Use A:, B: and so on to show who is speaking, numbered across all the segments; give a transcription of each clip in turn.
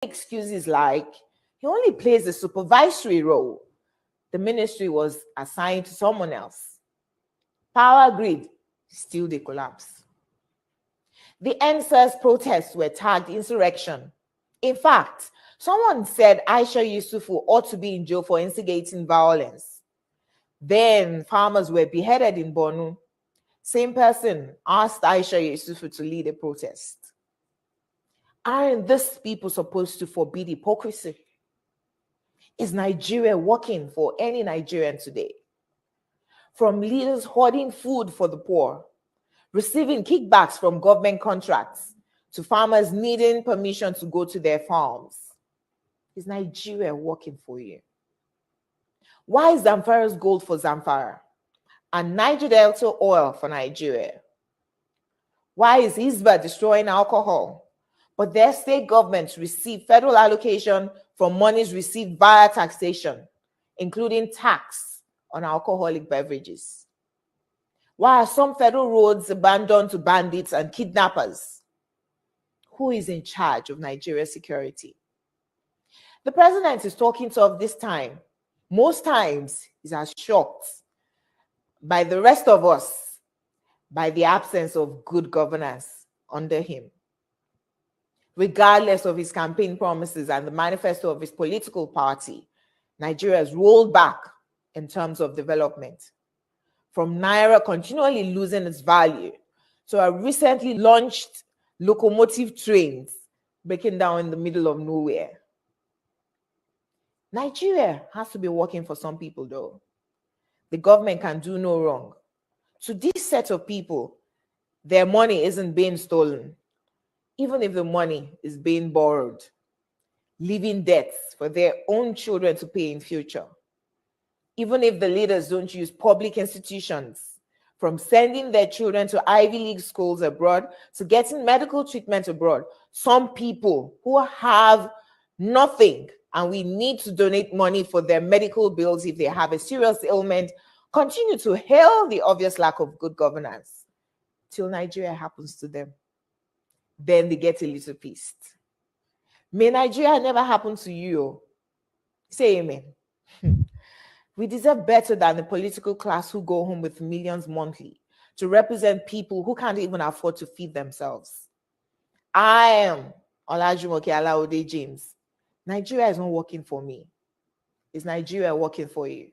A: excuses like he only plays a supervisory role. The ministry was assigned to someone else. Power grid, still they collapse. The NSAS protests were tagged insurrection. In fact, someone said Aisha Yusufu ought to be in jail for instigating violence. Then farmers were beheaded in Borno. Same person asked Aisha Yusufu to lead a protest. Aren't these people supposed to forbid hypocrisy? Is Nigeria working for any Nigerian today? From leaders hoarding food for the poor, receiving kickbacks from government contracts, to farmers needing permission to go to their farms. Is Nigeria working for you? Why is Zamfara's gold for Zamfara and Niger Delta oil for Nigeria? Why is Hisba destroying alcohol, but their state governments receive federal allocation from monies received via taxation, including tax on alcoholic beverages? Why are some federal roads abandoned to bandits and kidnappers? Who is in charge of Nigeria's security? The president is talking tough this time. Most times, he's as shocked by the rest of us by the absence of good governance under him. Regardless of his campaign promises and the manifesto of his political party, Nigeria has rolled back in terms of development. From Naira continually losing its value to our recently launched locomotive trains breaking down in the middle of nowhere. Nigeria has to be working for some people, though. The government can do no wrong. To this set of people, their money isn't being stolen, even if the money is being borrowed, leaving debts for their own children to pay in future. Even if the leaders don't use public institutions, from sending their children to Ivy League schools abroad to getting medical treatment abroad, some people who have nothing and we need to donate money for their medical bills if they have a serious ailment, continue to hail the obvious lack of good governance till Nigeria happens to them. Then they get a little pissed. May Nigeria never happen to you. Say amen. We deserve better than the political class who go home with millions monthly to represent people who can't even afford to feed themselves. I am Olajumoke Alaode James. Nigeria is not working for me. Is Nigeria working for you?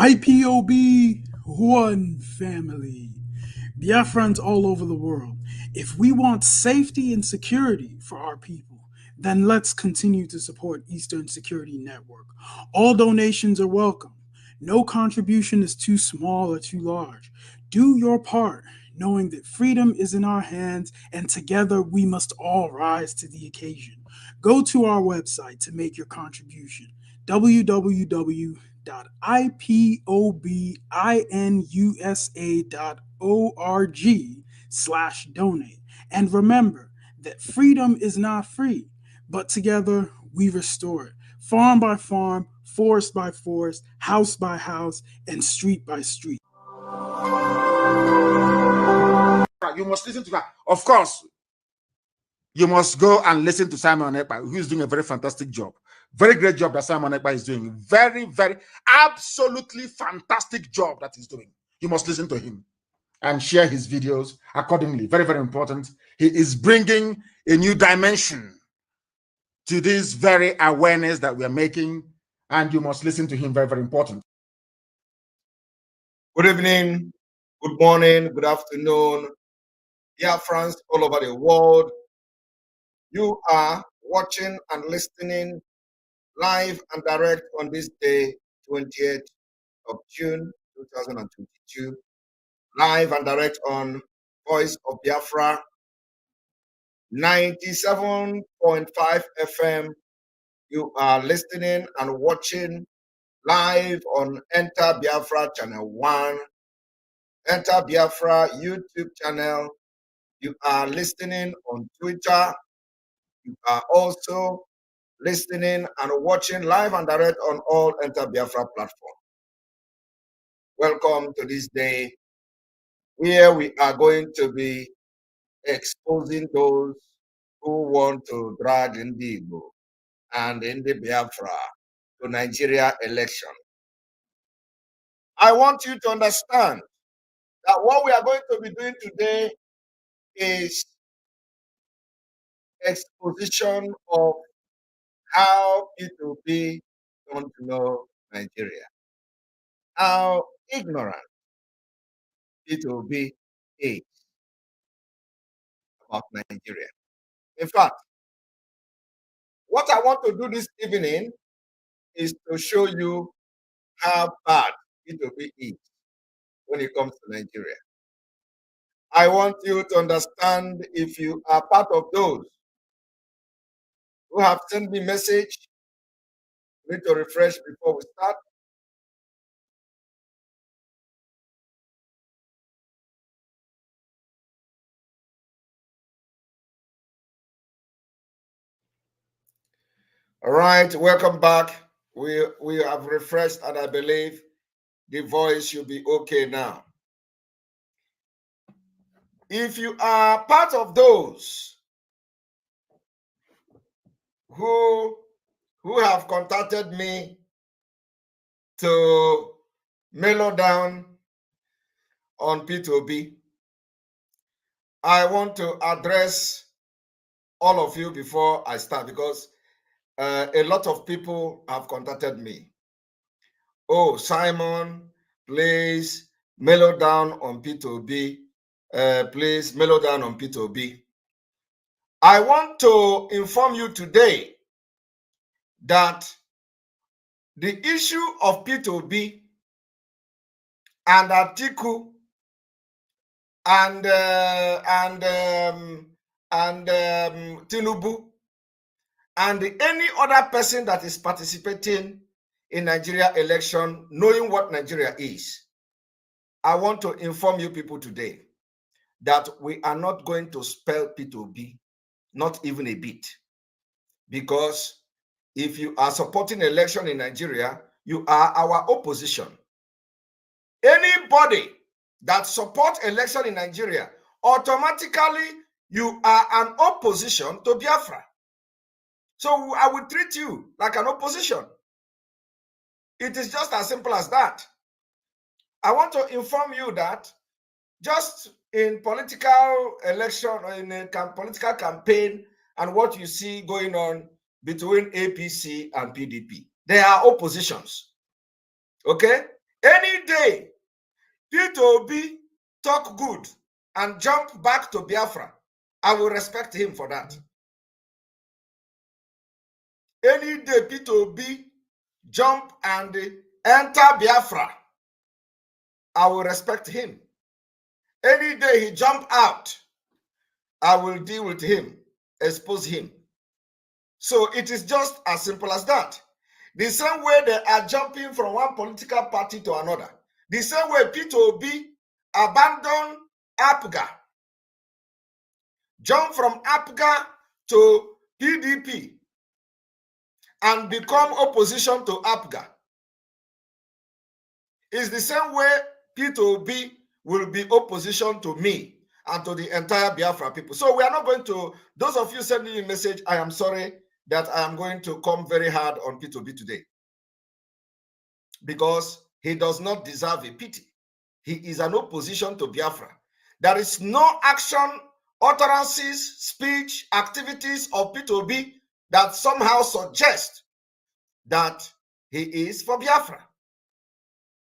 B: IPOB, one family. Biafrans all over the world. If we want safety and security for our people, then let's continue to support Eastern Security Network. All donations are welcome. No contribution is too small or too large. Do your part, knowing that freedom is in our hands, and together we must all rise to the occasion. Go to our website to make your contribution, www.ipobinUSA.org/donate. And remember that freedom is not free, but together we restore it, farm by farm, forest by forest, house by house, and street by street.
C: You must listen to her. Of course, you must go and listen to Simon Ekpa, who is doing a very fantastic job. Very great job that Simon Ekpa is doing. Very, very, absolutely fantastic job that he's doing. You must listen to him and share his videos accordingly. Very, very important. He is bringing a new dimension to this very awareness that we are making, and you must listen to him. Very, very important.
D: Good evening, good morning, good afternoon, dear friends all over the world. You are watching and listening live and direct on this day, 28th of June, 2022. Live and direct on Voice of Biafra, 97.5 FM. You are listening and watching live on Enter Biafra Channel 1, Enter Biafra YouTube channel. You are listening on Twitter. You are also listening and watching live and direct on all Enter Biafra platforms. Welcome to this day where we are going to be exposing those who want to drag in the Igbo and in the Biafra to Nigeria election. I want you to understand that what we are going to be doing today is exposition of how P2P don't know Nigeria, how ignorant P2P is about Nigeria. In fact, what I want to do this evening is to show you how bad P2P is when it comes to Nigeria. I want you to understand, if you are part of those who have sent me message, we need to refresh before we start. All right, welcome back. We have refreshed, and I believe the voice should be okay now. If you are part of those who have contacted me to mellow down on P2B, I want to address all of you before I start, because a lot of people have contacted me. Oh, Simon, please mellow down on P2B. Please mellow down on P2B. I want to inform you today that the issue of P2B and Atiku and Tinubu and any other person that is participating in Nigeria election, knowing what Nigeria is, I want to inform you people today that we are not going to spell P2B, not even a bit. Because if you are supporting election in Nigeria, you are our opposition. Anybody that supports election in Nigeria, automatically you are an opposition to Biafra. So I will treat you like an opposition. It is just as simple as that. I want to inform you that just in political election or in a political campaign and what you see going on between APC and PDP, they are oppositions. Okay? Any day, Peter Obi talk good and jump back to Biafra, I will respect him for that. Any day Peter Obi jump and enter Biafra, I will respect him. Any day he jump out, I will deal with him, expose him. So it is just as simple as that. The same way they are jumping from one political party to another. The same way Peter Obi abandoned APGA, jump from APGA to PDP, and become opposition to APGA. It's the same way Peter Obi will be opposition to me and to the entire Biafra people. So we are not going to, those of you sending me a message, I am sorry that I am going to come very hard on Peter Obi today, because he does not deserve a pity. He is an opposition to Biafra. There is no action, utterances, speech, activities of Peter Obi that somehow suggest that he is for Biafra.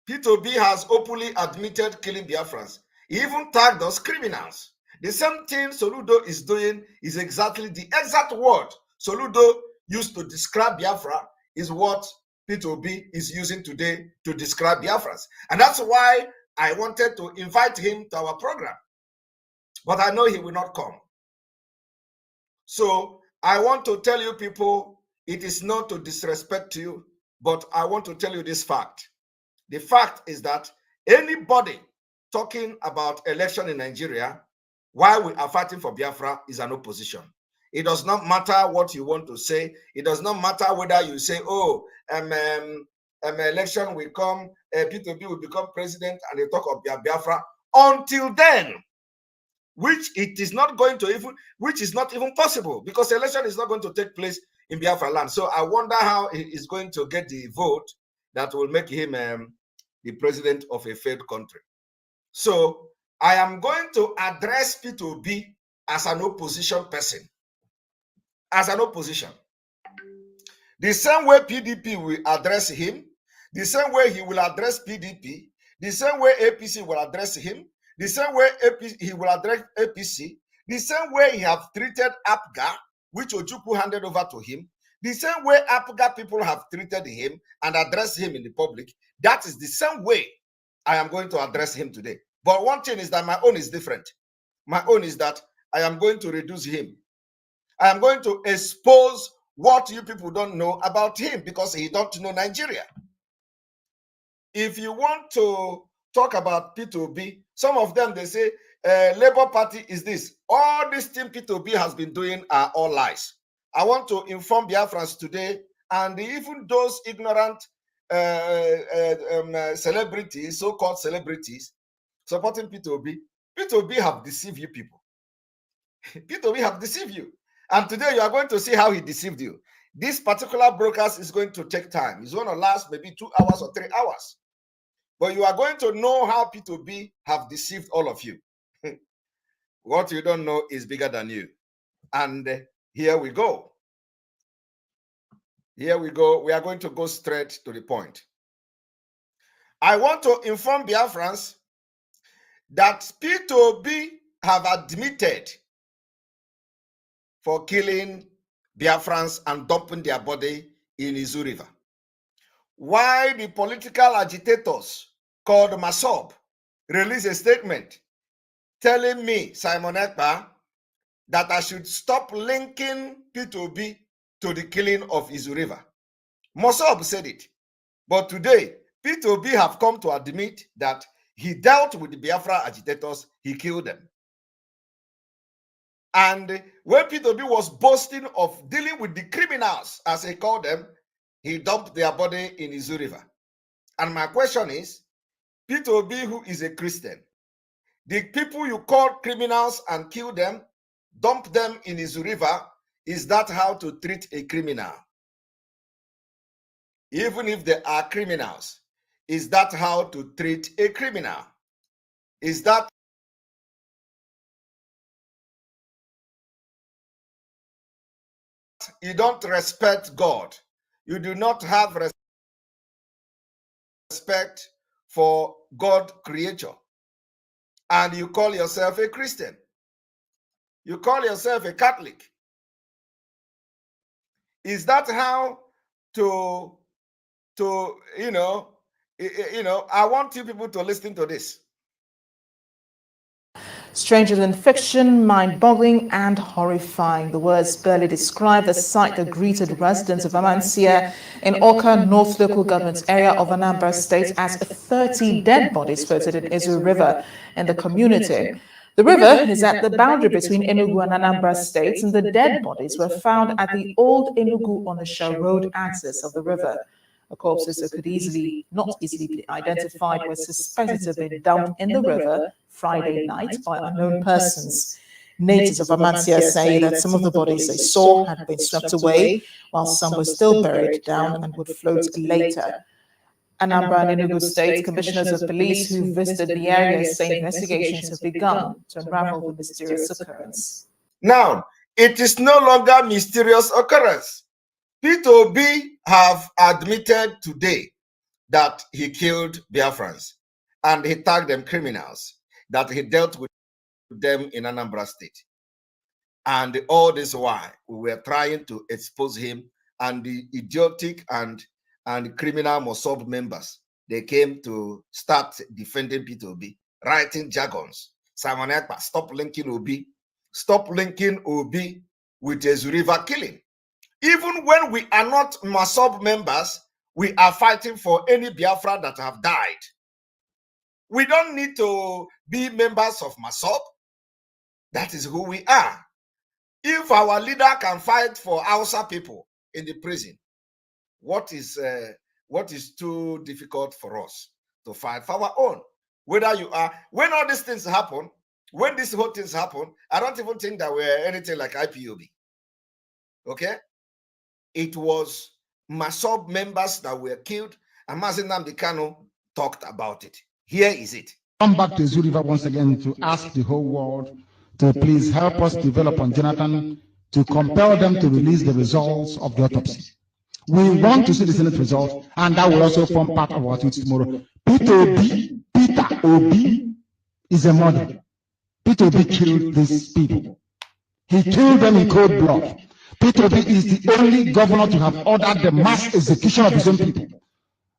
D: Peter Obi has openly admitted killing Biafrans. He even tagged us criminals. The same thing Soludo is doing is exactly the exact word Soludo used to describe Biafra is what Peter Obi is using today to describe Biafrans. And that's why I wanted to invite him to our program. But I know he will not come. So I want to tell you people, it is not to disrespect you, but I want to tell you this fact. The fact is that anybody talking about election in Nigeria while we are fighting for Biafra is an opposition. It does not matter what you want to say. It does not matter whether you say, oh, election will come, Peter Obi will become president, and they talk of Biafra. Until then, which is not even possible, because election is not going to take place in Biafra land. So I wonder how he is going to get the vote that will make him the president of a failed country. So I am going to address Peter Obi as an opposition person. As an opposition. The same way PDP will address him, the same way he will address PDP, the same way APC will address him, the same way he will address APC, the same way he have treated APGA, which Ojukwu handed over to him, the same way APGA people have treated him and addressed him in the public. That is the same way I am going to address him today. But one thing is that my own is different. My own is that I am going to reduce him. I am going to expose what you people don't know about him, because he don't know Nigeria. If you want to talk about Peter Obi, some of them, they say, Labour Party is this. All this thing Peter Obi has been doing are all lies. I want to inform Biafrans today, and even those ignorant celebrities, so-called celebrities, supporting Peter Obi. Peter Obi have deceived you people. Peter Obi have deceived you. And today you are going to see how he deceived you. This particular broadcast is going to take time. It's going to last maybe 2 hours or 3 hours. But you are going to know how Peter Obi have deceived all of you. What you don't know is bigger than you. And here we go. Here we go. We are going to go straight to the point. I want to inform Biafrans that Peter Obi have admitted for killing Biafrans and dumping their body in Izu River. Why the political agitators called Masob released a statement telling me, Simon Ekpa, that I should stop linking Peter Obi to the killing of Izu River. Masob said it. But today, Peter Obi have come to admit that he dealt with the Biafra agitators, he killed them. And when Peter Obi was boasting of dealing with the criminals, as he called them, he dumped their body in Izu River. And my question is, Peter Obi, who is a Christian, the people you call criminals and kill them, dump them in Izu River, is that how to treat a criminal? Even if they are criminals, is that how to treat a criminal? Is that you don't respect God? You do not have respect for God creature, and you call yourself a Christian, you call yourself a Catholic. Is that how to I want you people to listen to this.
E: Stranger than fiction, mind-boggling and horrifying. The words barely describe the sight that greeted residents of Amancia in Oka North Local Government area of Anambra State as 30 dead bodies floated in Izu River in the community. The river is at the boundary between Enugu and Anambra States, and the dead bodies were found at the old Enugu-Onisha road axis of the river. The corpses that could not easily be identified were suspected to have been dumped in the river Friday night by unknown persons. Natives of Amancia say that some of the bodies they saw had been swept away, while some were still buried down and would float later. Anambra and Enugu State commissioners of police who visited the area say investigations have begun to unravel the mysterious occurrence.
D: Now, it is no longer mysterious occurrence. Peter Obi have admitted today that he killed Biafrans and he tagged them criminals, that he dealt with them in Anambra State. And all this while, we were trying to expose him and the idiotic and criminal Mossad members. They came to start defending Peter Obi, writing jargons. Simon Ekpa, stop linking Obi. Stop linking Obi with a Zuriva killing. Even when we are not Mossad members, we are fighting for any Biafra that have died. We don't need to be members of Mossad. That is who we are. If our leader can fight for Hausa people in the prison, what is too difficult for us to fight for our own? Whether you are, when all these things happen, when these whole things happen, I don't even think that we're anything like IPOB. Okay? It was Mossad members that were killed, and Mazi Nnamdi Kanu talked about it. Here is it.
F: Come back to Izu River once again to ask the whole world to please help us develop on Jonathan to compel them to release the results of the autopsy. We want to see the Senate results, and that will also form part of our tweet tomorrow. Peter Obi is a murderer. Peter Obi killed these people. He killed them in cold blood. Peter Obi is the only governor to have ordered the mass execution of his own people,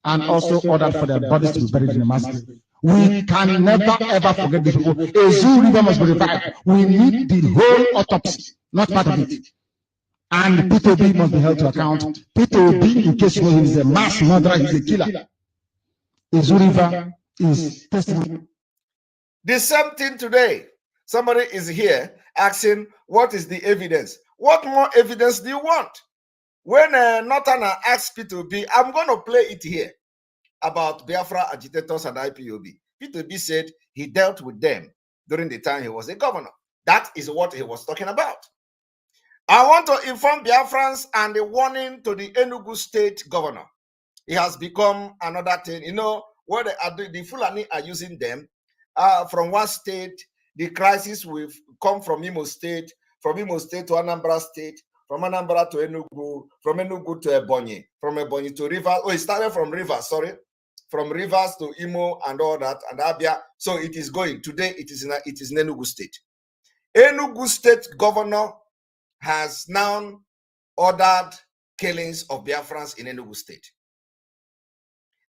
F: and also ordered for their bodies to be buried in a mass grave. We can never ever forget these people. Izu River must be revived. We need the whole autopsy, not part of it. And Peter Obi must be held to account. Peter Obi, in case you know, he is a mass murderer, he's a killer. Izu River is testimony.
D: The same thing today. Somebody is here asking, what is the evidence? What more evidence do you want? When Northern asked Peter Obi, I'm going to play it here, about Biafra agitators and IPOB. Peter Obi said he dealt with them during the time he was a governor. That is what he was talking about. I want to inform Biafrans and a warning to the Enugu State governor. He has become another thing. You know, what the Fulani are using them from one state. The crisis will come from Imo State, from Imo State to Anambra State, from Anambra to Enugu, from Enugu to Ebonyi, from Ebonyi to Rivers. Oh, it started from Rivers, sorry. From Rivers to Imo and all that, and Abia. So it is going. Today, it is in Enugu State. Enugu State governor has now ordered killings of Biafrans in Enugu State.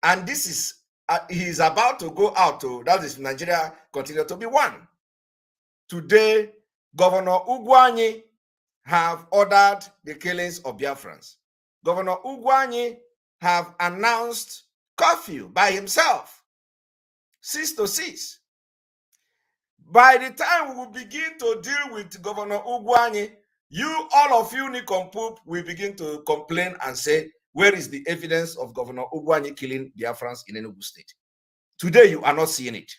D: And this is, he is about to go out to, that is Nigeria continue to be one. Today, Governor Ugwanyi have ordered the killings of Biafrans. Governor Ugwanyi have announced curfew by himself, 6 to 6. By the time we will begin to deal with Governor Ugwanyi, all of you, Nikom Poop, will begin to complain and say, where is the evidence of Governor Ugwanyi killing Biafrans in Enugu State? Today, you are not seeing it.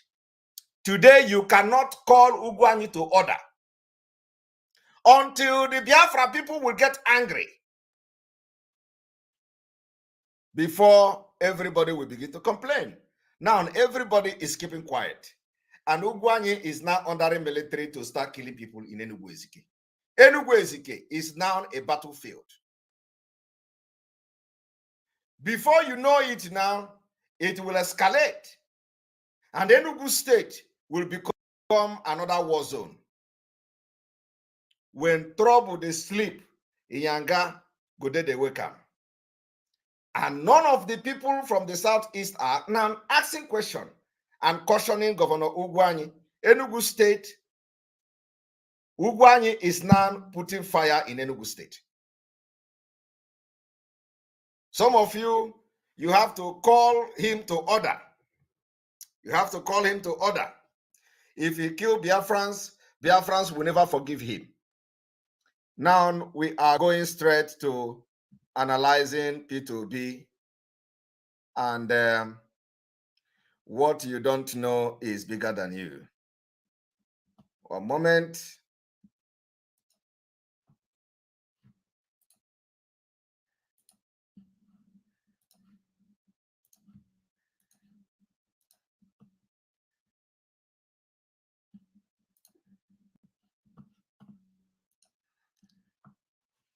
D: Today, you cannot call Ugwanyi to order until the Biafra people will get angry before everybody will begin to complain. Now, everybody is keeping quiet. And Ugwanyi is now ordering military to start killing people in Enugu Ezike. Enugu Ezike is now a battlefield. Before you know it now, it will escalate. And Enugu State will become another war zone. When trouble they sleep, Iyanga go there they wake up. And none of the people from the southeast are now asking question and cautioning Governor Ugwanyi. Enugu State, Ugwanyi is now putting fire in Enugu State. Some of you, you have to call him to order. You have to call him to order. If he killed Biafrans, Biafrans will never forgive him. Now we are going straight to analyzing Peter Obi, and what you don't know is bigger than you. One moment.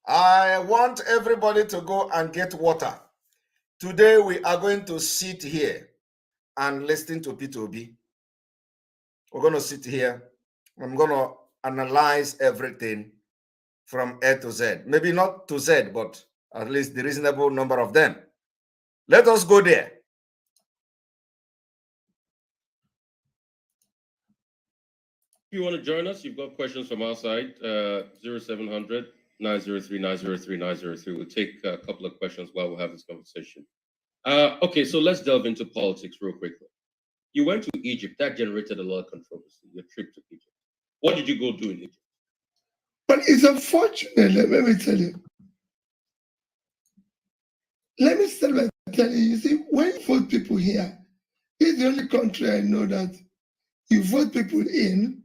D: I want everybody to go and get water. Today we are going to sit here and listen to Peter Obi. We're going to sit here. I'm going to analyze everything from A to Z. Maybe not to Z, but at least the reasonable number of them. Let us go there.
G: If you want to join us, you've got questions from our side, 0700 903 903 903. We'll take a couple of questions while we have this conversation. Okay, so let's delve into politics real quickly. You went to Egypt. That generated a lot of controversy, your trip to Egypt. What did you go do in Egypt?
H: But it's unfortunate, let me tell you. Let me start by telling you, you see, when you vote people here, it's the only country I know that you vote people in,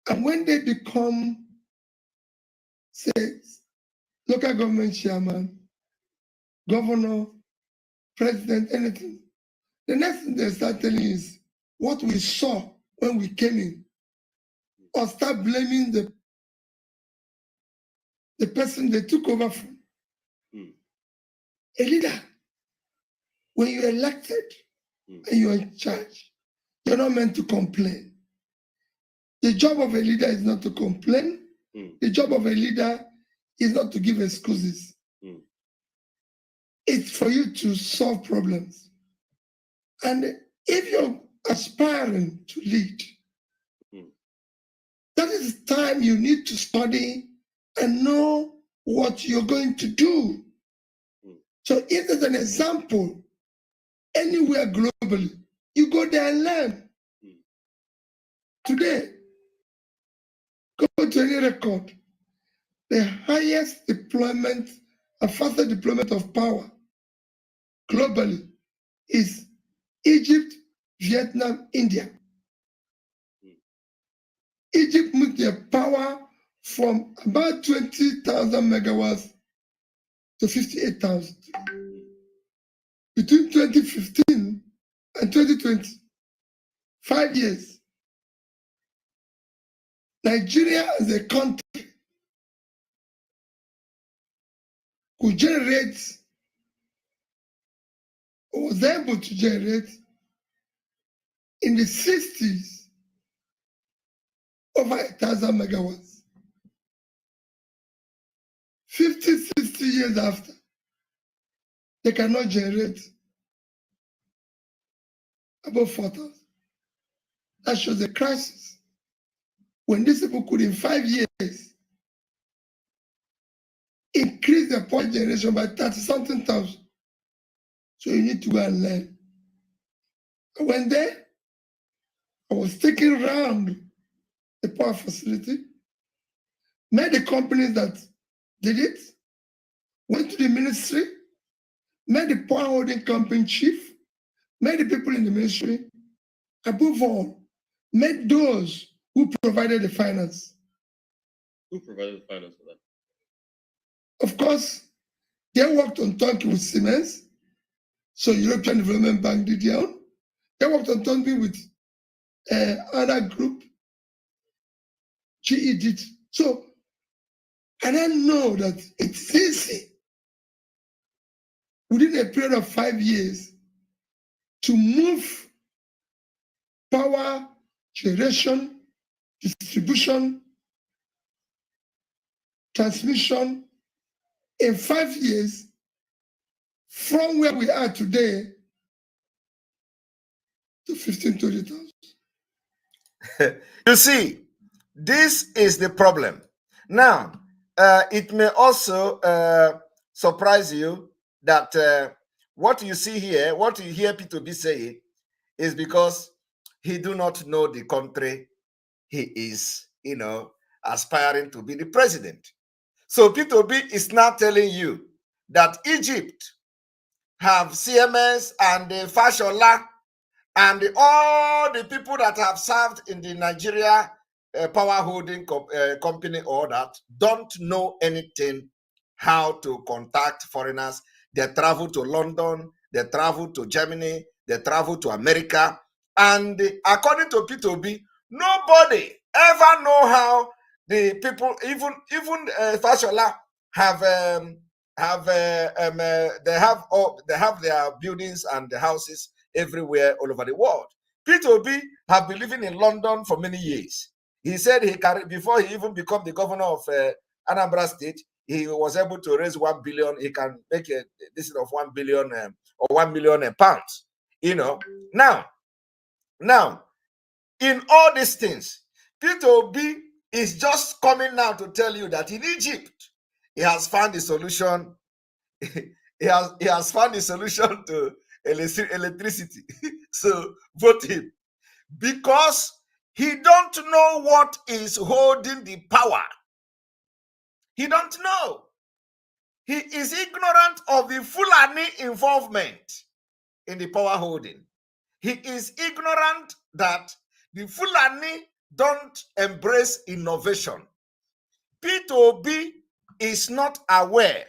H: and when they become, say, local government chairman, governor, president, anything, the next thing they start telling you is what we saw when we came in, or start blaming the person they took over from. A leader, when you're elected and you're in charge, you're not meant to complain. The job of a leader is not to complain. The job of a leader is not to give excuses. It's for you to solve problems. And if you're aspiring to lead, that is the time you need to study and know what you're going to do. So if there's an example anywhere globally, you go there and learn. Today, go to any record, the highest deployment and fastest deployment of power globally is Egypt, Vietnam, India. Egypt moved their power from about 20,000 megawatts to 58,000. Between 2015 and 2020, 5 years, Nigeria as a country could generate, or was able to generate, in the 60s, over 1,000 megawatts. 50, 60 years after, they cannot generate above 4,000. That shows a crisis. When these people could, in 5 years, increase their power generation by 30-something thousand. So you need to go and learn. I went there. I was taken around the power facility, met the companies that did it, went to the ministry, met the power holding company chief, met the people in the ministry, above all, met those who provided the finance.
G: Who provided the finance for that?
H: Of course, they worked on turnkey with Siemens, so European Development Bank did their own. They worked on turnkey with other group, GE did. So, and I know that it's easy within a period of 5 years to move power generation, distribution, transmission in 5 years from where we are today to 15,000 to 20,000.
D: You see, this is the problem. Now, it may also surprise you that what you see here, what you hear Peter Obi saying, is because he do not know the country he is, aspiring to be the president. So Peter Obi is now telling you that Egypt have CMS and Fashola and all the people that have served in the Nigeria power holding company or that don't know anything how to contact foreigners. They travel to London, they travel to Germany, they travel to America. And according to Peter Obi, nobody ever know how the people, even Fashola, they have their buildings and the houses everywhere all over the world. Peter Obi have been living in London for many years. He said he can, before he even become the governor of Anambra State, he was able to raise 1 billion. He can make a this of 1 billion or 1 million pounds. Now, in all these things, Peter Obi is just coming now to tell you that in Egypt, he has found the solution. he has found the solution to electricity. So vote him, because he don't know what is holding the power. He don't know. He is ignorant of the Fulani involvement in the power holding. He is ignorant that the Fulani don't embrace innovation. Peter Obi is not aware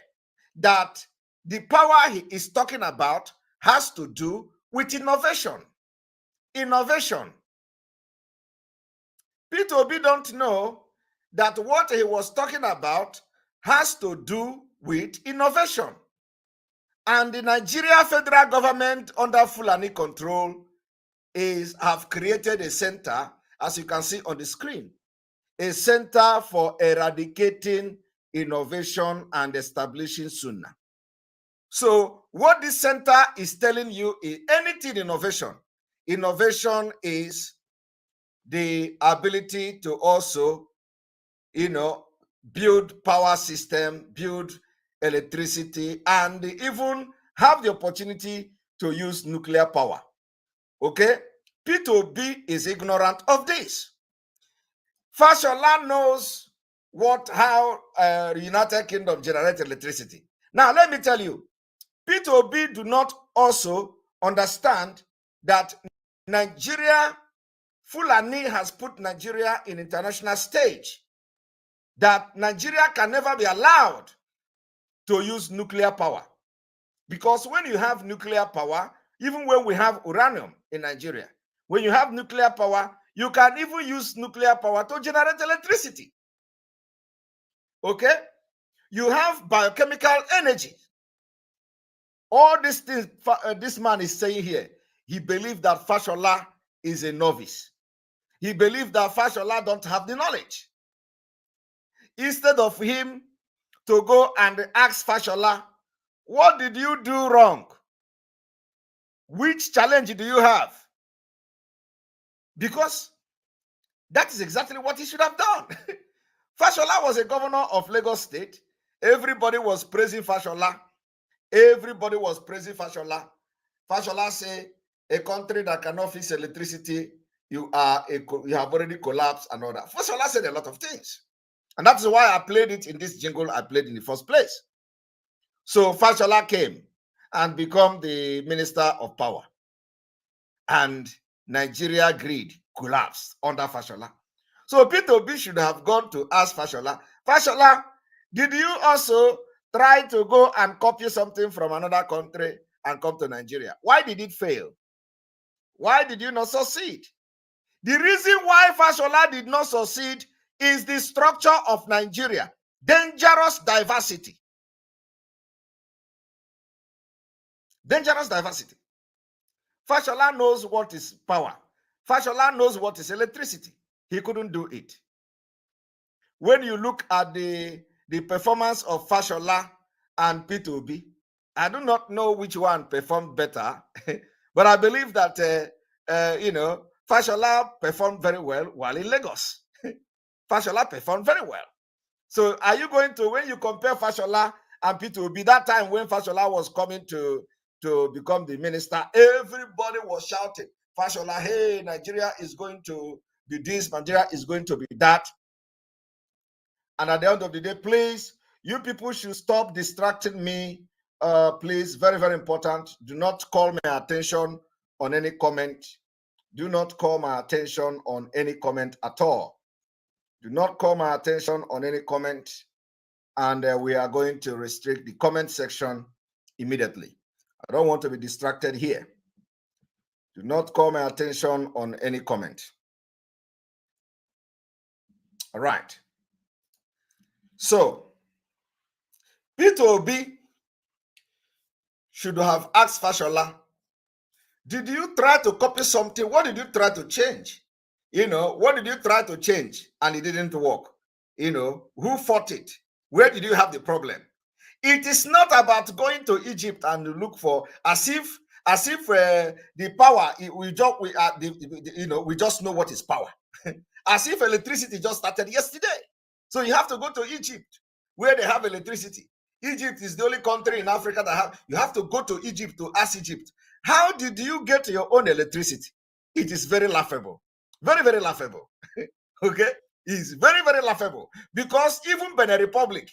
D: that the power he is talking about has to do with innovation. Innovation. Peter Obi don't know that what he was talking about has to do with innovation. And the Nigeria federal government under Fulani control have created a center, as you can see on the screen, a center for eradicating innovation and establishing Sunnah. So what this center is telling you is anything innovation. Innovation is the ability to also, build power system, build electricity, and even have the opportunity to use nuclear power. Okay? Peter Obi is ignorant of this. Fashola knows how United Kingdom generates electricity. Now, let me tell you, Peter Obi do not also understand that Nigeria, Fulani has put Nigeria in international stage, that Nigeria can never be allowed to use nuclear power. Because when you have nuclear power, even when we have uranium in Nigeria, when you have nuclear power, you can even use nuclear power to generate electricity. Okay? You have biochemical energy. All these things this man is saying here, he believes that Fashola is a novice. He believes that Fashola don't have the knowledge. Instead of him to go and ask Fashola, what did you do wrong? Which challenge do you have? Because that is exactly what he should have done. Fashola was a governor of Lagos State. Everybody was praising Fashola. Everybody was praising Fashola. Fashola say, a country that cannot fix electricity, you have already collapsed and all that. Fashola said a lot of things. And that's why I played it in this jingle I played in the first place. So Fashola came and become the Minister of Power. And Nigeria grid collapsed under Fashola. So Peter Obi should have gone to ask Fashola, Fashola, did you also try to go and copy something from another country and come to Nigeria? Why did it fail? Why did you not succeed? The reason why Fashola did not succeed is the structure of Nigeria. Dangerous diversity. Dangerous diversity. Fashola knows what is power. Fashola knows what is electricity. He couldn't do it. When you look at the performance of Fashola and Peter Obi, I do not know which one performed better, but I believe that Fashola performed very well while in Lagos. Fashola performed very well. So are you going to, when you compare Fashola and Peter Obi, that time when Fashola was coming to become the minister, everybody was shouting, Fashola, hey, Nigeria is going to be this, Nigeria is going to be that. And at the end of the day, please, you people should stop distracting me. Please, very, very important. Do not call my attention on any comment. Do not call my attention on any comment at all. Do not call my attention on any comment. And we are going to restrict the comment section immediately. I don't want to be distracted here. Do not call my attention on any comment. All right. So, Peter Obi should have asked Fashola, did you try to copy something? What did you try to change? What did you try to change and it didn't work? Who fought it? Where did you have the problem? It is not about going to Egypt and look for as if the power we just know what is power. As if electricity just started yesterday. So you have to go to Egypt where they have electricity. Egypt is the only country in Africa that you have to go to Egypt to ask Egypt, how did you get your own electricity? It is very laughable. Very, very laughable. Okay? It's very, very laughable. Because even Benin Republic,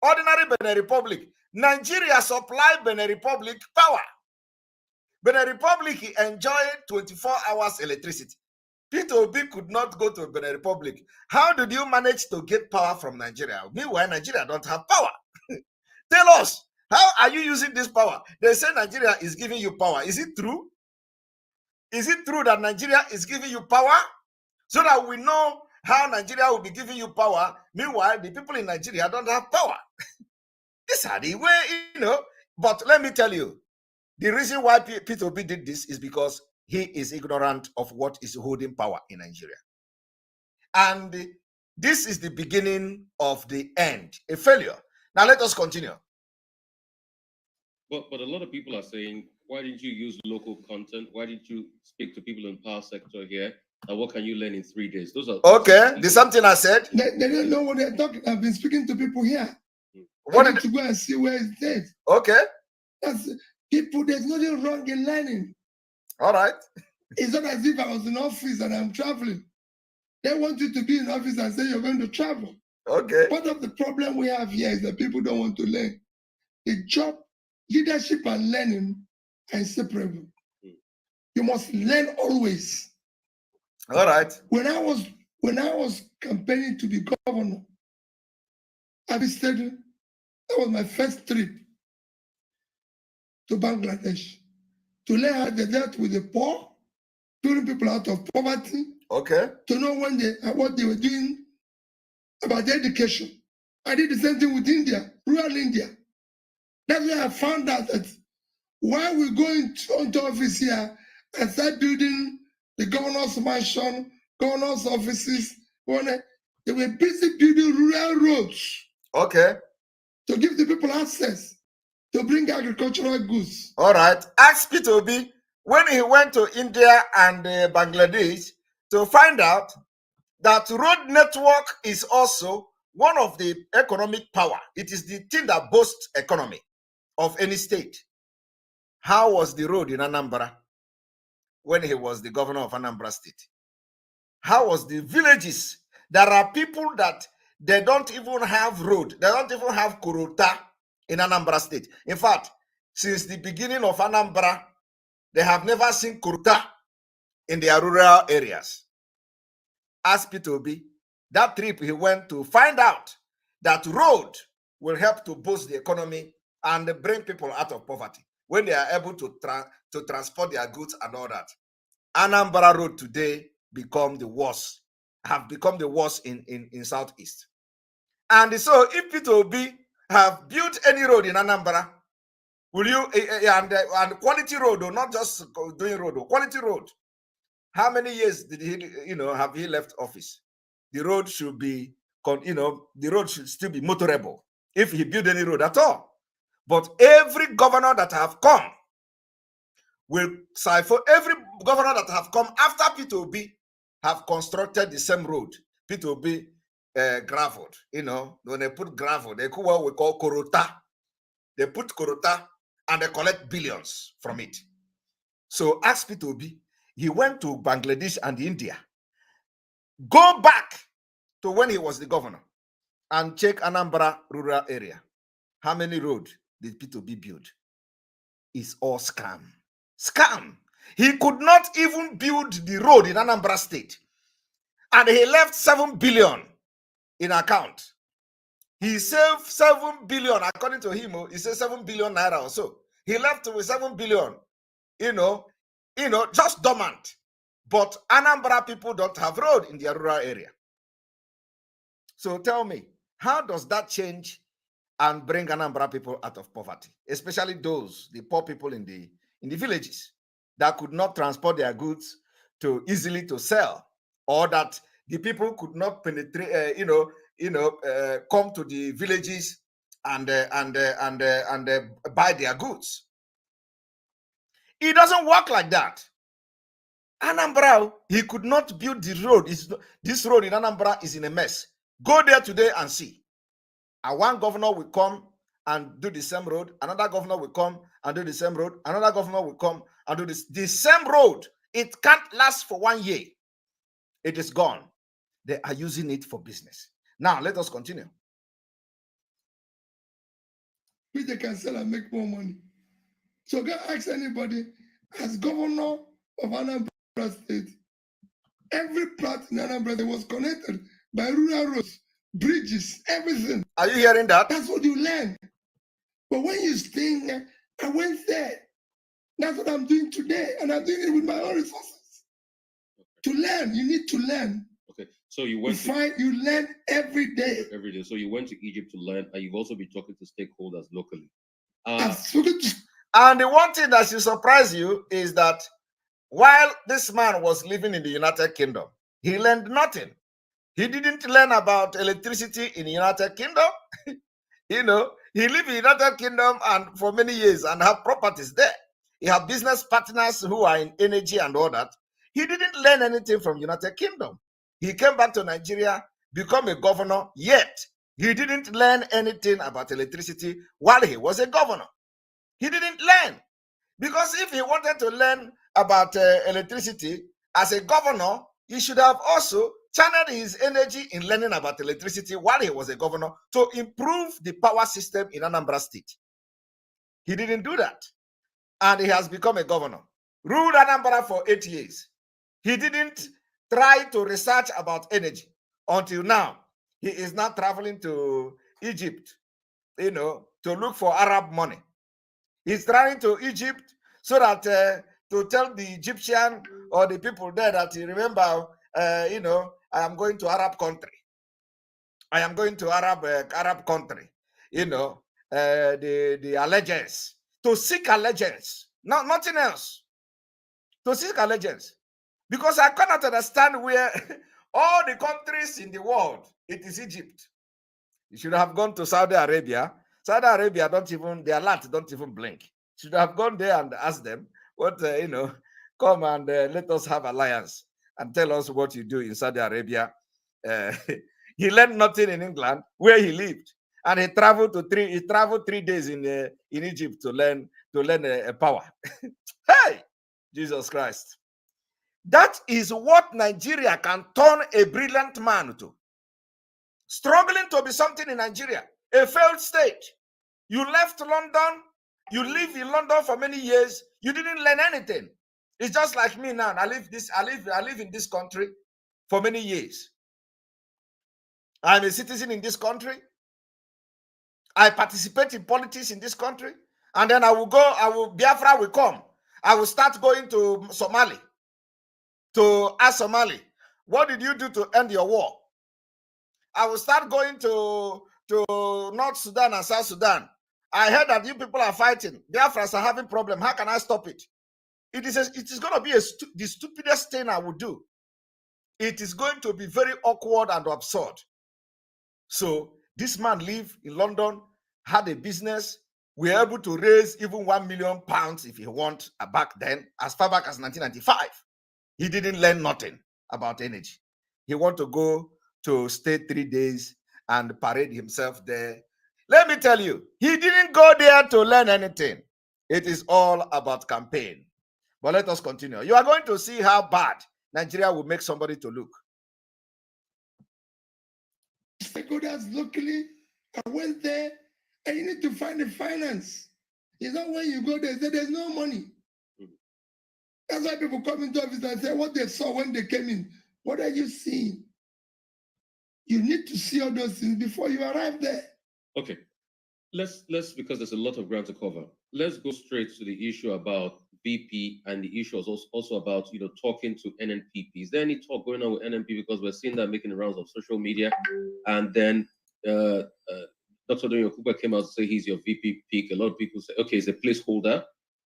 D: ordinary Benin Republic, Nigeria supplied Benin Republic power. Benin Republic enjoyed 24 hours electricity. Peter Obi could not go to Benin Republic. How did you manage to get power from Nigeria? Meanwhile, Nigeria don't have power. Tell us, how are you using this power? They say Nigeria is giving you power. Is it true? Is it true that Nigeria is giving you power? So that we know how Nigeria will be giving you power. Meanwhile, the people in Nigeria don't have power. These are the way, But let me tell you, the reason why Peter Obi did this is because he is ignorant of what is holding power in Nigeria. And this is the beginning of the end, a failure. Now let us continue.
G: But a lot of people are saying, why didn't you use local content? Why didn't you speak to people in power sector here? And what can you learn in 3 days? Those are
D: okay. There's something I said.
H: They don't know what they're talking. I've been speaking to people here.
D: What
H: I need to go and see where it's dead.
D: Okay.
H: That's people. There's nothing wrong in learning.
D: All right.
H: It's not as if I was in office and I'm traveling. They want you to be in office and say you're going to travel.
D: Okay.
H: Part of the problem we have here is that people don't want to learn. The job, leadership and learning are inseparable. You must learn always.
D: All right.
H: When I was campaigning to be governor, I visited, that was my first trip to Bangladesh to learn how they dealt with the poor, pulling people out of poverty.
D: Okay.
H: To know what they were doing about their education. I did the same thing with India, rural India. That's why I found out that while we're going into office here and start building the governor's mansion, governor's offices, they were busy building rural roads.
D: Okay.
H: To give the people access to bring agricultural goods.
D: All right. Ask Peter Obi when he went to India and Bangladesh to find out that road network is also one of the economic power. It is the thing that boosts economy of any state. How was the road in Anambra when he was the governor of Anambra State? How was the villages? There are people that they don't even have road. They don't even have Kurota in Anambra State. In fact, since the beginning of Anambra, they have never seen Kurota in their rural areas. Ask Peter Obi, that trip he went to find out that road will help to boost the economy and bring people out of poverty when they are able to transport their goods and all that. Anambra Road today have become the worst in Southeast. And so if Peter Obi have built any road in Anambra, will you, and quality road, or not just doing road, or quality road, How many years did he, have he left office? The road should be, the road should still be motorable if he built any road at all. But every governor that have come will cipher. Every governor that have come after Peter Obi have constructed the same road. Peter Obi graveled. When they put gravel, they put what we call korota. They put korota and they collect billions from it. So ask Peter Obi. He went to Bangladesh and India. Go back to when he was the governor and check Anambra rural area. How many roads did Peter Obi build? It's all scam. Scam. He could not even build the road in Anambra State. And he left 7 billion in account. He saved 7 billion, according to him. He said 7 billion naira or so. He left with 7 billion, just dormant. But Anambra people don't have road in their rural area. So tell me, how does that change and bring Anambra people out of poverty, especially those, the poor people in the villages that could not transport their goods easily to sell, or that the people could not penetrate, come to the villages and buy their goods. It doesn't work like that. Anambra, he could not build the road. This road in Anambra is in a mess. Go there today and see. And one governor will come and do the same road. Another governor will come and do the same road. Another governor will come and do the same road. It can't last for 1 year. It is gone. They are using it for business. Now, let us continue.
H: Which they can sell and make more money. So go ask anybody, as governor of Anambra State, every plot in Anambra was connected by rural roads, bridges, everything.
D: Are you hearing that?
H: That's what you learn. But when you stay there, I went there. That's what I'm doing today, and I'm doing it with my own resources. To learn, you need to learn.
G: Okay, so you went
H: you learn every day.
G: Every day. So you went to Egypt to learn, and you've also been talking to stakeholders locally.
D: And the one thing that should surprise you is that while this man was living in the United Kingdom, he learned nothing. He didn't learn about electricity in the United Kingdom. He lived in the United Kingdom and for many years and have properties there. He had business partners who are in energy and all that. He didn't learn anything from United Kingdom. He came back to Nigeria, become a governor, yet he didn't learn anything about electricity while he was a governor. He didn't learn. Because if he wanted to learn about electricity as a governor, he should have also channeled his energy in learning about electricity while he was a governor to improve the power system in Anambra State. He didn't do that. And he has become a governor. Ruled Anambra for 8 years. He didn't try to research about energy until now. He is now traveling to Egypt, to look for Arab money. He's traveling to Egypt so that to tell the Egyptian or the people there that you remember, I am going to Arab country. I am going to Arab country. The allegiance, to seek allegiance, nothing else. To seek allegiance, because I cannot understand where all the countries in the world, it is Egypt. You should have gone to Saudi Arabia. Saudi Arabia their light don't even blink. Should have gone there and asked them what, come and let us have alliance and tell us what you do in Saudi Arabia. He learned nothing in England where he lived, and he traveled 3 days in Egypt to learn power. Hey, Jesus Christ! That is what Nigeria can turn a brilliant man to. Struggling to be something in Nigeria, a failed state. You left London. You live in London for many years. You didn't learn anything. It's just like me now. I live in this country for many years. I'm a citizen in this country. I participate in politics in this country. And then Biafra will come. I will start going to Somali to ask Somali, what did you do to end your war? I will start going to North Sudan and South Sudan. I heard that you people are fighting. Biafras are having problem. How can I stop it? it is going to be the stupidest thing I would do. It is going to be very awkward and absurd. So this man lived in London, had a business. We were able to raise even £1 million if he want back then, as far back as 1995. He didn't learn nothing about energy. He want to go to stay 3 days and parade himself there. Let me tell you, he didn't go there to learn anything. It is all about campaign. But let us continue. You are going to see how bad Nigeria will make somebody to look.
H: Stakeholders locally, I went there, and you need to find the finance. It's not when you go there, there's no money. That's why people come into office and say what they saw when they came in. What are you seeing? You need to see all those things before you arrive there.
G: Okay. Let's because there's a lot of ground to cover. Let's go straight to the issue about VP, and the issue is also about talking to NNPP. Is there any talk going on with NNPP? Because we're seeing that making the rounds of social media, and then Dr. Donyo Kuba came out to say he's your VP pick. A lot of people say, okay, he's a placeholder.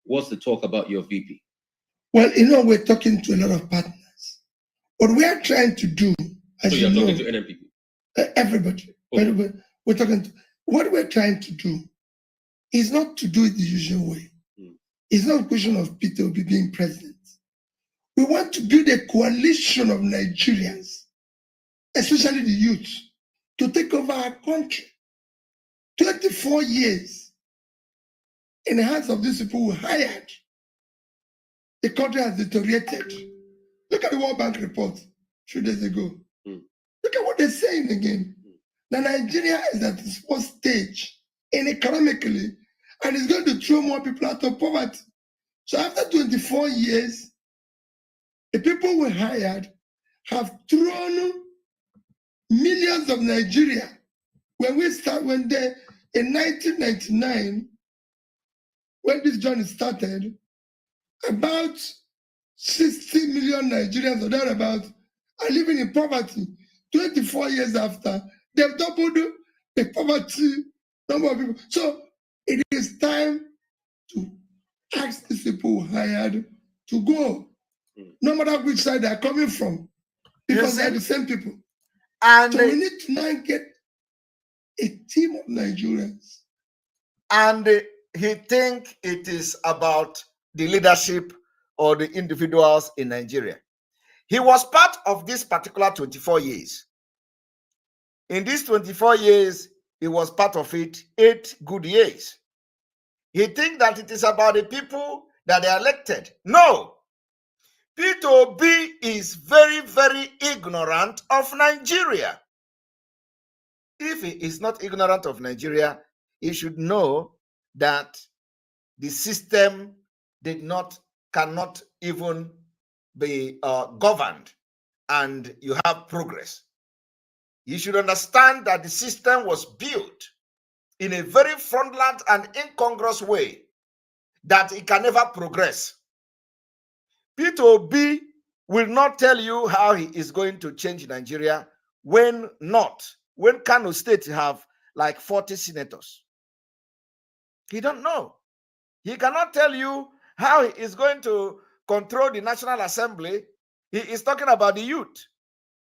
G: What's the talk about your VP?
H: Well, we're talking to a lot of partners. What we are trying to do, as
G: so you're talking to NNPP?
H: Everybody. Okay. We're talking to, what we're trying to do is not to do it the usual way. It's not a question of Peter Obi being president. We want to build a coalition of Nigerians, especially the youth, to take over our country. 24 years in the hands of these people who hired. The country has deteriorated. Look at the World Bank report 2 days ago. Look at what they're saying again. That Nigeria is at the first stage economically, and it's going to throw more people out of poverty. So after 24 years, the people we hired have thrown millions of Nigeria. When they in 1999, when this journey started, about 60 million Nigerians or thereabouts are living in poverty. 24 years after, they've doubled the poverty number of people. So it is time to ask these people hired to go, no matter which side they're coming from, because they're the same people. And so we need to now get a team of Nigerians.
D: And he think it is about the leadership or the individuals in Nigeria. He was part of this particular 24 years. In these 24 years, he was part of it 8 good years. He thinks that it is about the people that they elected. No. Peter Obi is very, very ignorant of Nigeria. If he is not ignorant of Nigeria, he should know that the system cannot even be governed, and you have progress. You should understand that the system was built in a very fraudulent and incongruous way that it can never progress. Peter Obi will not tell you how he is going to change Nigeria when Kano State have like 40 senators. He don't know. He cannot tell you how he is going to control the National Assembly. He is talking about the youth.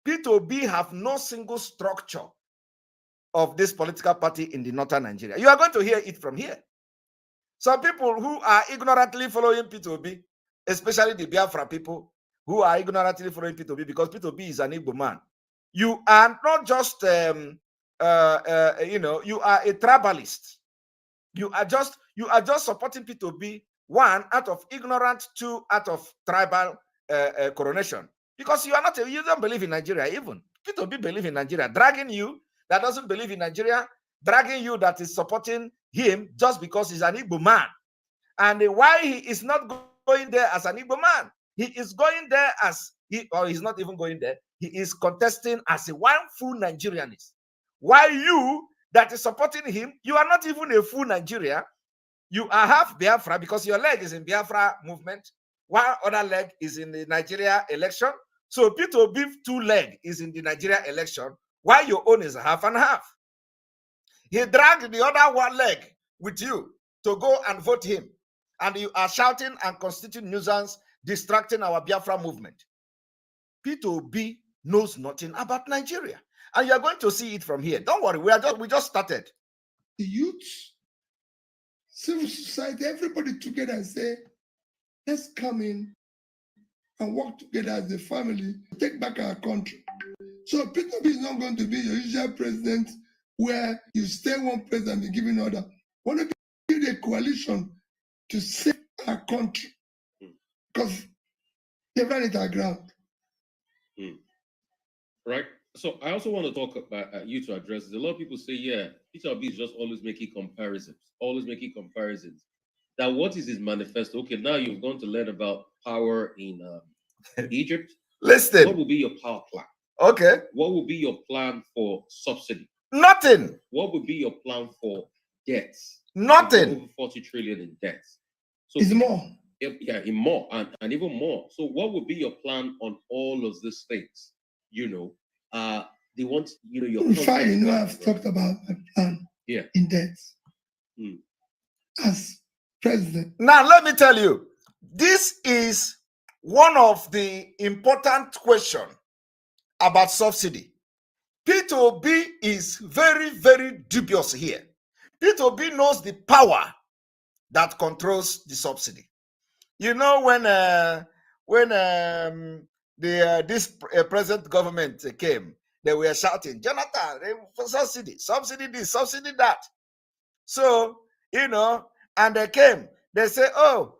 D: Peter Obi have no single structure of this political party in the northern Nigeria. You are going to hear it from here. Some people who are ignorantly following Peter Obi, especially the Biafra people who are ignorantly following Peter Obi because Peter Obi is an Igbo man. You are not just, you are a tribalist. You are just supporting Peter Obi, 1, out of ignorance, 2, out of tribal coronation. Because you don't believe in Nigeria even. Peter Obi believe in Nigeria, dragging you that doesn't believe in Nigeria, dragging you that is supporting him just because he's an Igbo man. And why he is not going there as an Igbo man? He is going there as, he's not even going there. He is contesting as a one full Nigerianist. Why you that is supporting him, you are not even a full Nigeria. You are half Biafra because your leg is in Biafra movement. One other leg is in the Nigeria election. So Peter Obi's 2 leg is in the Nigeria election, while your own is half and half. He dragged the other 1 leg with you to go and vote him. and you are shouting and constituting nuisance, distracting our Biafra movement. Peter Obi knows nothing about Nigeria, and you are going to see it from here. Don't worry, we just started.
H: The youth, civil society, everybody together and say, let's come in and work together as a family to take back our country. So Peter Obi is not going to be your usual president where you stay one place and be giving order. Want to build a coalition to save our country because they've run it aground.
G: Right. So I also want to talk about you to address this. A lot of people say, yeah, Peter Obi is just always making comparisons. That what is his manifesto? Okay, now you've gone to learn about power in Egypt.
D: Listen.
G: What will be your power plan?
D: Okay.
G: What will be your plan for subsidy?
D: Nothing.
G: What will be your plan for debts?
D: Nothing.
G: Over 40 trillion in debts. So
H: it's more.
G: Yeah, in more and even more. So what would be your plan on all of these things? You know, they want, you know, your
H: fine, you know, I've talked about my plan in debts as president.
D: Now, let me tell you, this is one of the important questions about subsidy. Peter Obi is very, very dubious here. Peter Obi knows the power that controls the subsidy. You know, when this present government came, they were shouting, Jonathan, subsidy, subsidy this, subsidy that. So, you know, and they came, they say, oh,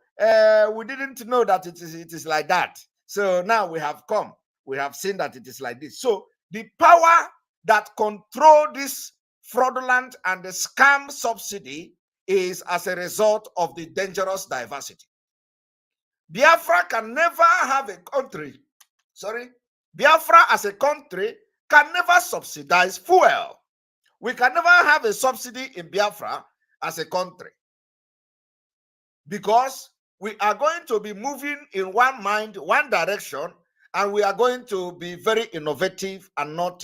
D: we didn't know that it is like that. So now we have come, we have seen that it is like this. So the power that control this fraudulent and the scam subsidy is as a result of the dangerous diversity. Biafra can never have a country, Biafra as a country can never subsidize fuel. We can never have a subsidy in Biafra as a country because we are going to be moving in one mind, one direction, and we are going to be very innovative and not,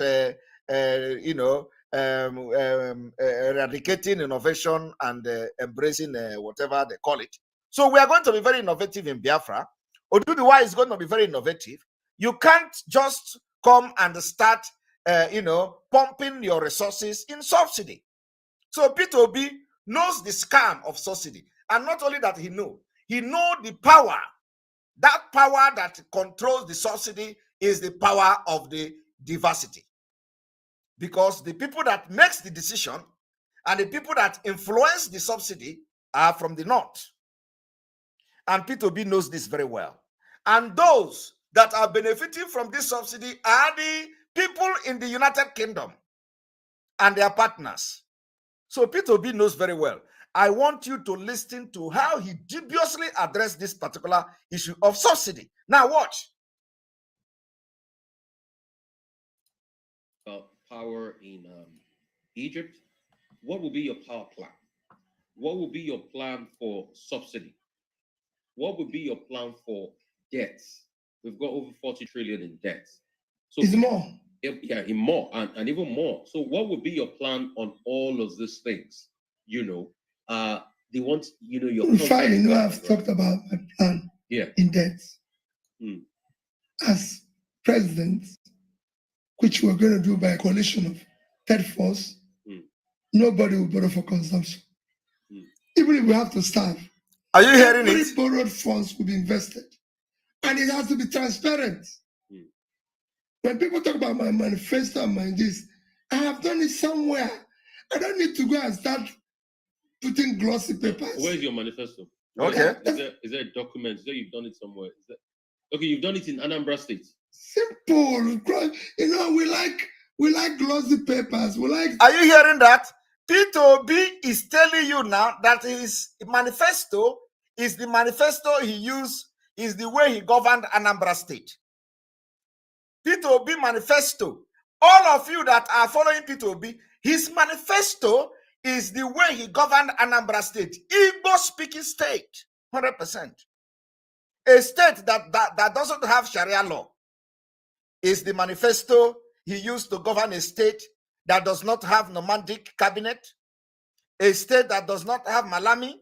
D: eradicating innovation and embracing whatever they call it. So we are going to be very innovative in Biafra. Oduduwa is going to be very innovative. You can't just come and start, pumping your resources in subsidy. So Peter Obi knows the scam of subsidy. And not only that, he knows the power. That power that controls the subsidy is the power of the diversity. Because the people that makes the decision and the people that influence the subsidy are from the north. And Peter Obi knows this very well. And those that are benefiting from this subsidy are the people in the United Kingdom and their partners. So Peter Obi knows very well. I want you to listen to how he dubiously addressed this particular issue of subsidy. Now watch.
G: Power in Egypt. What will be your power plan? What will be your plan for subsidy? What would be your plan for debts? We've got over 40 trillion in debts. So
H: it's more.
G: Yeah, in more and even more. So what would be your plan on all of these things? You know, they want, you know, your
H: fine, you know, I've talked about my plan in debts as president, which we're going to do by a coalition of third force. Nobody will borrow for consumption. Even if we have to starve.
D: Are you hearing it?
H: Every borrowed funds will be invested. And it has to be transparent. When people talk about my manifesto and my this, I have done it somewhere. I don't need to go and start putting glossy papers.
G: Where's your manifesto?
D: Okay.
G: Is there a document? Is there you've done it somewhere? Okay, you've done it in Anambra State.
H: Simple. You know, we like glossy papers. We like.
D: Are you hearing that? Peter Obi is telling you now that his manifesto is the manifesto he used, is the way he governed Anambra State. Peter Obi manifesto. All of you that are following Peter Obi, his manifesto is the way he governed Anambra State. Igbo-speaking state, 100%. A state that doesn't have Sharia law is the manifesto he used to govern a state that does not have nomadic cabinet, a state that does not have Malami,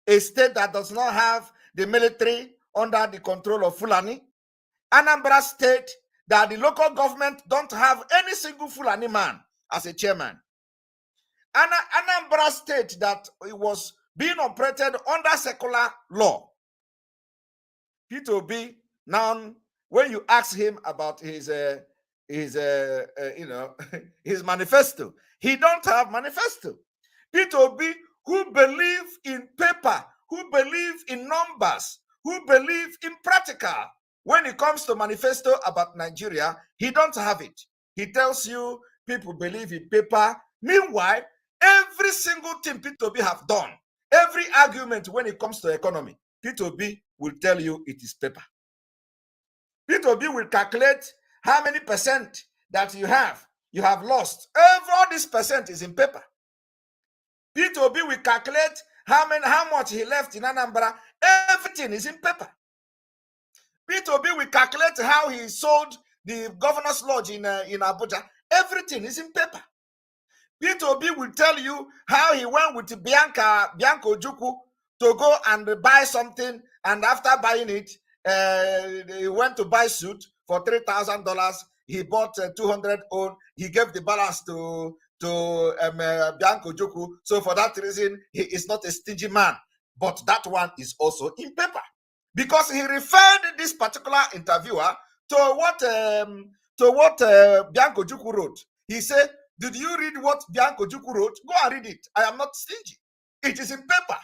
D: a state that does not have the military under the control of Fulani. Anambra State, that the local government don't have any single Fulani man as a chairman. Anambra State, that it was being operated under secular law. Peter Obi, now when you ask him about his his manifesto, he don't have manifesto. Peter Obi, who believe in paper, who believe in numbers, who believe in practical, when it comes to manifesto about Nigeria, he don't have it. He tells you people believe in paper. Meanwhile, every single thing Peter Obi have done, every argument when it comes to economy, Peter Obi will tell you it is paper. Peter Obi will calculate how many percent that you have lost. All this percent is in paper. Peter Obi will calculate how much he left in Anambra. Everything is in paper. Peter Obi will calculate how he sold the governor's lodge in Abuja. Everything is in paper. Peter Obi will tell you how he went with Bianca Ojukwu to go and buy something, and after buying it, he went to buy suit for $3,000. He bought 200 own. He gave the balance to Bianca Ojukwu. So for that reason, he is not a stingy man. But that one is also in paper, because he referred this particular interviewer to what Bianca Ojukwu wrote. He said, "Did you read what Bianca Ojukwu wrote? Go and read it. I am not stingy." It is in paper.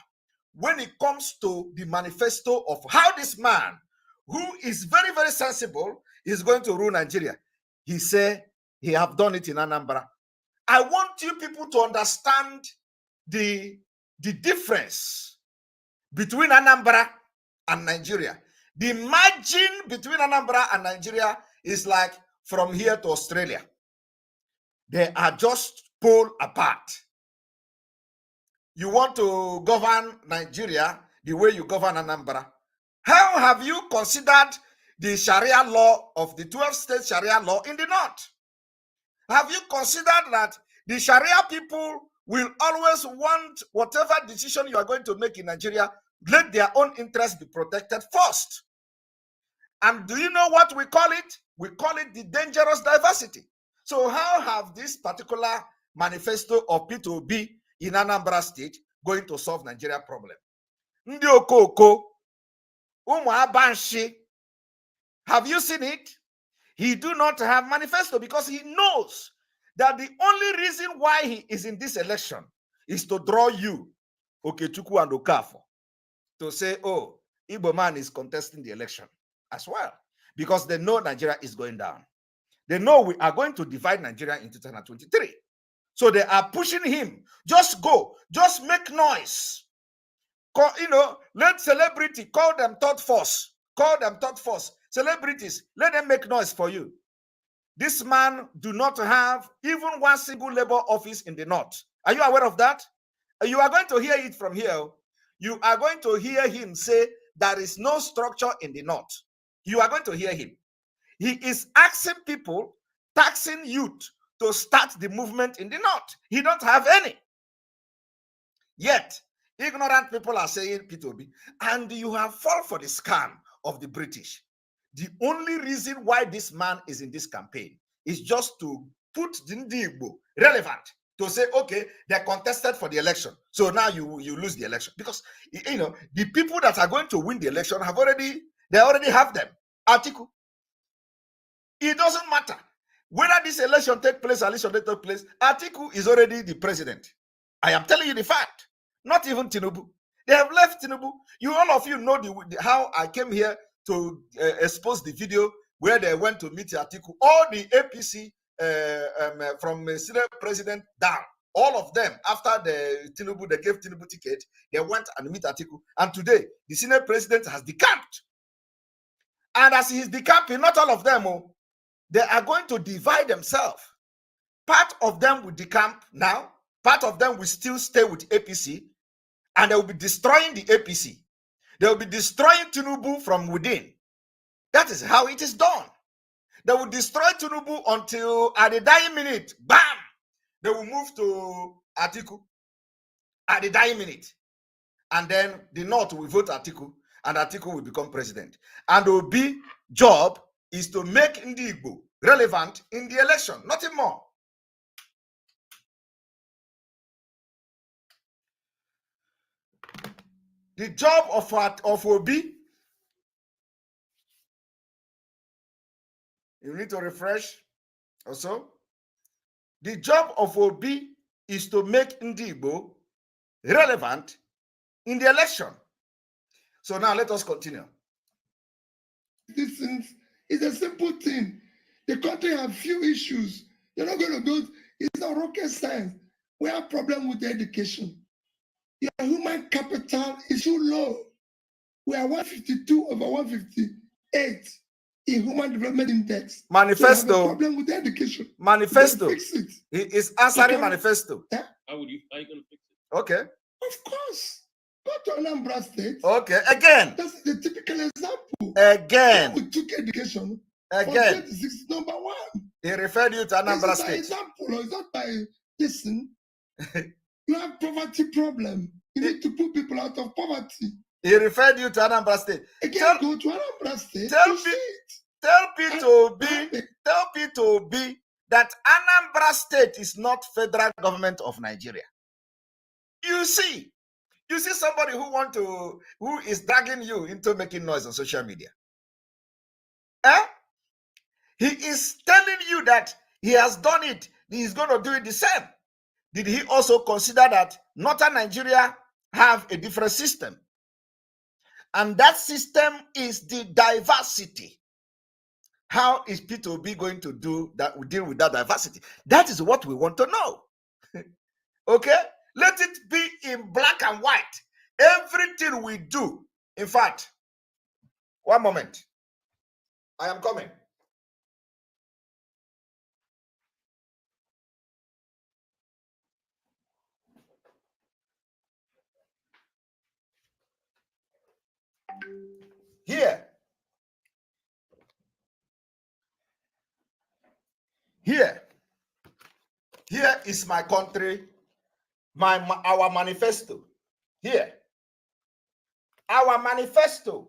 D: When it comes to the manifesto of how this man, who is very, very sensible, is going to rule Nigeria, he said he have done it in Anambra. I want you people to understand the difference between Anambra and Nigeria. The margin between Anambra and Nigeria is like from here to Australia. They are just pole apart. You want to govern Nigeria the way you govern Anambra. How have you considered the Sharia law of the 12-state Sharia law in the north? Have you considered that the Sharia people will always want whatever decision you are going to make in Nigeria, let their own interests be protected first? And do you know what we call it? We call it the dangerous diversity. So how have this particular manifesto of Peter Obi in Anambra State going to solve Nigeria problem? Ndi Okoko, Umu Abanshi, have you seen it? He do not have manifesto because he knows that the only reason why he is in this election is to draw you, Okechukwu and Okafor, to say, oh, Igbo man is contesting the election as well, because they know Nigeria is going down. They know we are going to divide Nigeria in 2023. So they are pushing him. Just go. Just make noise. Call, let celebrity, call them third force. Call them third force. Celebrities, let them make noise for you. This man do not have even one single labor office in the north. Are you aware of that? You are going to hear it from here. You are going to hear him say there is no structure in the north. You are going to hear him. He is asking people, taxing youth to start the movement in the north. He don't have any. Yet, ignorant people are saying, Peter Obi, and you have fallen for the scam of the British. The only reason why this man is in this campaign is just to put the Igbo relevant, to say, okay, they contested for the election, so now you lose the election. Because, the people that are going to win the election already have them. Article. It doesn't matter whether this election take place or election don't take place. Atiku is already the president. I am telling you the fact. Not even Tinubu. They have left Tinubu. All of you know how I came here to expose the video where they went to meet Atiku. All the APC from Senate president down. All of them, after they gave Tinubu ticket, they went and meet Atiku. And today, the Senate president has decamped. And as he's decamping, not all of them, they are going to divide themselves. Part of them will decamp now. Part of them will still stay with APC. And they will be destroying the APC. They will be destroying Tinubu from within. That is how it is done. They will destroy Tinubu until at the dying minute, bam, they will move to Atiku. At the dying minute. and then the North will vote Atiku, and Atiku will become president. And Obi's job is to make Ndi Igbo relevant in the election, nothing more. The job of Obi, you need to refresh also. The job of Obi is to make Ndi Igbo relevant in the election. So now let us continue.
H: This is a simple thing. The country have few issues. You're not going to go. It's not rocket science. We have problem with the education. Your human capital is too low. We are 152 over 158 in human development index.
D: Manifesto.
H: So we have a problem with the education.
D: Manifesto.
H: Fix it.
D: He is answering manifesto.
H: Yeah?
G: How are you going to fix it?
D: Okay.
H: Of course. Go to Anambra State.
D: Okay. Again.
H: That's the typical example.
D: Again.
H: We took education.
D: Again.
H: 26 number one.
D: He referred you to Anambra
H: State. This is an example. It's not by listen. You have poverty problem. You need to put people out of poverty.
D: He referred you to Anambra State.
H: Again, go to Anambra State.
D: Tell Peter Obi that Anambra State is not federal government of Nigeria. You see somebody who is dragging you into making noise on social media. He is telling you that he has done it. He is going to do it the same. Did he also consider that Northern Nigeria have a different system? And that system is the diversity. How is Peter Obi going to do that? We deal with that diversity. That is what we want to know. Okay? Let it be in black and white. Everything we do. In fact, one moment. I am coming. Here is my country, our manifesto. Here. Our manifesto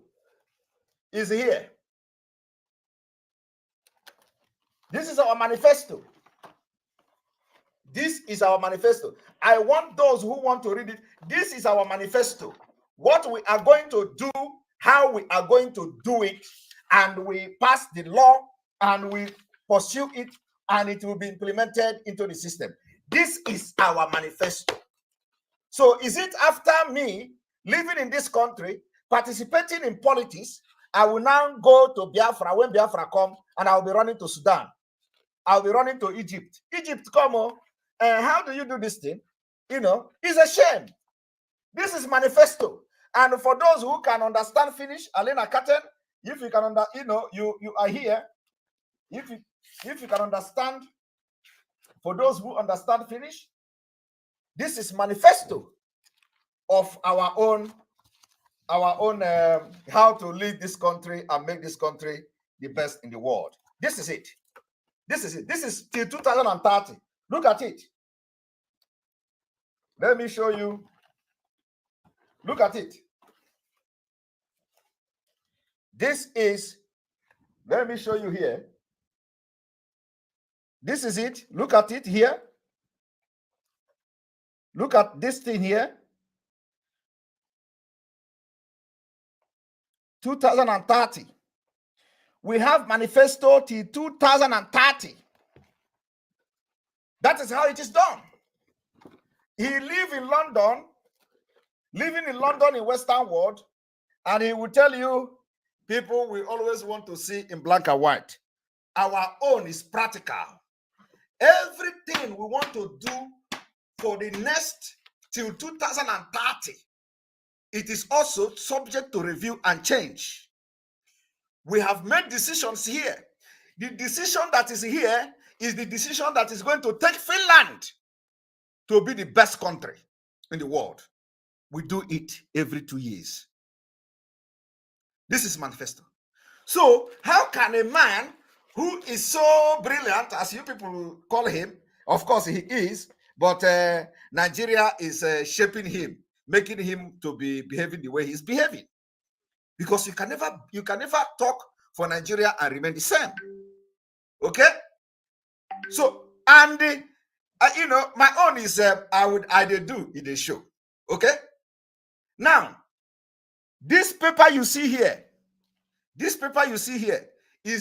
D: is here. This is our manifesto. This is our manifesto. I want those who want to read it. This is our manifesto. What we are going to do, how we are going to do it, and we pass the law and we pursue it, and it will be implemented into the system. This is our manifesto. So is it after me living in this country, participating in politics, I will now go to Biafra when Biafra come, and I'll be running to Sudan. I'll be running to Egypt. Egypt, come on. How do you do this thing? You know, it's a shame. This is manifesto. And for those who can understand Finnish, Alena Katen, if you can you are here. If you can understand, for those who understand Finnish, this is manifesto of our own how to lead this country and make this country the best in the world. This is it. This is it. This is till 2030. Look at it. Let me show you. Look at it. This is, let me show you here. This is it. Look at it here. Look at this thing here. 2030. We have manifesto till 2030. That is how it is done. He live in London, living in London in Western world, and he will tell you people we always want to see in black and white. Our own is practical. Everything we want to do for the next till 2030, it is also subject to review and change. We have made decisions here. The decision that is here is the decision that is going to take Finland to be the best country in the world. We do it every 2 years. This is manifesto. So how can a man who is so brilliant, as you people call him, of course he is, but Nigeria is shaping him, making him to be behaving the way he's behaving. Because you can never talk for Nigeria and remain the same. Okay? So, and my own is I do in the show. Okay? Now, this paper you see here is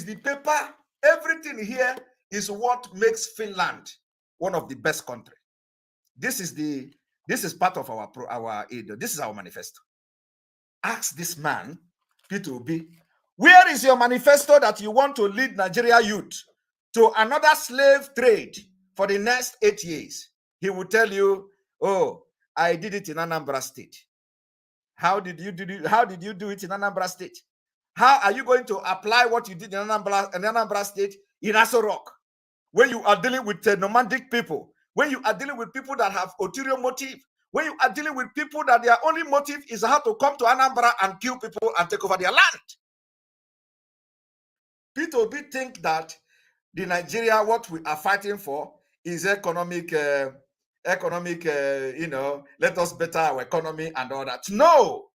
D: the paper. Everything here is what makes Finland one of the best countries. This is part of our this is our manifesto. Ask this man, Peter Obi, where is your manifesto that you want to lead Nigeria youth to another slave trade for the next 8 years? He will tell you, oh, I did it in Anambra State. How did you do it in Anambra State? How are you going to apply what you did in Anambra State in Aso Rock, when you are dealing with nomadic people, when you are dealing with people that have ulterior motive, when you are dealing with people that their only motive is how to come to Anambra and kill people and take over their land? Peter Obi think that the Nigeria, what we are fighting for is economic, let us better our economy and all that. No.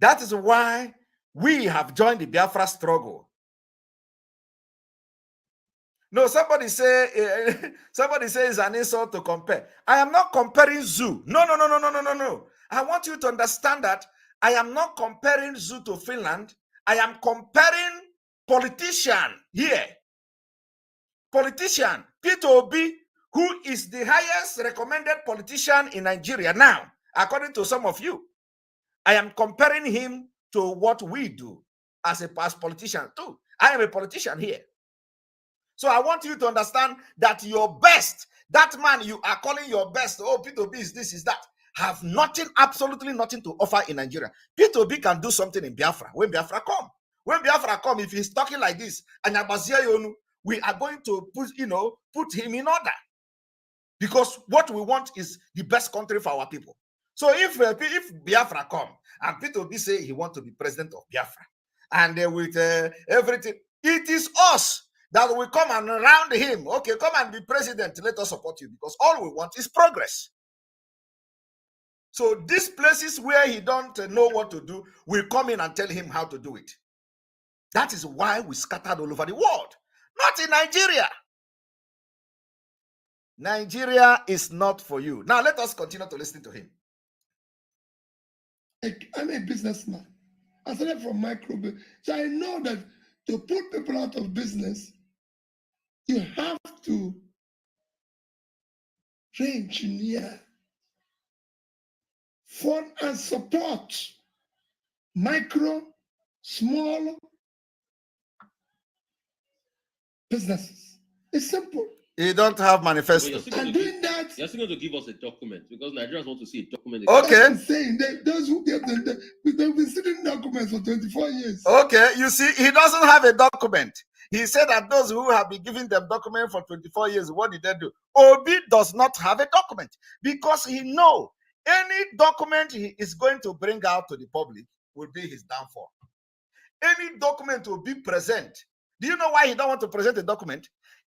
D: That is why we have joined the Biafra struggle. No, somebody say it's an insult to compare. I am not comparing zoo. No. I want you to understand that I am not comparing zoo to Finland. I am comparing politician here. Politician Peter Obi, who is the highest recommended politician in Nigeria now, according to some of you. I am comparing him to what we do as politicians too. I am a politician here. So I want you to understand that your best, that man you are calling your best, oh, Peter Obi is this, is that, have nothing, absolutely nothing to offer in Nigeria. Peter Obi can do something in Biafra when Biafra come. When Biafra come, if he's talking like this, we are going to put him in order. Because what we want is the best country for our people. So if Biafra come and Peter Obi say he wants to be president of Biafra, and with everything, it is us that will come and round him. Okay, come and be president. Let us support you, because all we want is progress. So these places where he don't know what to do, we'll come in and tell him how to do it. That is why we scattered all over the world. Not in Nigeria. Nigeria is not for you. Now let us continue to listen to him.
H: I'm a businessman. I started from micro business. So I know that to put people out of business, you have to re-engineer, fund and support micro, small businesses. It's simple.
D: You don't have manifesto.
H: And doing that,
G: you're still going to give us a document, because Nigerians want to see a document.
D: Okay.
H: I'm saying those who get them, they've been sitting documents for 24 years.
D: Okay, you see, he doesn't have a document. He said that those who have been giving them document for 24 years, what did they do? Obi does not have a document, because he knows any document he is going to bring out to the public will be his downfall. Any document will be present. Do you know why he don't want to present a document?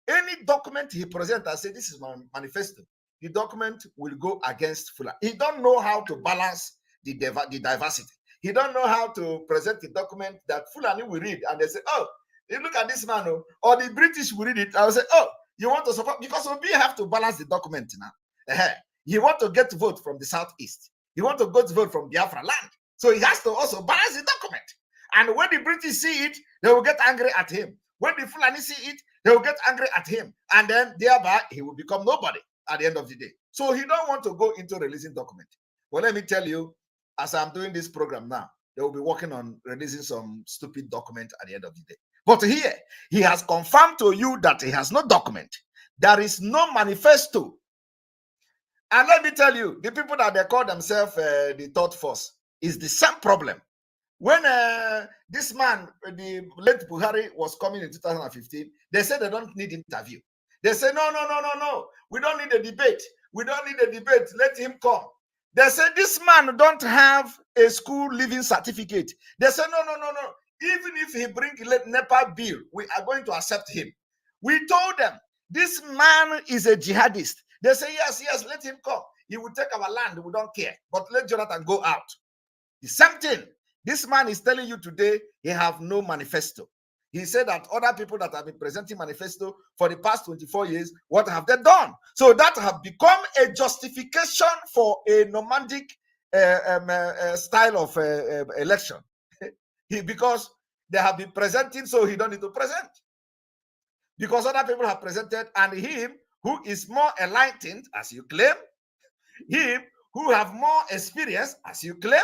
D: Any document he presents and say, this is my manifesto, the document will go against Fulani. He don't know how to balance the diversity. He don't know how to present the document that Fulani will read, and they say, oh, you look at this man, or the British will read it. I will say, oh, you want to support, because we have to balance the document now. You want to get vote from the southeast. You want to go to vote from Biafra land. So he has to also balance the document. And when the British see it, they will get angry at him. When the Fulani see it, they will get angry at him. And then thereby, he will become nobody at the end of the day. So he don't want to go into releasing document. But let me tell you, as I'm doing this program now, they will be working on releasing some stupid document at the end of the day. But here, he has confirmed to you that he has no document. There is no manifesto. And let me tell you, the people that they call themselves the third force is the same problem. When this man, the late Buhari, was coming in 2015, they said they don't need interview. They said, no. We don't need a debate. We don't need a debate. Let him come. They said, this man don't have a school living certificate. They said, no. Even if he bring NEPA bill, we are going to accept him. We told them, this man is a jihadist. They say, yes, let him come. he will take our land. We don't care. But let Jonathan go out. The same thing. This man is telling you today he have no manifesto. He said that other people that have been presenting manifesto for the past 24 years, what have they done? So that have become a justification for a nomadic style of election. Because they have been presenting, so he don't need to present. Because other people have presented, and him who is more enlightened, as you claim, him who have more experience, as you claim,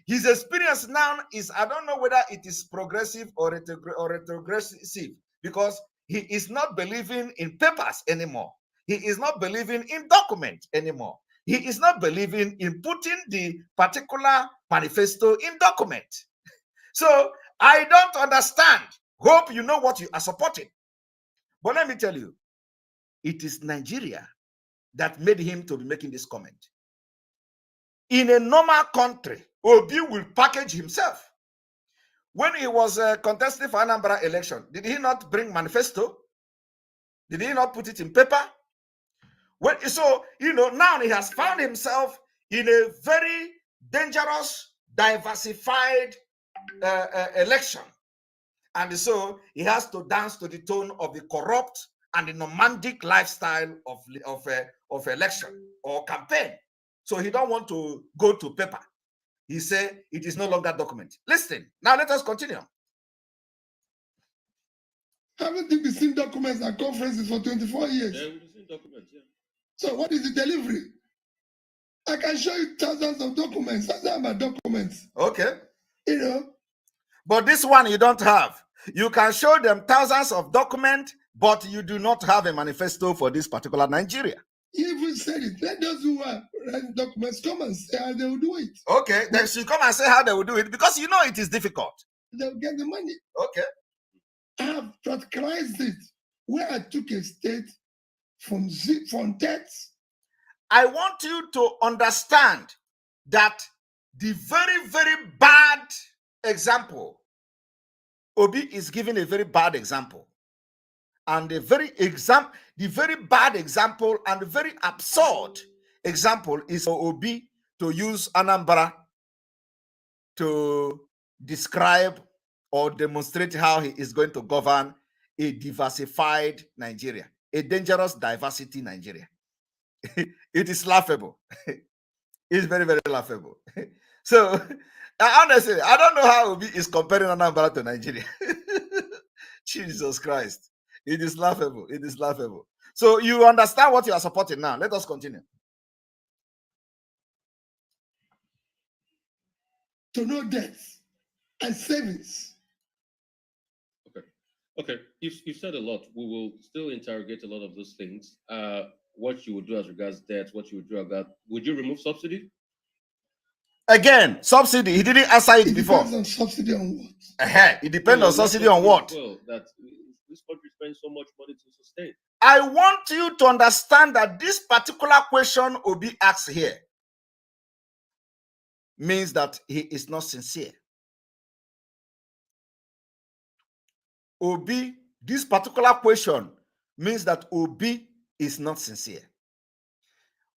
D: his experience now is, I don't know whether it is progressive or retrogressive, because he is not believing in papers anymore. He is not believing in documents anymore. He is not believing in putting the particular manifesto in document. So I don't understand. Hope you know what you are supporting. But let me tell you, it is Nigeria that made him to be making this comment. In a normal country, Obi will package himself. When he was contesting for Anambra election, did he not bring manifesto? Did he not put it in paper? So, now he has found himself in a very dangerous, diversified election. And so he has to dance to the tone of the corrupt and the nomadic lifestyle of election or campaign. So he don't want to go to paper. He said it is no longer document. Listen, now let us continue.
H: Haven't you seen documents at conferences for 24 years?
G: Yeah, we've seen documents, yeah.
H: So what is the delivery? I can show you thousands of documents. Those are my documents.
D: Okay.
H: But
D: this one you don't have. You can show them thousands of documents, but you do not have a manifesto for this particular Nigeria.
H: You even said it. Let those who are writing documents come and say how they will do it.
D: Okay, then she come and say how they will do it, because it is difficult.
H: They'll get the money.
D: Okay.
H: I have practicalized it, where I took a state from debts.
D: I want you to understand that the very, very bad example, Obi is giving a very bad example. And the very bad example and the very absurd example is for Obi to use Anambra to describe or demonstrate how he is going to govern a diversified Nigeria, a dangerous diversity Nigeria. It is laughable. It's very, very laughable. So, honestly, I don't know how Obi is comparing Anambra to Nigeria. Jesus Christ. It is laughable. It is laughable. So you understand what you are supporting now. Let us continue.
H: To no debts and savings.
G: Okay. You've said a lot. We will still interrogate a lot of those things. What you would do as regards debt, what you would do about, would you remove subsidy?
D: Again, subsidy. He didn't answer it before.
H: Depends on subsidy on what?
D: It depends on subsidy on what?
G: Well, that this country spends so much money to sustain.
D: I want you to understand that this particular question Obi asks here means that he is not sincere. Obi, this particular question means that Obi is not sincere.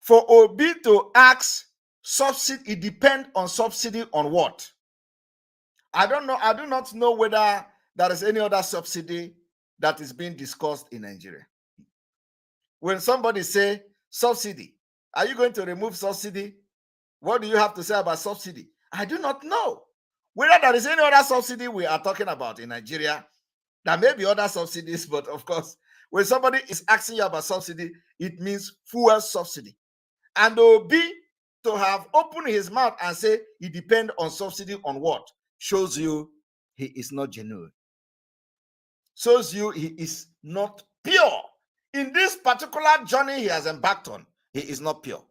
D: For Obi to ask subsidy, it depends on subsidy on what? I don't know. I do not know whether there is any other subsidy that is being discussed in Nigeria. When somebody say subsidy, are you going to remove subsidy? What do you have to say about subsidy? I do not know whether there is any other subsidy we are talking about in Nigeria. There may be other subsidies, but of course, when somebody is asking you about subsidy, it means fuel subsidy. And Obi to have opened his mouth and say it depends on subsidy on what shows you he is not genuine. Shows you he is not pure. In this particular journey he has embarked on, he is not pure.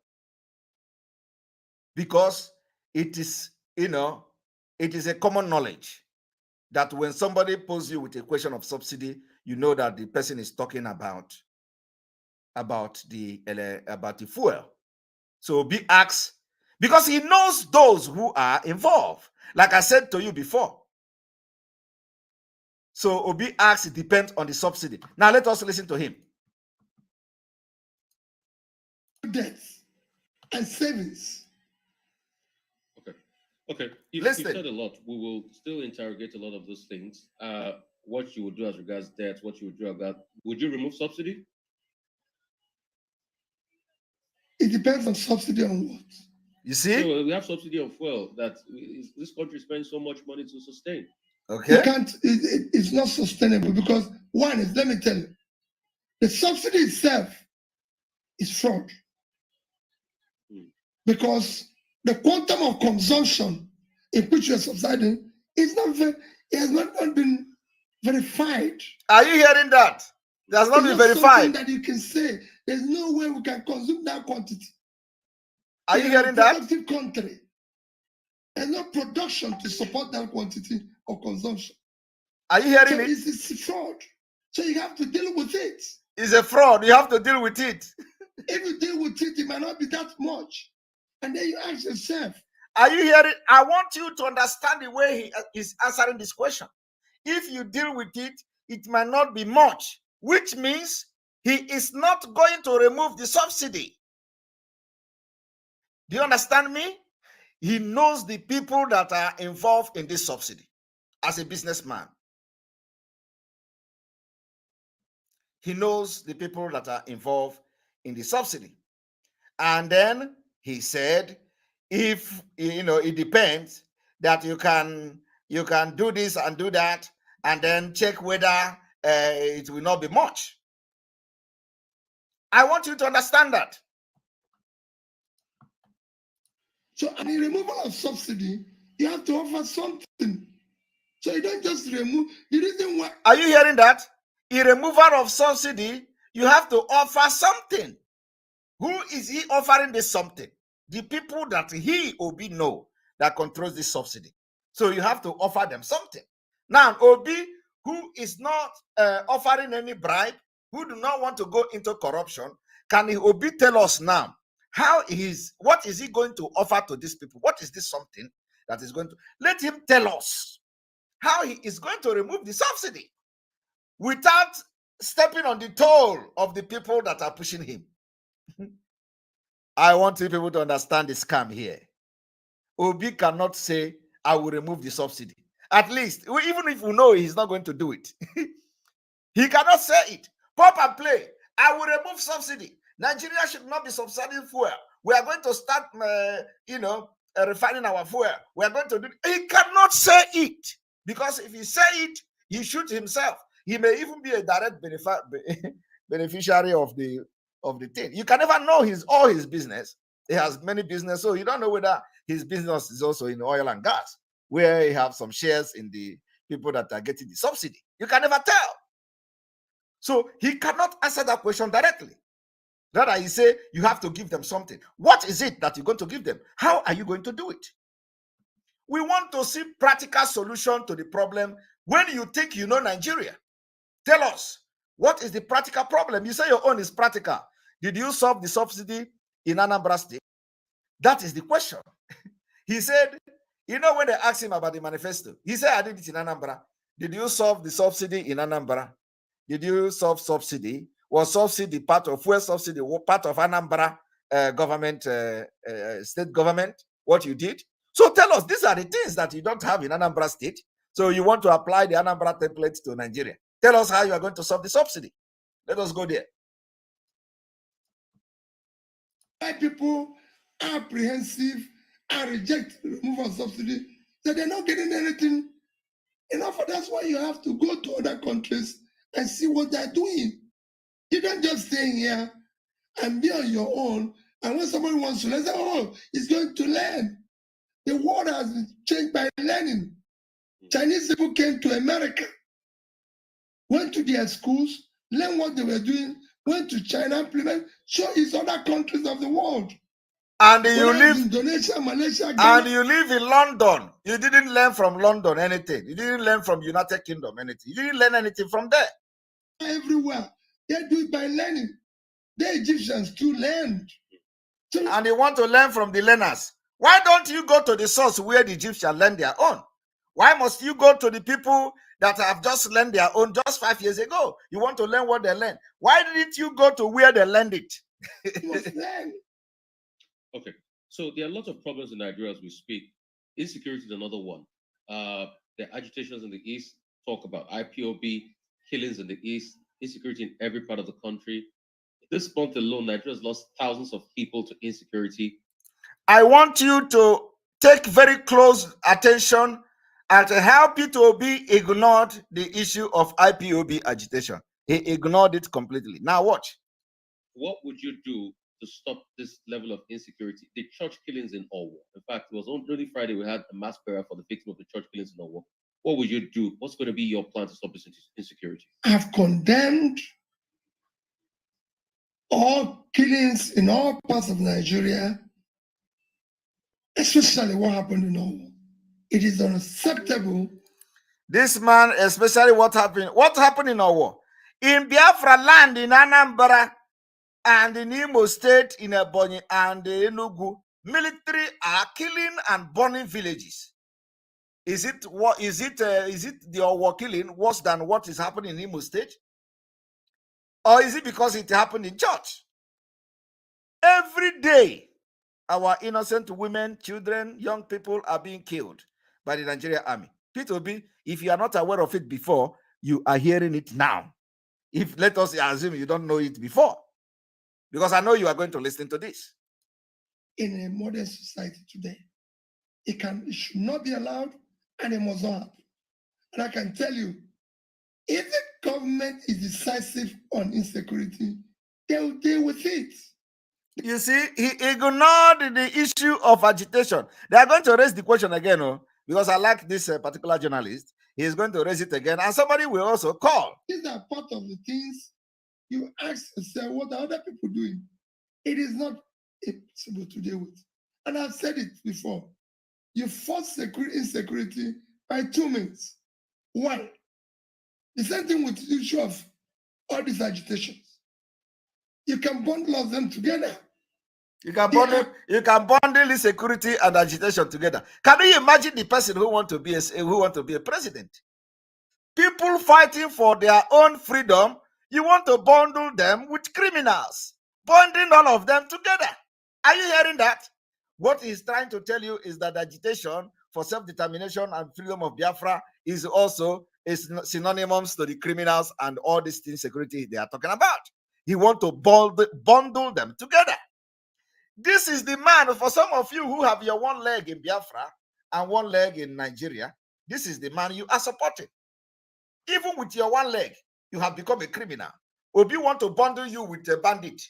D: Because it is, it is a common knowledge that when somebody poses you with a question of subsidy, you know that the person is talking about the fuel. So Obi asks, because he knows those who are involved. Like I said to you before. So Obi asks, it depends on the subsidy. Now let us listen to him.
H: Debts and savings.
G: Okay. You've
D: Listen.
G: said a lot. We will still interrogate a lot of those things. What you would do as regards debt, what you would do about, would you remove subsidy?
H: It depends on subsidy on what.
D: You see?
G: So we have subsidy on fuel that this country spends so much money to sustain.
D: Okay.
H: You can't, it's not sustainable because one is, let me tell you, the subsidy itself is fraud. Because the quantum of consumption in which you are subsidizing is it has not been verified.
D: Are you hearing that? It has not been verified.
H: Something that you can say there's no way we can consume that quantity.
D: Are you hearing that?
H: Productive country. There's no production to support that quantity of consumption.
D: Are you hearing
H: So
D: it?
H: it's fraud. So you have to deal with it.
D: It's a fraud. You have to deal with it.
H: If you deal with it, it might not be that much. And then you ask yourself.
D: Are you hearing? I want you to understand the way he is answering this question. If you deal with it, it might not be much, which means he is not going to remove the subsidy. Do you understand me? He knows the people that are involved in this subsidy as a businessman. He knows the people that are involved in the subsidy. And then he said, if it depends, that you can do this and do that, and then check whether it will not be much. I want you to understand that.
H: So, and the removal of subsidy, you have to offer something. So you don't just remove. The reason why.
D: Are you hearing that? A removal of subsidy, you have to offer something. Who is he offering this something? The people that he, Obi, know that controls this subsidy. So you have to offer them something. Now, Obi, who is not offering any bribe, who do not want to go into corruption, can Obi tell us now what is he going to offer to these people? What is this something that is going to let him tell us how he is going to remove the subsidy without stepping on the toe of the people that are pushing him? I want people to understand the scam here. Obi cannot say, I will remove the subsidy. At least, even if we know he's not going to do it, he cannot say it. Pop and play. I will remove subsidy. Nigeria should not be subsidizing fuel. We are going to start, refining our fuel. We are going to do it. He cannot say it. Because if he say it, he shoots himself. He may even be a direct beneficiary of the thing. You can never know all his business. He has many business, so you don't know whether his business is also in oil and gas, where he have some shares in the people that are getting the subsidy. You can never tell. So he cannot answer that question directly. Rather, he say you have to give them something. What is it that you're going to give them? How are you going to do it? We want to see practical solution to the problem. When you think you know Nigeria, tell us, what is the practical problem? You say your own is practical. Did you solve the subsidy in Anambra State? That is the question. He said, when they asked him about the manifesto, he said, I did it in Anambra. Did you solve the subsidy in Anambra? Did you solve subsidy? Was subsidy part of fuel subsidy, part of Anambra government, state government, what you did? So tell us, these are the things that you don't have in Anambra State. So you want to apply the Anambra template to Nigeria. Tell us how you are going to solve the subsidy. Let us go there.
H: Why people are apprehensive and reject the removal of subsidy, that they're not getting anything enough. That's why you have to go to other countries and see what they're doing. You don't just stay here and be on your own. And when somebody wants to learn, say, oh, he's going to learn. The world has been changed by learning. Chinese people came to America, went to their schools, learned what they were doing, went to China, implement, so it's other countries of the world.
D: And you live
H: in Indonesia, Malaysia, Ghana.
D: And you live in London. You didn't learn from London anything. You didn't learn from United Kingdom anything. You didn't learn anything from there.
H: Everywhere. They do it by learning. The Egyptians too learned.
D: And they want to learn from the learners. Why don't you go to the source where the Egyptians learn their own? Why must you go to the people that have just learned their own just 5 years ago? You want to learn what they learned. Why didn't you go to where they learned it?
H: You must learn.
G: Okay. So there are lots of problems in Nigeria as we speak. Insecurity is another one. The agitations in the East, talk about IPOB, killings in the East, insecurity in every part of the country. This month alone, Nigeria has lost thousands of people to insecurity.
D: I want you to take very close attention and how Peter Obi ignored the issue of IPOB agitation. He ignored it completely. Now watch.
G: What would you do to stop this level of insecurity? The church killings in Owo. In fact, it was only Friday we had a mass prayer for the victim of the church killings in Owo. What would you do? What's going to be your plan to stop this insecurity?
H: I've condemned all killings in all parts of Nigeria, especially what happened in Owo. It is unacceptable.
D: This man, especially what happened in Owo, in Biafra land, in Anambra, and in Imo State, in Ebonyi and Enugu, military are killing and burning villages. Is it the Owo killing worse than what is happening in Imo State? Or is it because it happened in church? Every day, our innocent women, children, young people are being killed by the Nigerian army. Peter Obi, if you are not aware of it before, you are hearing it now. Let us assume you don't know it before, because I know you are going to listen to this.
H: In a modern society today, it should not be allowed, and it must not happen. And I can tell you, if the government is decisive on insecurity, they will deal with it.
D: You see, he ignored the issue of agitation. They are going to raise the question again, because I like this particular journalist. He is going to raise it again, and somebody will also call.
H: These are part of the things you ask yourself, what are other people doing? It is not impossible to deal with. And I've said it before. You force insecurity by 2 means. One, the same thing with the issue of all these agitations. You can bundle of them together.
D: You can bundle insecurity and agitation together. Can you imagine the person who want to be a president? People fighting for their own freedom. You want to bundle them with criminals, bundling all of them together. Are you hearing that? What he's trying to tell you is that agitation for self-determination and freedom of Biafra is also synonymous to the criminals and all this insecurity they are talking about. He wants to bundle them together. This is the man, for some of you who have your one leg in Biafra and one leg in Nigeria, this is the man you are supporting. Even with your one leg, you have become a criminal. Obi want to bundle you with a bandit.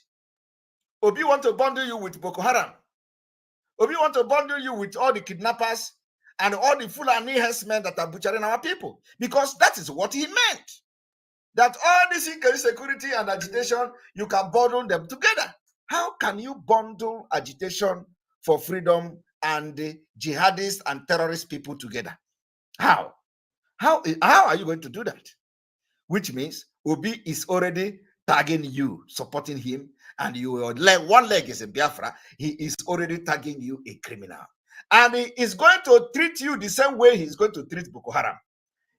D: Obi want to bundle you with Boko Haram. Obi want to bundle you with all the kidnappers and all the Fulani herdsmen that are butchering our people. Because that is what he meant. That all this insecurity and agitation, you can bundle them together. How can you bundle agitation for freedom and the jihadist and terrorist people together? How? How are you going to do that? Which means Obi is already tagging you, supporting him, and your one leg is in Biafra. He is already tagging you a criminal. And he is going to treat you the same way he is going to treat Boko Haram.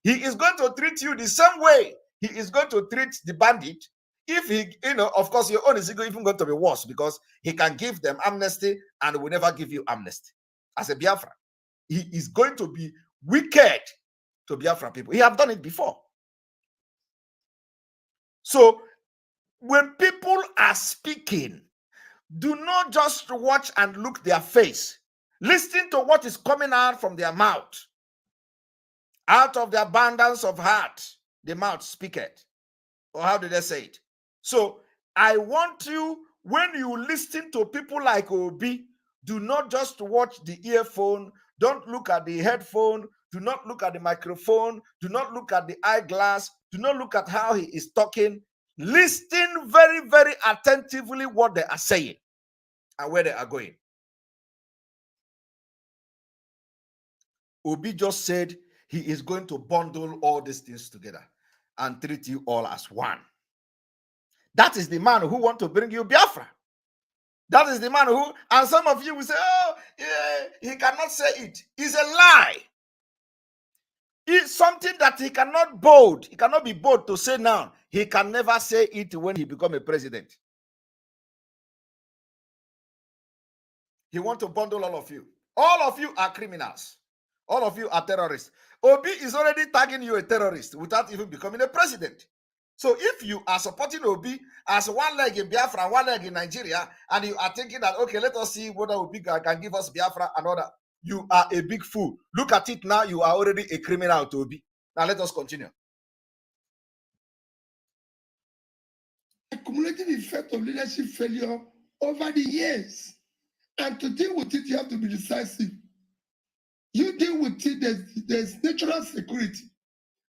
D: He is going to treat you the same way he is going to treat the bandit. If he, of course, your own is even going to be worse, because he can give them amnesty and will never give you amnesty. As a Biafra, he is going to be wicked to Biafra people. He have done it before. So when people are speaking, do not just watch and look their face. Listen to what is coming out from their mouth. Out of the abundance of heart, the mouth speaketh. Or how did they say it? So I want you, when you listen to people like Obi, do not just watch the earphone. Don't look at the headphone. Do not look at the microphone. Do not look at the eyeglass. Do not look at how he is talking. Listen very, very attentively what they are saying and where they are going. Obi just said he is going to bundle all these things together and treat you all as one. That is the man who wants to bring you Biafra. That is the man who, and some of you will say, oh, yeah, he cannot say it. It's a lie. It's something that he cannot be bold to say now. He can never say it when he becomes a president. He wants to bundle all of you. All of you are criminals. All of you are terrorists. Obi is already tagging you a terrorist without even becoming a president. So if you are supporting Obi as one leg in Biafra and one leg in Nigeria, and you are thinking that, okay, let us see whether Obi can give us Biafra and other, you are a big fool. Look at it now. You are already a criminal to Obi. Now let us continue.
H: Accumulated effect of leadership failure over the years. And to deal with it, you have to be decisive. You deal with it, there's natural security,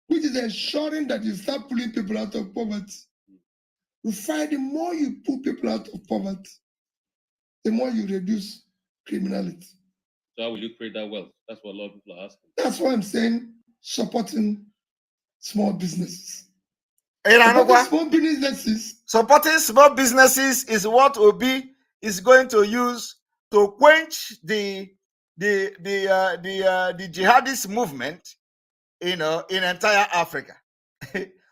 H: which is ensuring that you start pulling people out of poverty. You find the more you pull people out of poverty, the more you reduce criminality.
G: So how will you create that wealth? That's what a lot of people are asking.
H: That's why I'm saying supporting small businesses.
D: Supporting small businesses is what Obi is going to use to quench the jihadist movement, in entire Africa.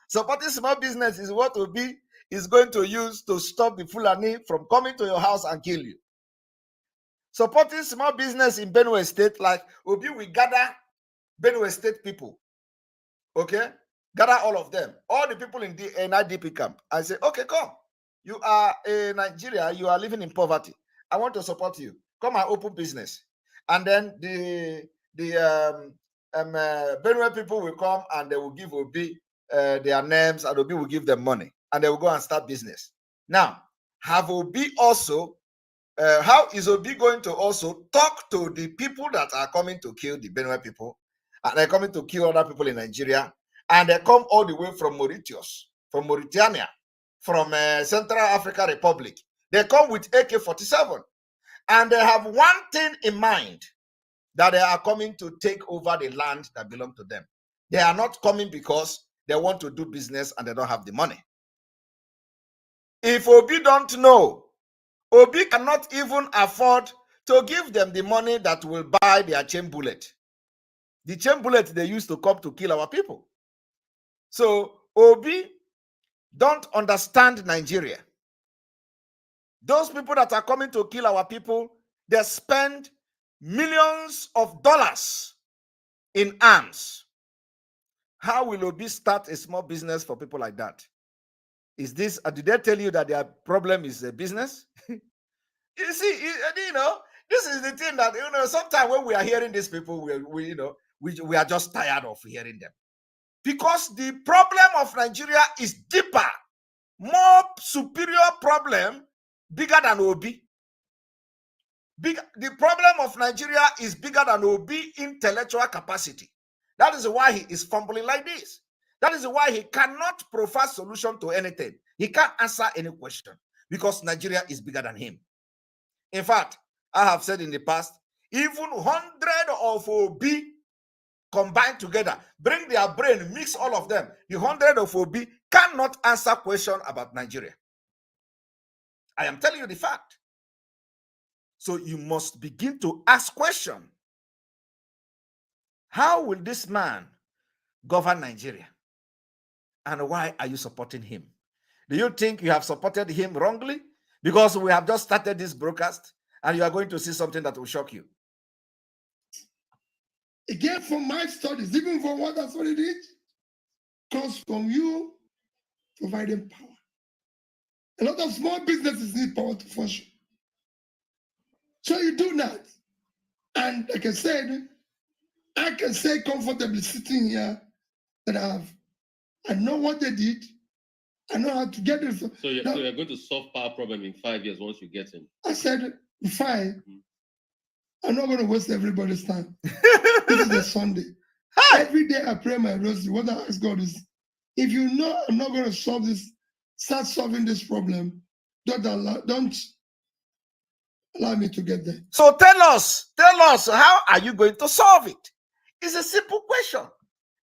D: Supporting small business is what Obi is going to use to stop the Fulani from coming to your house and kill you. Supporting small business in Benue State, like Obi will gather Benue State people, okay? Gather all of them, all the people in the IDP camp, and say, okay, come. You are in Nigeria, you are living in poverty. I want to support you. Come and open business. And then the Benue people will come and they will give Obi their names, and Obi will give them money, and they will go and start business. Now, have Obi also, how is Obi going to also talk to the people that are coming to kill the Benue people, and they're coming to kill other people in Nigeria, and they come all the way from Mauritius, from Mauritania, from Central African Republic. They come with AK-47, and they have one thing in mind, that they are coming to take over the land that belongs to them. They are not coming because they want to do business and they don't have the money. If Obi don't know, Obi cannot even afford to give them the money that will buy their chain bullet. The chain bullet they used to come to kill our people. So Obi don't understand Nigeria. Those people that are coming to kill our people, they spend millions of dollars in arms. How will Obi start a small business for people like that? Is this, did they tell you that their problem is a business? You see, this is the thing that, sometimes when we are hearing these people, we are just tired of hearing them. Because the problem of Nigeria is deeper, more superior problem, bigger than Obi. The problem of Nigeria is bigger than Obi intellectual capacity. That is why he is fumbling like this. That is why he cannot provide solution to anything. He can't answer any question because Nigeria is bigger than him. In fact, I have said in the past, even 100 of Obi combined together, bring their brain, mix all of them. The 100 of Obi cannot answer question about Nigeria. I am telling you the fact. So you must begin to ask question. How will this man govern Nigeria? And why are you supporting him? Do you think you have supported him wrongly? Because we have just started this broadcast and you are going to see something that will shock you.
H: Again, from my studies, even from what I studied, it comes from you providing power. A lot of small businesses need power to function. So you do that. And like I said, I can say comfortably sitting here that I know what they did. I know how to get it.
G: So you're going to solve power problem in 5 years once you get in.
H: I said, fine. I'm not going to waste everybody's time. This is a Sunday. Every day I pray my rosary. What I ask God is, if you know I'm not going to solve this, start solving this problem. Don't allow me to get there.
D: So tell us, how are you going to solve it? It's a simple question.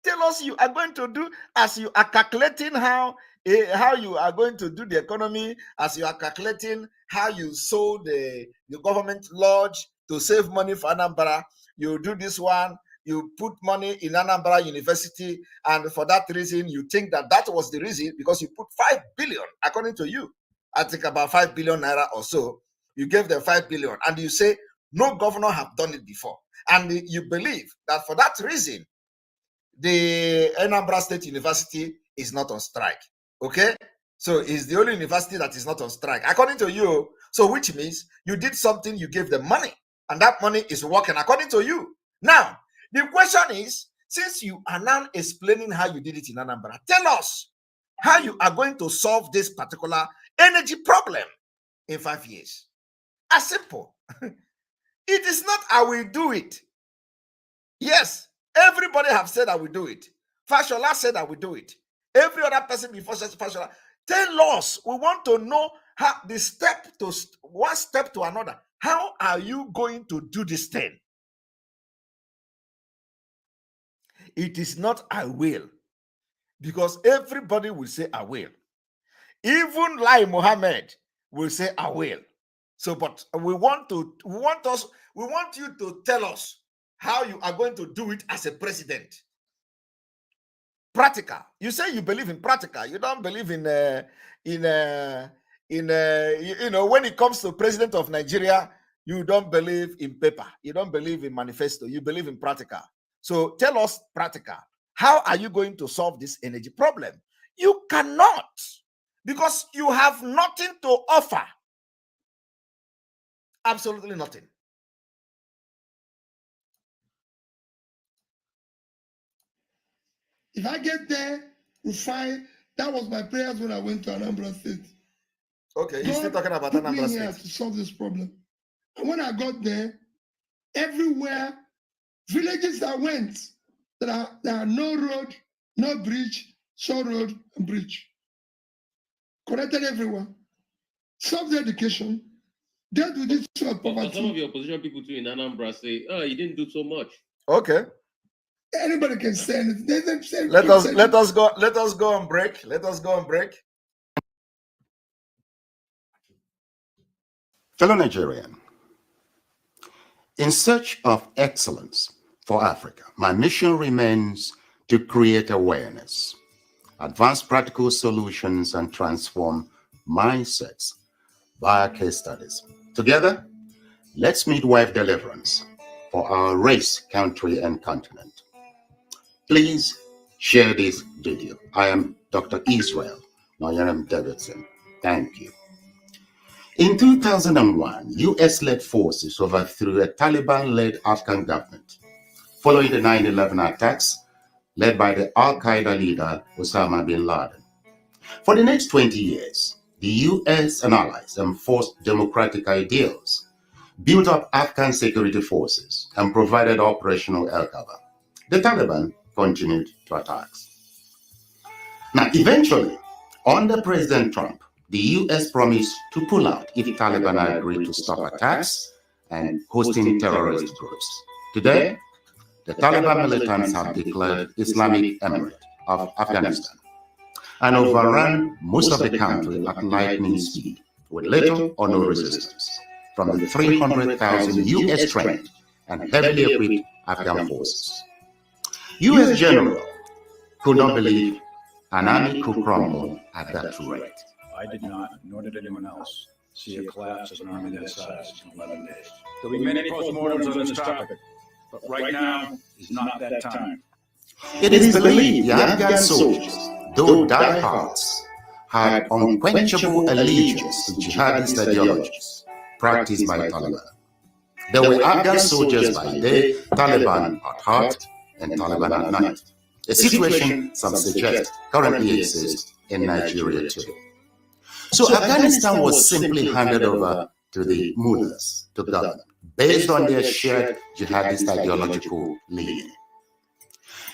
D: Tell us you are going to do, as you are calculating how you are going to do the economy, as you are calculating how you sold the government lodge to save money for Anambra. You do this one, you put money in Anambra University, and for that reason, you think that was the reason because you put 5 billion, according to you. I think about 5 billion naira or so. You gave them 5 billion, and you say No governor have done it before. And you believe that for that reason, the Anambra State University is not on strike. Okay? So it's the only university that is not on strike, according to you. So which means you did something, you gave them money, and that money is working according to you. Now, the question is, since you are now explaining how you did it in Anambra, tell us how you are going to solve this particular energy problem in 5 years. As simple. It is not I will do it. Yes, everybody have said I will do it. Fashola said I will do it. Every other person before says Fashola. Tell us, we want to know how the step to one step to another. How are you going to do this thing? It is not I will, because everybody will say I will. Even Lai Mohammed will say I will. So, but we want you to tell us how you are going to do it as a president. Practical. You say you believe in practical. You don't believe in you know, when it comes to president of Nigeria, you don't believe in paper. You don't believe in manifesto. You believe in practical. So tell us practical. How are you going to solve this energy problem? You cannot, because you have nothing to offer. Absolutely nothing.
H: If I get there, we'll find. That was my prayers when I went to Anambra State.
D: Okay, you're still talking about
H: put
D: Anambra
H: me
D: State
H: here to solve this problem. And when I got there, everywhere, villages I went, there are no road, no bridge, short road and bridge. Connected everywhere. Solve the education. Dealt with this issue of
G: But
H: poverty.
G: some of your opposition people too in Anambra say, oh, you didn't do so much.
D: Okay.
H: Anybody can say anything.
D: Let us go on break. Let us go on break.
I: Fellow Nigerian, in search of excellence for Africa, my mission remains to create awareness, advance practical solutions, and transform mindsets via case studies. Together, let's midwife deliverance for our race, country, and continent. Please share this video. I am Dr. Israel Noyaram Davidson. Thank you. In 2001, US-led forces overthrew a Taliban-led Afghan government following the 9/11 attacks led by the Al-Qaeda leader Osama bin Laden. For the next 20 years, the US and allies enforced democratic ideals, built up Afghan security forces, and provided operational air cover. The Taliban continued to attack. Now, eventually, under President Trump, the US promised to pull out if the Taliban agreed to stop attacks and hosting terrorist groups. Today, the Taliban militants have declared Islamic Emirate of Afghanistan and overrun most of the country at lightning speed with little or no resistance from the 300,000 US trained and heavily equipped Afghan forces. US general could not believe an army could crumble at that rate.
J: I did not, nor did anyone else, see a collapse of an army that size in 11 days. There'll be many postmortems on this topic, but right now is not that time.
I: It is believed the Afghan soldiers, though diehards, had unquenchable allegiance to jihadist ideologies practiced by Taliban. There were Afghan soldiers by day, Taliban at heart, and Taliban at night. A situation some suggest currently exists in Nigeria too. So Afghanistan was simply handed over to the mullahs to govern based on their shared jihadist ideological leaning.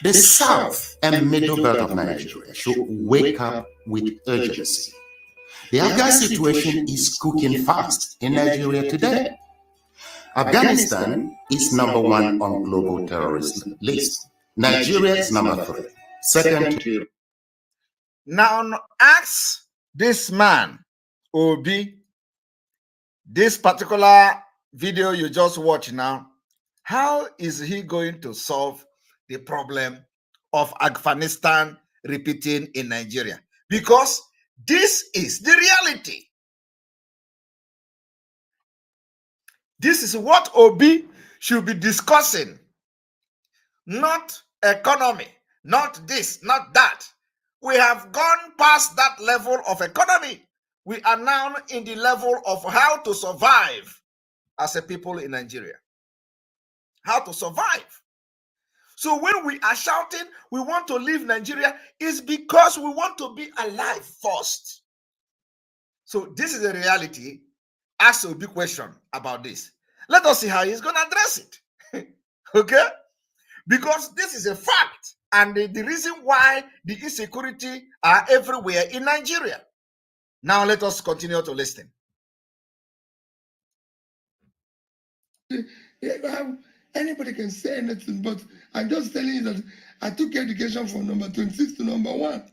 I: The south and middle belt of Nigeria should wake up with urgency. The Afghan situation is cooking fast in Nigeria today. Afghanistan is number 1 on global terrorist list. Nigeria is number 3. Second to...
D: Now ask this man, Obi, this particular video you just watched now, how is he going to solve the problem of Afghanistan repeating in Nigeria? Because this is the reality. This is what Obi should be discussing, not economy, not this, not that. We have gone past that level of economy. We are now in the level of how to survive as a people in Nigeria. How to survive. So when we are shouting, we want to leave Nigeria, it's because we want to be alive first. So this is a reality. Ask a big question about this. Let us see how he's going to address it. Okay? Because this is a fact. And the reason why the insecurity are everywhere in Nigeria. Now let us continue to listen.
H: Anybody can say anything, but I'm just telling you that I took education from number 26 to number 1.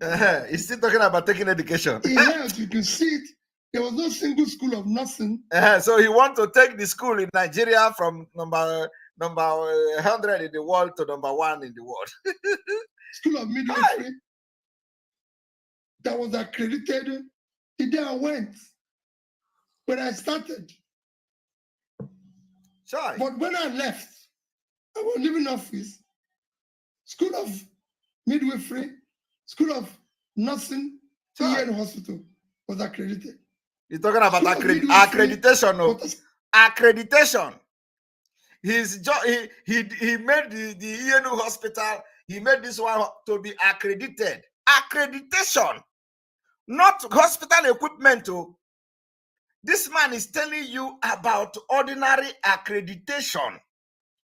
D: He's still talking about taking education.
H: Yeah, you can see it. There was no single school of nursing.
D: So he wants to take the school in Nigeria from number 100 in the world to number 1 in the world.
H: School of midwifery that was accredited the day I went, when I started.
D: Sure.
H: But when I left, I was leaving office. School of midwifery, school of nursing, here in hospital was accredited.
D: He's talking about accreditation. No. Accreditation. He made the ENU hospital, he made this one to be accredited. Accreditation, not hospital equipment. This man is telling you about ordinary accreditation.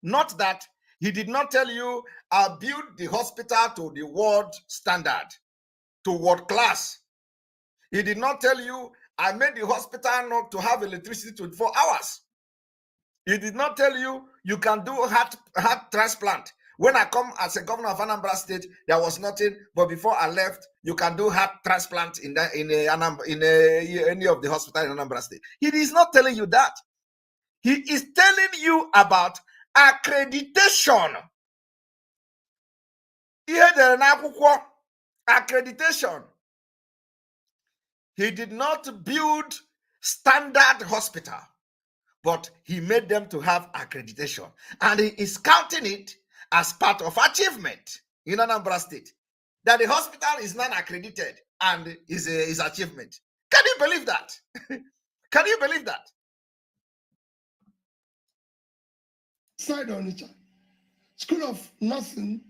D: Not that he did not tell you, I built the hospital to the world standard, to world class. He did not tell you, I made the hospital not to have electricity 24 hours. He did not tell you, you can do heart transplant. When I come as a governor of Anambra State, there was nothing. But before I left, you can do heart transplant in any of the hospitals in Anambra State. He is not telling you that. He is telling you about accreditation. Accreditation. He did not build standard hospital, but he made them to have accreditation. And he is counting it as part of achievement in Anambra State. That the hospital is non-accredited and is achievement. Can you believe that? Can you believe that?
H: Side on each other. School of Nursing,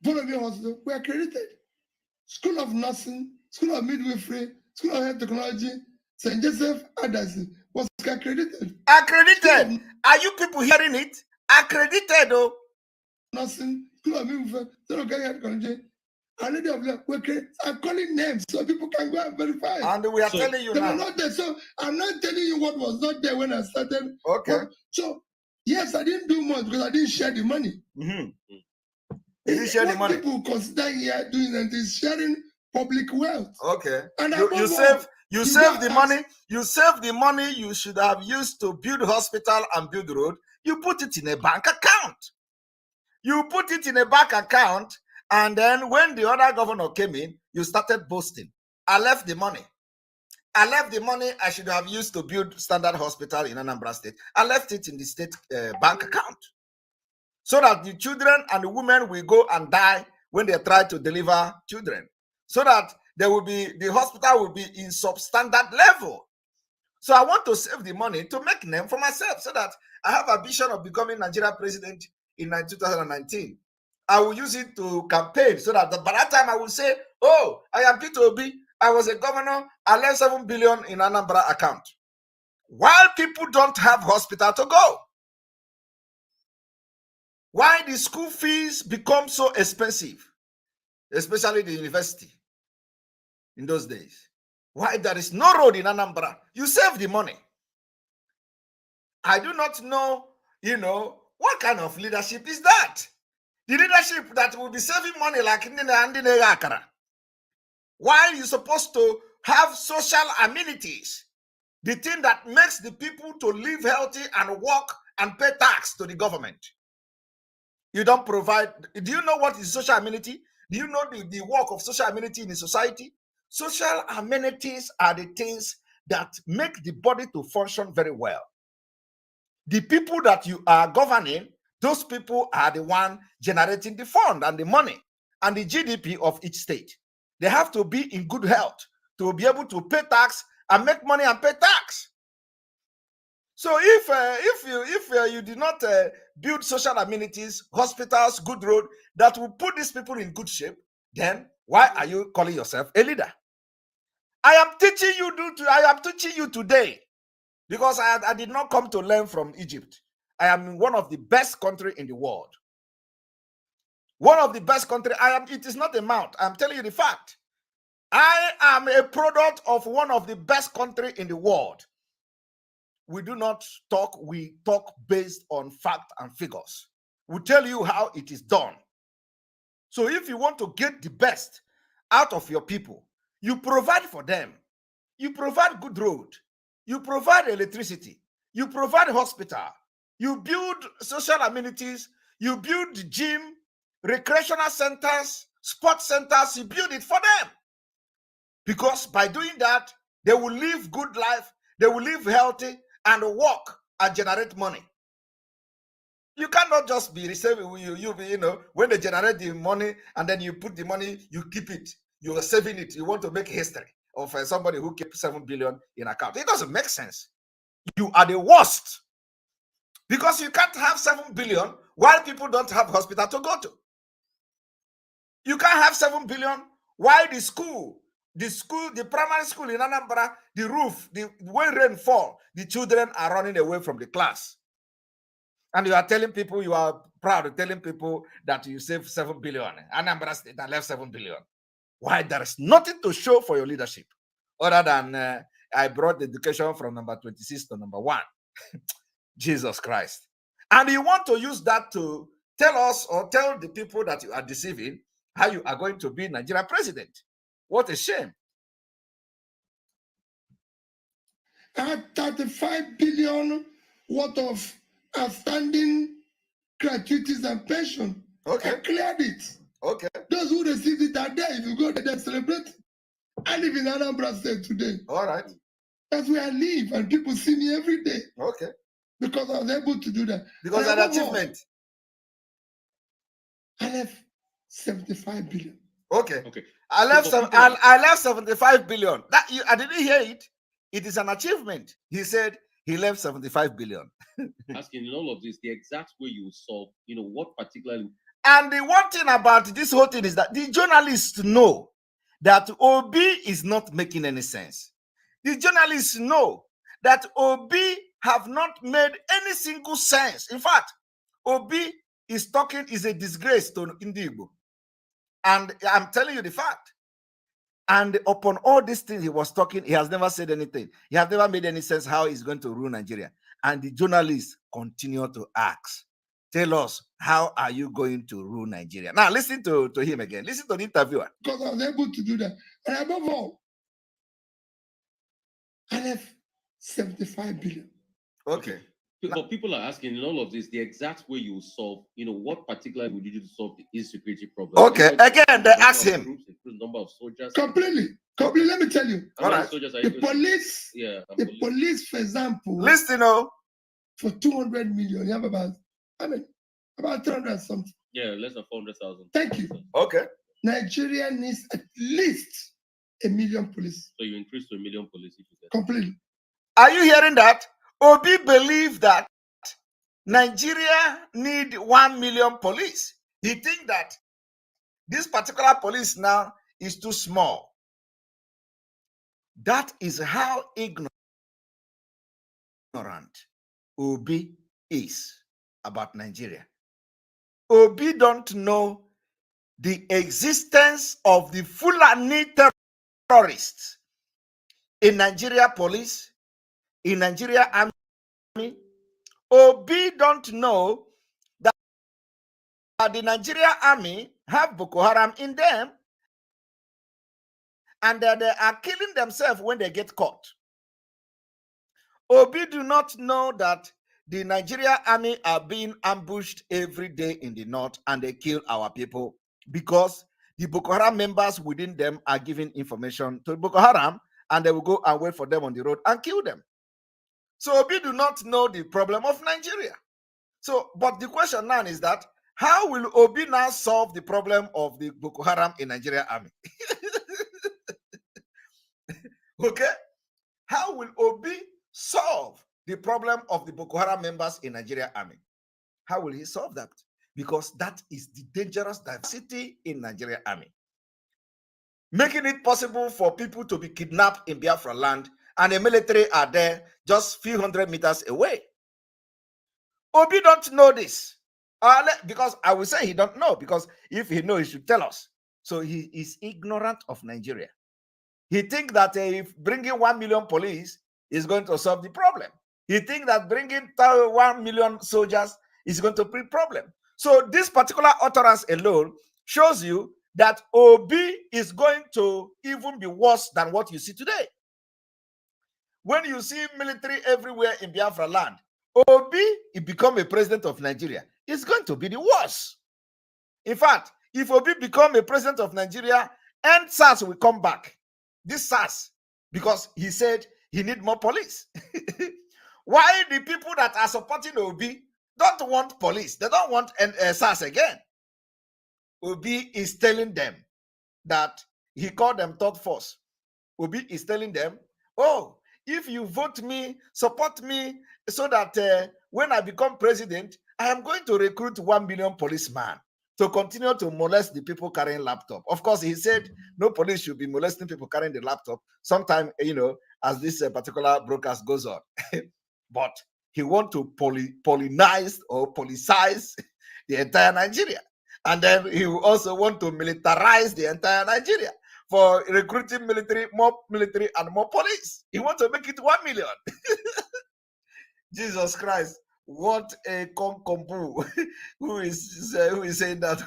H: Volunteer Hospital were accredited. School of Nursing, School of Midwifery, School of Health Technology, St. Joseph Addison was accredited.
D: Accredited. Are you people hearing it? Accredited, oh.
H: Nursing, School of Midwifery, School of Health Technology. I'm calling names so people can go and verify.
D: And we are telling you
H: they
D: now.
H: Were not there, so I'm not telling you what was not there when I started.
D: Okay.
H: So yes, I didn't do much because I didn't share the money.
D: You didn't share the money.
H: People consider here doing that is sharing public wealth.
D: Okay.
H: And
D: you save the money. You save the money you should have used to build hospital and build road. You put it in a bank account. You put it in a bank account, and then when the other governor came in, you started boasting. I left the money. I left the money I should have used to build standard hospital in Anambra State. I left it in the state bank account. So that the children and the women will go and die when they try to deliver children. So that the hospital will be in substandard level. So I want to save the money to make name for myself so that I have a vision of becoming Nigeria president in 2019. I will use it to campaign so that by that time I will say, oh, I am Peter Obi. I was a governor. I left 7 billion in Anambra account. While people don't have hospital to go. Why the school fees become so expensive, especially the university in those days. Why there is no road in Anambra. You save the money. I do not know, what kind of leadership is that? The leadership that will be saving money like Ndine. While you're supposed to have social amenities, the thing that makes the people to live healthy and work and pay tax to the government. You don't provide. Do you know what is social amenity? Do you know the work of social amenity in a society? Social amenities are the things that make the body to function very well. the people that you are governing, those people are the one generating the fund and the money and the GDP of each state. They have to be in good health to be able to pay tax and make money and pay tax. So if you did not build social amenities, hospitals, good road that will put these people in good shape, then why are you calling yourself a leader? I am teaching you today because I did not come to learn from Egypt. I am in one of the best countries in the world. One of the best countries. It is not a mount. I'm telling you the fact. I am a product of one of the best countries in the world. We do not talk, we talk based on fact and figures. We tell you how it is done. So if you want to get the best out of your people, you provide for them. You provide good road. You provide electricity. You provide hospital. You build social amenities. You build gym, recreational centers, sports centers. You build it for them. Because by doing that, they will live good life. They will live healthy and work and generate money. You cannot just be receiving, when they generate the money and then you put the money, you keep it, you are saving it. You want to make history of somebody who kept 7 billion in account. It doesn't make sense. You are the worst because you can't have 7 billion while people don't have hospital to go to. You can't have 7 billion while the primary school in Anambra, the roof, when rain fall, the children are running away from the class. And you are telling people, you are proud of telling people that you saved 7 billion. Anambra State that left 7 billion. Why? There is nothing to show for your leadership other than I brought the education from number 26 to number 1. Jesus Christ. And you want to use that to tell us or tell the people that you are deceiving how you are going to be Nigeria president. What a shame.
H: I had 35 billion worth of outstanding gratuities and pension.
D: Okay.
H: I cleared it.
D: Okay.
H: Those who received it are there. If you go there, they celebrate. I live in Anambra State today.
D: All right.
H: That's where I live, and people see me every day.
D: Okay.
H: Because I was able to do that.
D: Because of an achievement.
H: I left 75 billion.
D: Okay.
G: Okay.
D: I left 75 billion. I didn't hear it. It is an achievement. He said he left 75 billion.
G: Asking in all of this, the exact way you solve, what particular.
D: And the one thing about this whole thing is that the journalists know that Obi is not making any sense. The journalists know that Obi have not made any single sense. In fact, Obi is a disgrace to Indigo. And I'm telling you the fact. And upon all these things he was talking, he has never said anything. He has never made any sense how he's going to rule Nigeria. And the journalists continue to ask, tell us, how are you going to rule Nigeria? Now, listen to him again. Listen to the interviewer.
H: Because I was able to do that. And above all, I left 75 billion.
D: Okay.
G: But people are asking in all of this, the exact way you solve, what particularly would you do to solve the insecurity problem?
D: Okay, again, they ask him.
G: Groups, number of soldiers.
H: Completely. Let me tell you.
D: All right.
H: The police, police, for example,
D: listen,
H: for 200 million, you have about 300 something.
G: Yeah, less than 400,000.
H: Thank you.
D: Okay.
H: Nigeria needs at least 1 million police.
G: So you increase to 1 million police if you get.
H: Completely.
D: Are you hearing that? Obi believe that Nigeria need 1 million police. He think that this particular police now is too small. That is how ignorant Obi is about Nigeria. Obi don't know the existence of the Fulani terrorists in Nigeria police, in Nigeria army. Obi don't know that the Nigeria army have Boko Haram in them and that they are killing themselves when they get caught. Obi do not know that the Nigeria army are being ambushed every day in the north and they kill our people because the Boko Haram members within them are giving information to Boko Haram and they will go and wait for them on the road and kill them. So Obi do not know the problem of Nigeria. So, but the question now is that how will Obi now solve the problem of the Boko Haram in Nigeria army? Okay? How will Obi solve the problem of the Boko Haram members in Nigeria army? How will he solve that? Because that is the dangerous diversity in Nigeria army. Making it possible for people to be kidnapped in Biafra land and the military are there just few hundred meters away. Obi don't know this. Because I will say he don't know, because if he knows, he should tell us. So he is ignorant of Nigeria. He thinks that if bringing 1 million police is going to solve the problem. He thinks that bringing 1 million soldiers is going to be a problem. So this particular utterance alone shows you that Obi is going to even be worse than what you see today. When you see military everywhere in Biafra land, Obi, he become a president of Nigeria, it's going to be the worst. In fact, if Obi become a president of Nigeria, and SARS will come back. This SARS, because he said he need more police. Why the people that are supporting Obi don't want police? They don't want SARS again. Obi is telling them that he called them third force. Obi is telling them, oh, if you vote me, support me, so that when I become president, I am going to recruit 1 million policemen to continue to molest the people carrying laptop. Of course, he said no police should be molesting people carrying the laptop. Sometime, as this particular broadcast goes on. But he wants to policize the entire Nigeria. And then he will also want to militarize the entire Nigeria for recruiting more military and more police. He wants to make it 1 million. Jesus Christ, what a concombu. who is saying that?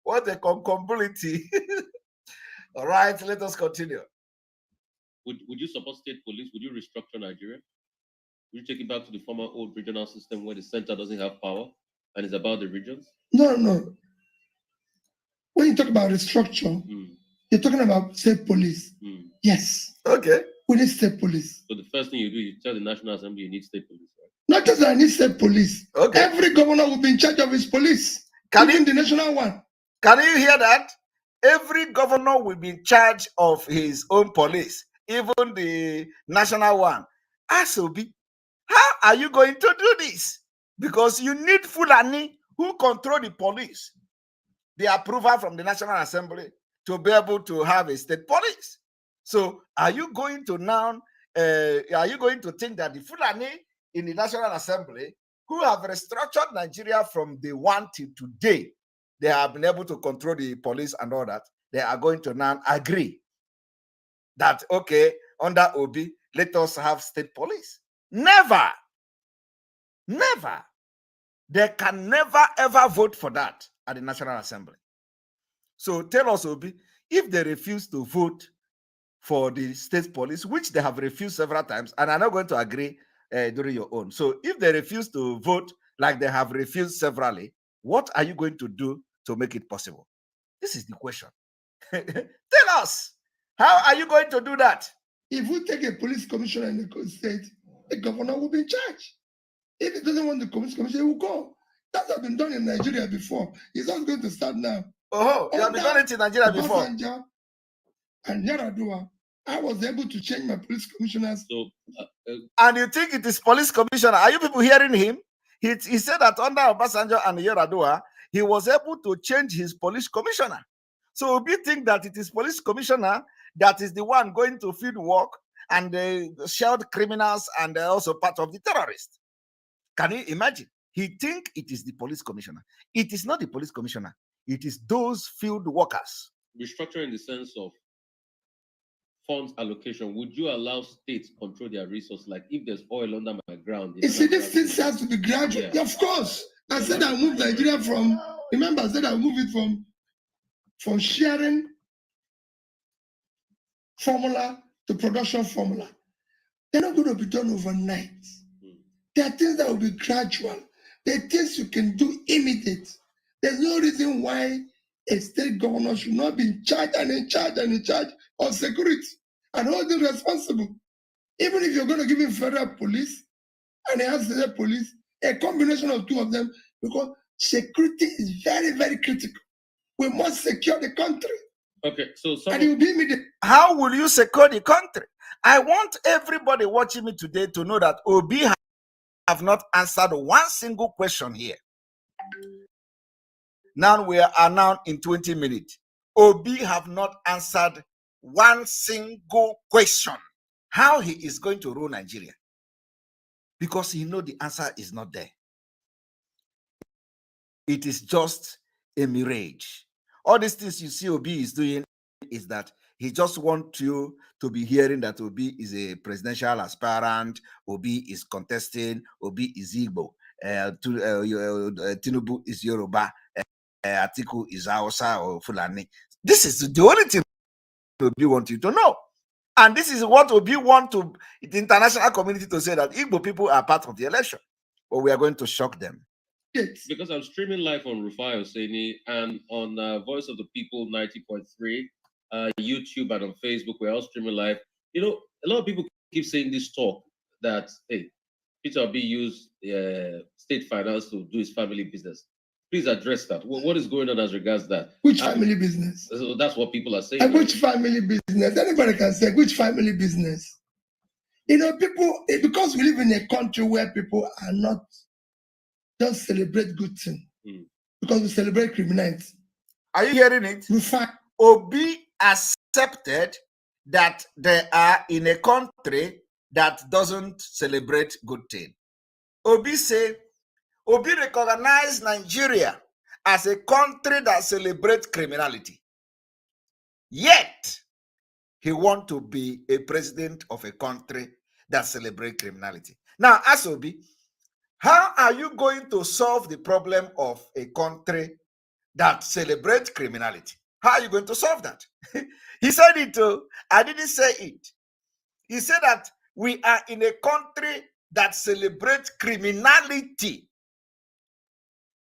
D: What a concombility. All right, let us continue.
G: Would you support state police? Would you restructure Nigeria? Would you take it back to the former old regional system where the center doesn't have power and it's about the regions?
H: No. When you talk about restructure, you're talking about state police. Yes.
D: Okay.
H: We need state police.
G: So the first thing you do, you tell the National Assembly you need state police, right?
H: Not just that I need state police.
D: Okay.
H: Every governor will be in charge of his police. Even the national one.
D: Can you hear that? Every governor will be in charge of his own police, even the national one. Ask Obi, how are you going to do this? Because you need Fulani who control the police, the approval from the National Assembly to be able to have a state police. So are you going to think that the Fulani in the National Assembly who have restructured Nigeria from day one till today, they have been able to control the police and all that, they are going to now agree that, okay, under Obi, let us have state police? Never. Never. They can never, ever vote for that at the National Assembly. So tell us, Obi, if they refuse to vote for the state police, which they have refused several times, and are not going to agree during your own. So if they refuse to vote like they have refused severally, what are you going to do to make it possible? This is the question. Tell us, how are you going to do that?
H: If we take a police commissioner in the state, the governor will be in charge. If he doesn't want the police commissioner, he will go. That has been done in Nigeria before. It's not going to start now.
D: Oh, you have been done it in Nigeria before.
H: And Yaradua, I was able to change my police commissioners.
G: So,
D: and you think it is police commissioner? Are you people hearing him? He said that under Obasanjo and Yaradua, he was able to change his police commissioner. So we think that it is police commissioner that is the one going to field work and shield criminals and also part of the terrorists. Can you imagine? He think it is the police commissioner. It is not the police commissioner. It is those field workers.
G: Restructuring in the sense of funds allocation, would you allow states control their resources? Like if there's oil under my ground.
H: You see, this thing has to be gradual. Yeah, of course. I said I moved Nigeria from, remember I said I moved it from sharing formula to production formula. They're not going to be done overnight. There are things that will be gradual. There are things you can do immediate. There's no reason why a state governor should not be in charge of security and holding responsible. Even if you're going to give him federal police and he has state police, a combination of two of them, because security is very, very critical. We must secure the country.
G: Okay, so
H: and you be me
D: How will you secure the country? I want everybody watching me today to know that Obi have not answered one single question here. Now we are now in 20 minutes. Obi have not answered one single question. How he is going to rule Nigeria? Because he know the answer is not there. It is just a mirage. All these things you see Obi is doing is that he just wants you to be hearing that Obi is a presidential aspirant, Obi is contesting, Obi is Igbo, Tinubu is Yoruba, Atiku is Hausa or Fulani. This is the only thing Obi wants you to know. And this is what Obi want to the international community to say, that Igbo people are part of the election. But we are going to shock them.
G: Because I'm streaming live on Rufai Oseni and on Voice of the People 90.3, YouTube and on Facebook. We're all streaming live. You know, a lot of people keep saying this talk that, hey, Peter Obi used state finance to do his family business. Please address that. What is going on as regards that?
H: Which family business?
G: So that's what people are saying.
H: And which family business? Anybody can say which family business. You know, people, because we live in a country where people are not just celebrate good things, because we celebrate criminality.
D: Are you hearing it? Obi accepted that they are in a country that doesn't celebrate good things. Obi say, Obi recognized Nigeria as a country that celebrates criminality. Yet, he wants to be a president of a country that celebrates criminality. Now, ask Obi, how are you going to solve the problem of a country that celebrates criminality? How are you going to solve that? He said it too. I didn't say it. He said that we are in a country that celebrates criminality.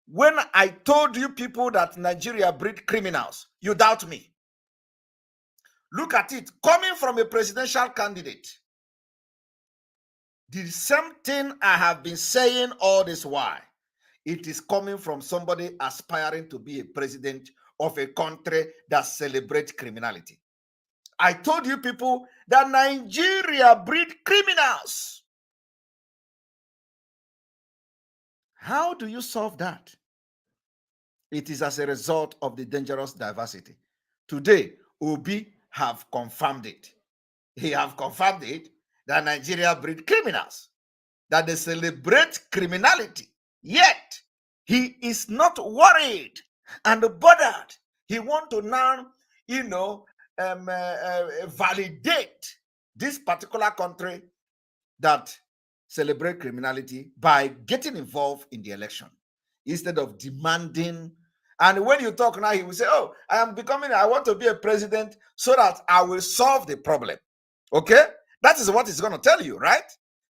D: When I told you people that Nigeria breed criminals, you doubt me. Look at it, coming from a presidential candidate. The same thing I have been saying all this while. It is coming from somebody aspiring to be a president of a country that celebrates criminality. I told you people that Nigeria breed criminals. How do you solve that? It is as a result of the dangerous diversity. Today, Obi have confirmed it. He have confirmed it that Nigeria breed criminals, that they celebrate criminality. Yet, he is not worried and bothered. He want to now, validate this particular country that celebrate criminality by getting involved in the election instead of demanding. And when you talk now, he will say, oh, I want to be a president so that I will solve the problem. Okay? That is what he's going to tell you, right?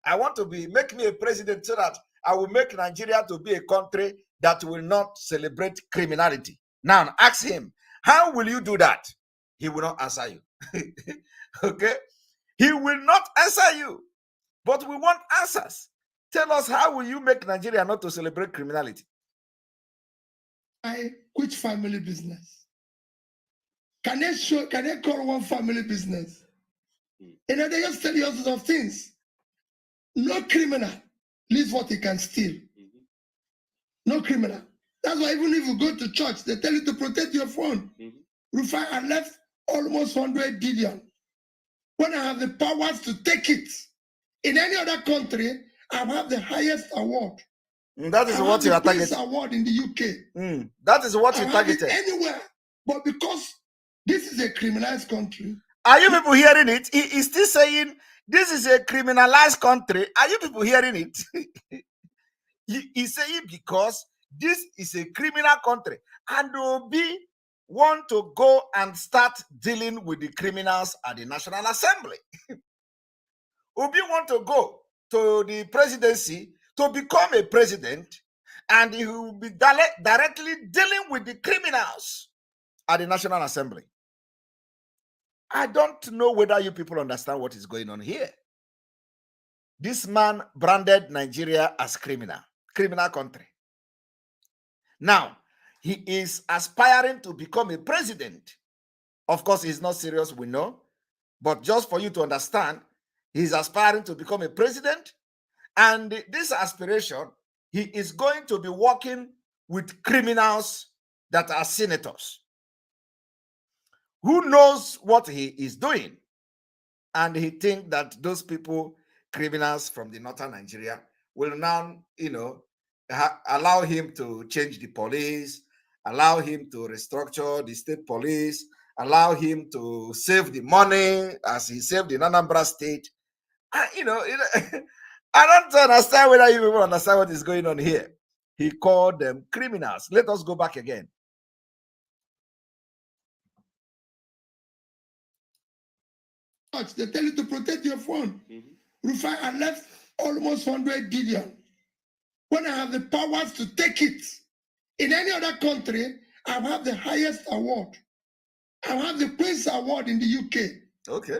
D: I want to make me a president so that I will make Nigeria to be a country that will not celebrate criminality. Now, ask him, how will you do that? He will not answer you. Okay? He will not answer you. But we want answers. Tell us, how will you make Nigeria not to celebrate criminality?
H: Which family business? Can they call one family business? You know, they just tell you all sorts of things. No criminal leaves what he can steal. No criminal. That's why even if you go to church, they tell you to protect your phone. Rufai, I left almost 100 billion. When I have the powers to take it, in any other country, I have the highest award.
D: That is what you are targeting.
H: Award in the UK.
D: That is what you targeted.
H: Anywhere, but because this is a criminalized country.
D: Are you people hearing it? He is still saying this is a criminalized country. Are you people hearing it? He's saying because this is a criminal country, and Obi want to go and start dealing with the criminals at the National Assembly. Obi want to go to the presidency to become a president, and he will be directly dealing with the criminals at the National Assembly. I don't know whether you people understand what is going on here. This man branded Nigeria as criminal country. Now, he is aspiring to become a president. Of course, he's not serious, we know. But just for you to understand, he's aspiring to become a president. And this aspiration, he is going to be working with criminals that are senators. Who knows what he is doing? And he thinks that those people, criminals from the northern Nigeria, will now, allow him to change the police, allow him to restructure the state police, allow him to save the money as he saved in Anambra State. I don't understand whether you even understand what is going on here. He called them criminals. Let us go back again.
H: They tell you to protect your phone. Rufai, I left almost 100 billion. When I have the powers to take it, in any other country, I have the highest award. I have the Queen's Award in the UK.
D: Okay.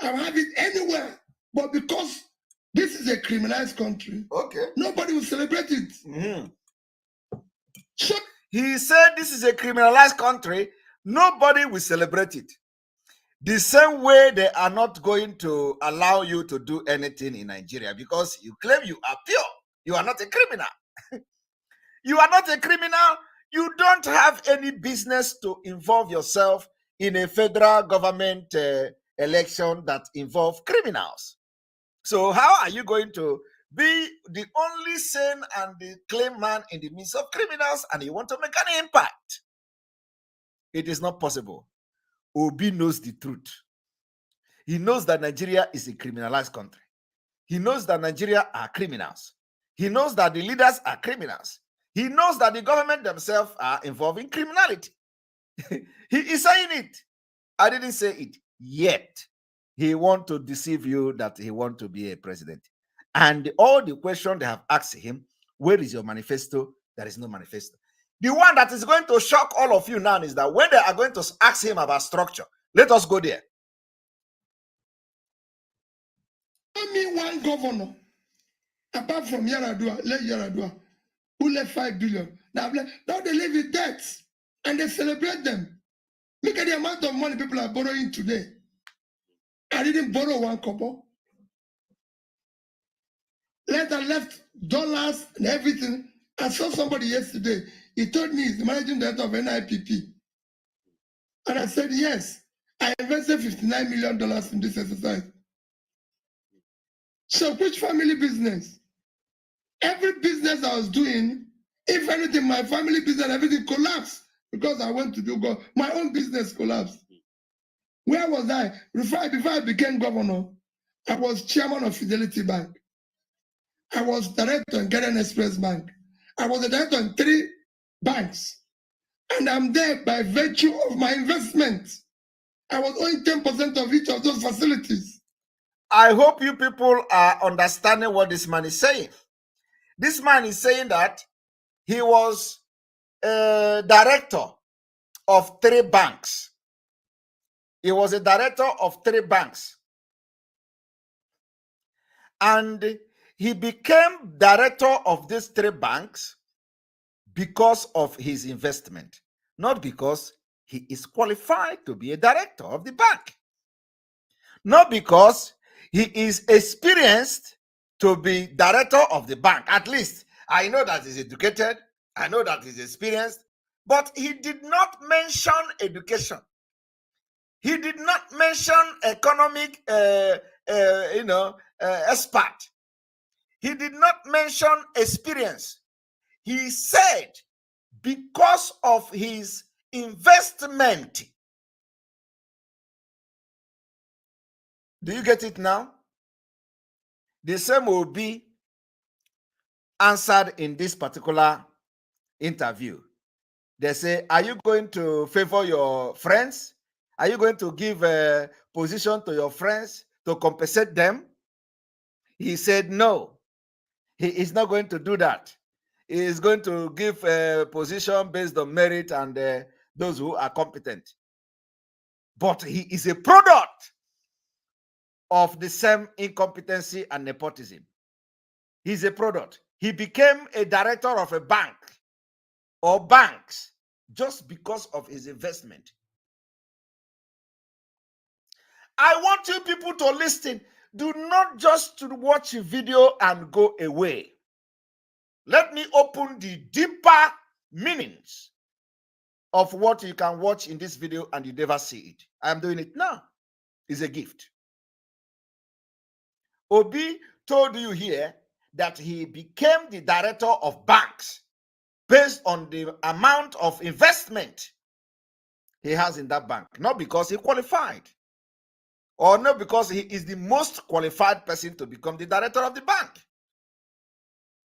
H: I have it anywhere. But because this is a criminalized country,
D: okay,
H: nobody will celebrate it.
D: So he said this is a criminalized country, nobody will celebrate it. The same way they are not going to allow you to do anything in Nigeria because you claim you are pure. You are not a criminal. You are not a criminal. You don't have any business to involve yourself in a federal government election that involve criminals. So how are you going to be the only sane and the claim man in the midst of criminals and you want to make an impact? It is not possible. Obi knows the truth. He knows that Nigeria is a criminalized country. He knows that Nigeria are criminals. He knows that the leaders are criminals. He knows that the government themselves are involved in criminality. He is saying it. I didn't say it yet. He wants to deceive you that he wants to be a president. And all the questions they have asked him, where is your manifesto? There is no manifesto. The one that is going to shock all of you now is that when they are going to ask him about structure, let us go there.
H: Only one governor, apart from Yaradua, who left 5 billion. Now they live with debts and they celebrate them. Look at the amount of money people are borrowing today. I didn't borrow one kobo. Later left dollars and everything. I saw somebody yesterday. He told me he's the managing director of NIPP. And I said, yes, I invested $59 million in this exercise. So which family business? Every business I was doing, if anything, my family business, everything collapsed because I went to do my own business collapsed. Where was I? Before I became governor, I was chairman of Fidelity Bank. I was director in Ghana Express Bank. I was the director in 3 banks. And I'm there by virtue of my investment. I was owing 10% of each of those facilities.
D: I hope you people are understanding what this man is saying. This man is saying that he was a director of 3 banks. He was a director of 3 banks. And he became director of these 3 banks because of his investment, not because he is qualified to be a director of the bank. Not because he is experienced to be director of the bank. At least I know that he's educated. I know that he's experienced. But he did not mention education. He did not mention economic, expert. He did not mention experience. He said because of his investment. Do you get it now? The same will be answered in this particular interview. They say, are you going to favor your friends? Are you going to give a position to your friends to compensate them? He said, no, he is not going to do that. He is going to give a position based on merit and those who are competent. But he is a product of the same incompetency and nepotism. He's a product. He became a director of a bank or banks just because of his investment. I want you people to listen. Do not just watch a video and go away. Let me open the deeper meanings of what you can watch in this video and you never see it. I am doing it now. It's a gift. Obi told you here that he became the director of banks based on the amount of investment he has in that bank, not because he qualified or not because he is the most qualified person to become the director of the bank.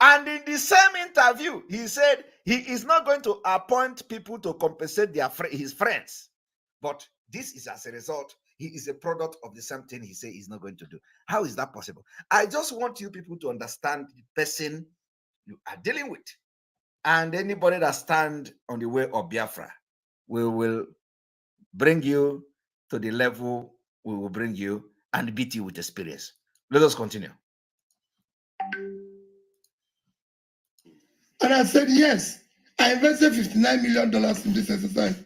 D: And in the same interview, he said he is not going to appoint people to compensate his friends. But this is as a result, he is a product of the same thing he said he's not going to do. How is that possible? I just want you people to understand the person you are dealing with. And anybody that stands on the way of Biafra, we will bring you to the level we will bring you and beat you with experience. Let us continue.
H: And I said, yes, I invested $59 million in this exercise.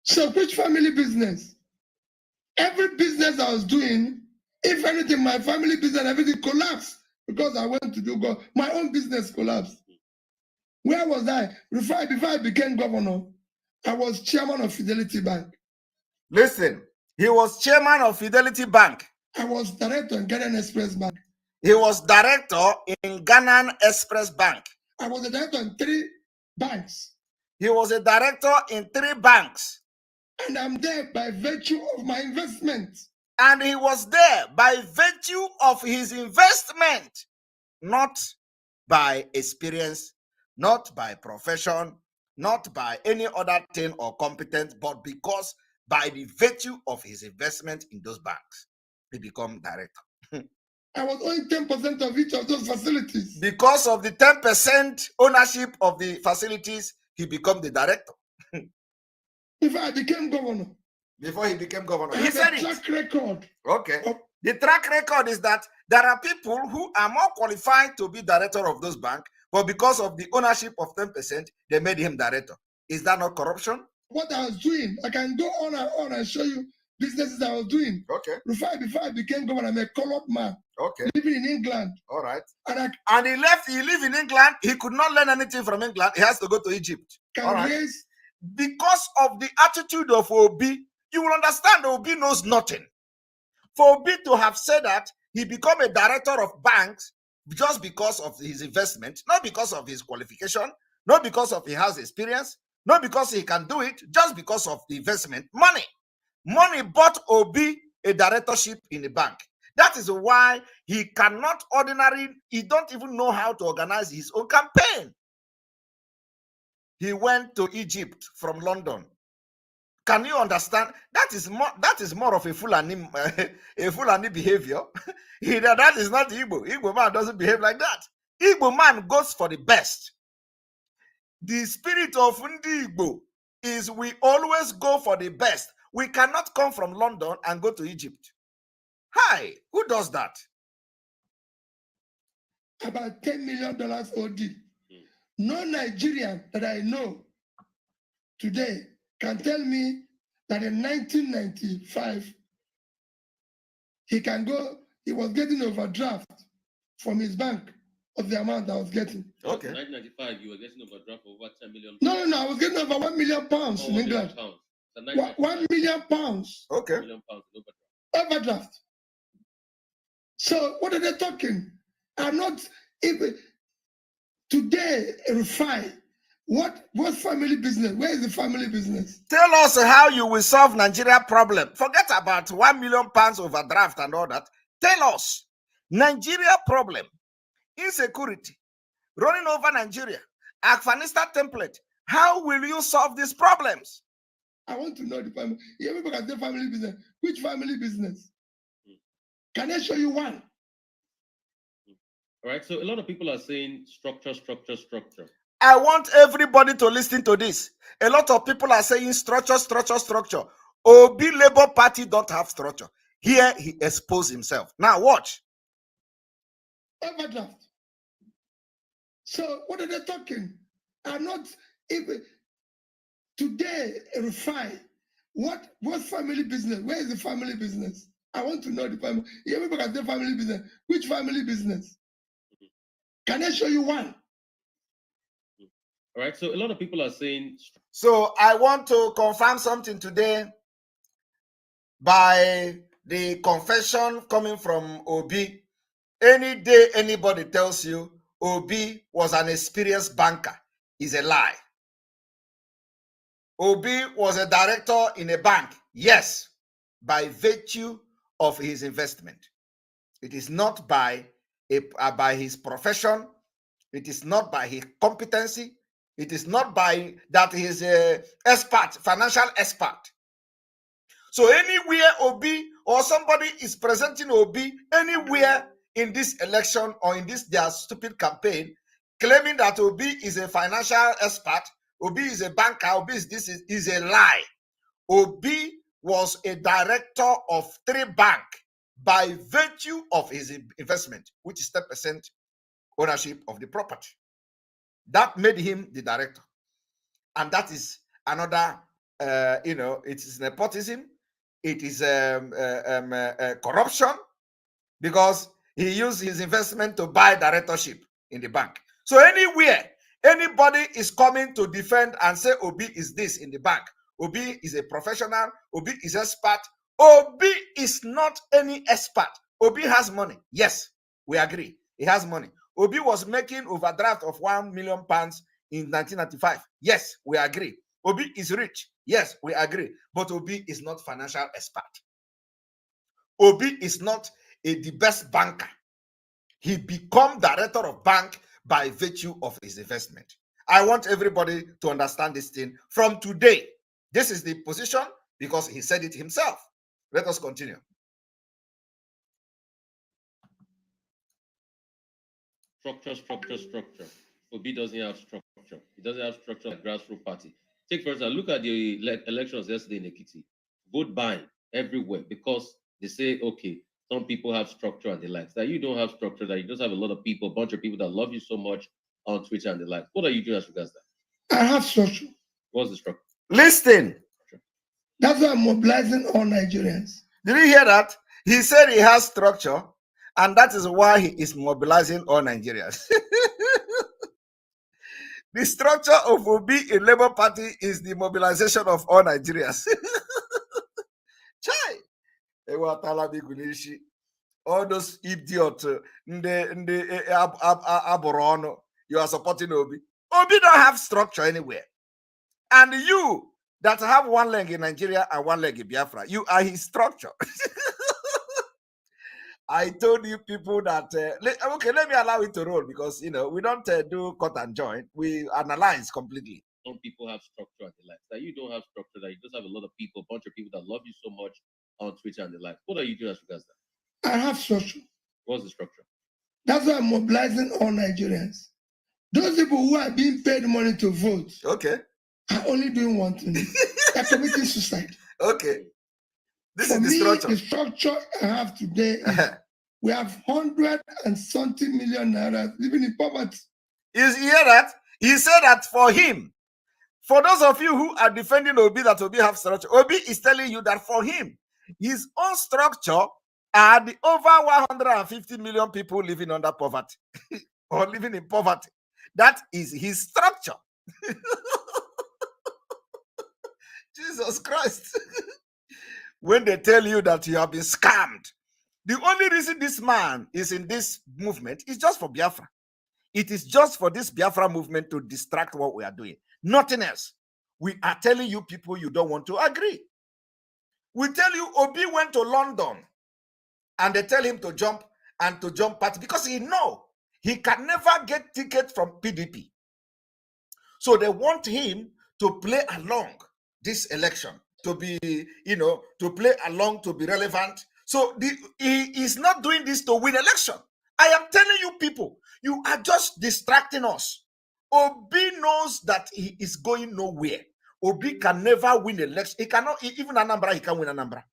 H: So which family business? Every business I was doing, if anything, my family business, everything collapsed because I went to do my own business collapsed. Where was I? Before I became governor, I was chairman of Fidelity Bank.
D: Listen, he was chairman of Fidelity Bank.
H: I was director in Ghana Express Bank.
D: He was director in Ghana Express Bank.
H: I was a director in 3 banks.
D: He was a director in 3 banks.
H: And I'm there by virtue of my investment.
D: And he was there by virtue of his investment, not by experience, not by profession, not by any other thing or competence, but because by the virtue of his investment in those banks, he became director.
H: I was owning 10% of each of those facilities.
D: Because of the 10% ownership of the facilities, he became the director.
H: Before I became governor.
D: Before he became governor.
H: He said track record.
D: Okay. The track record is that there are people who are more qualified to be director of those banks, but because of the ownership of 10%, they made him director. Is that not corruption?
H: What I was doing, I can go on and show you businesses I was doing.
D: Okay.
H: Before I became governor, I'm a colored man.
D: Okay.
H: Living in England.
D: All right.
H: And
D: he lived in England. He could not learn anything from England. He has to go to Egypt.
H: All right.
D: Because of the attitude of Obi, you will understand Obi knows nothing. For Obi to have said that he became a director of banks just because of his investment, not because of his qualification, not because of he has experience, not because he can do it, just because of the investment. Money bought Obi a directorship in a bank. That is why he cannot he don't even know how to organize his own campaign. He went to Egypt from London. Can you understand? That is more of a Fulani behavior. That is not Igbo. Igbo man doesn't behave like that. Igbo man goes for the best. The spirit of Ndi Igbo is we always go for the best. We cannot come from London and go to Egypt. Hi, who does that?
H: About $10 million OD. No Nigerian that I know today can tell me that in 1995, he was getting overdraft from his bank of the amount I was getting.
G: Okay. In 1995, you were getting overdraft of over 10 million.
H: No, I was getting over £1 million in England. £1 million.
D: Okay.
G: £1 million
H: overdraft. So what are they talking? I'm not even today refine. What's family business? Where is the family business?
D: Tell us how you will solve Nigeria problem. Forget about £1 million overdraft and all that. Tell us Nigeria problem, insecurity, running over Nigeria, Afghanistan template. How will you solve these problems?
H: I want to know the family. Everybody can say family business. Which family business? Can I show you one?
G: All right. So a lot of people are saying structure.
D: I want everybody to listen to this. A lot of people are saying structure. Obi Labour Party don't have structure. Here he exposed himself. Now watch.
H: Overdraft. So what are they talking? I'm not even today refine. What family business? Where is the family business? I want to know the family. Everybody can say family business. Which family business? Can I show you one?
G: All right. So a lot of people are saying.
D: So I want to confirm something today by the confession coming from Obi. Any day anybody tells you Obi was an experienced banker is a lie. Obi was a director in a bank. Yes, by virtue of his investment. It is not by his profession. It is not by his competency. It is not by that he's an expert, financial expert. So anywhere Obi or somebody is presenting Obi anywhere in this election or in this their stupid campaign, claiming that Obi is a financial expert, Obi is a banker, Obi is a lie. Obi was a director of 3 banks by virtue of his investment, which is 10% ownership of the property. That made him the director. And that is another, it is nepotism. It is corruption, because he used his investment to buy directorship in the bank. So anywhere anybody is coming to defend and say Obi is this in the bank, Obi is a professional, Obi is expert. Obi is not any expert. Obi has money. Yes, we agree. He has money. Obi was making overdraft of £1 million in 1995. Yes, we agree. Obi is rich. Yes, we agree. But Obi is not financial expert. Obi is not the best banker. He become director of bank by virtue of his investment. I want everybody to understand this thing from today. This is the position because he said it himself. Let us continue.
G: Structure. Obi doesn't have structure. He doesn't have structure like grassroots party. Take for example, look at the elections yesterday in Ekiti. Vote buying everywhere because they say, okay, some people have structure and the likes. That you don't have structure, that you just have a lot of people, a bunch of people that love you so much on Twitter and the likes. What are you doing as regards that?
H: I have structure.
G: What's the structure?
D: Listen.
H: That's why I'm mobilizing all Nigerians.
D: Did you hear that? He said he has structure, and that is why he is mobilizing all Nigerians. The structure of Obi in Labour Party is the mobilization of all Nigerians. Chai. All those idiots, you are supporting Obi. Obi don't have structure anywhere. And you that have one leg in Nigeria and one leg in Biafra, you are his structure. I told you people that, okay, let me allow it to roll because, we don't do cut and join. We analyze completely.
G: Some people have structure and the likes. That you don't have structure, that you just have a lot of people, a bunch of people that love you so much on Twitter and the likes. What are you doing as regards that?
H: I have structure.
G: What's the structure?
H: That's why I'm mobilizing all Nigerians. Those people who are being paid money to vote,
D: okay,
H: are only doing one thing. They're committing suicide.
D: Okay. This
H: For
D: is the
H: me,
D: structure.
H: the structure I have today is we have 100-something million naira living in poverty.
D: You hear that? He said that for him. For those of you who are defending Obi, that Obi have structure, Obi is telling you that for him, his own structure are the over 150 million people living under poverty or living in poverty. That is his structure. Jesus Christ. When they tell you that you have been scammed, the only reason this man is in this movement is just for Biafra. It is just for this Biafra movement to distract what we are doing. Nothing else. We are telling you people you don't want to agree. We tell you Obi went to London and they tell him to jump party because he know he can never get ticket from PDP. So they want him to play along this election, to be, to play along, to be relevant. So he is not doing this to win election. I am telling you people, you are just distracting us. Obi knows that he is going nowhere. Obi can never win election. He cannot, even Anambra, he can win Anambra.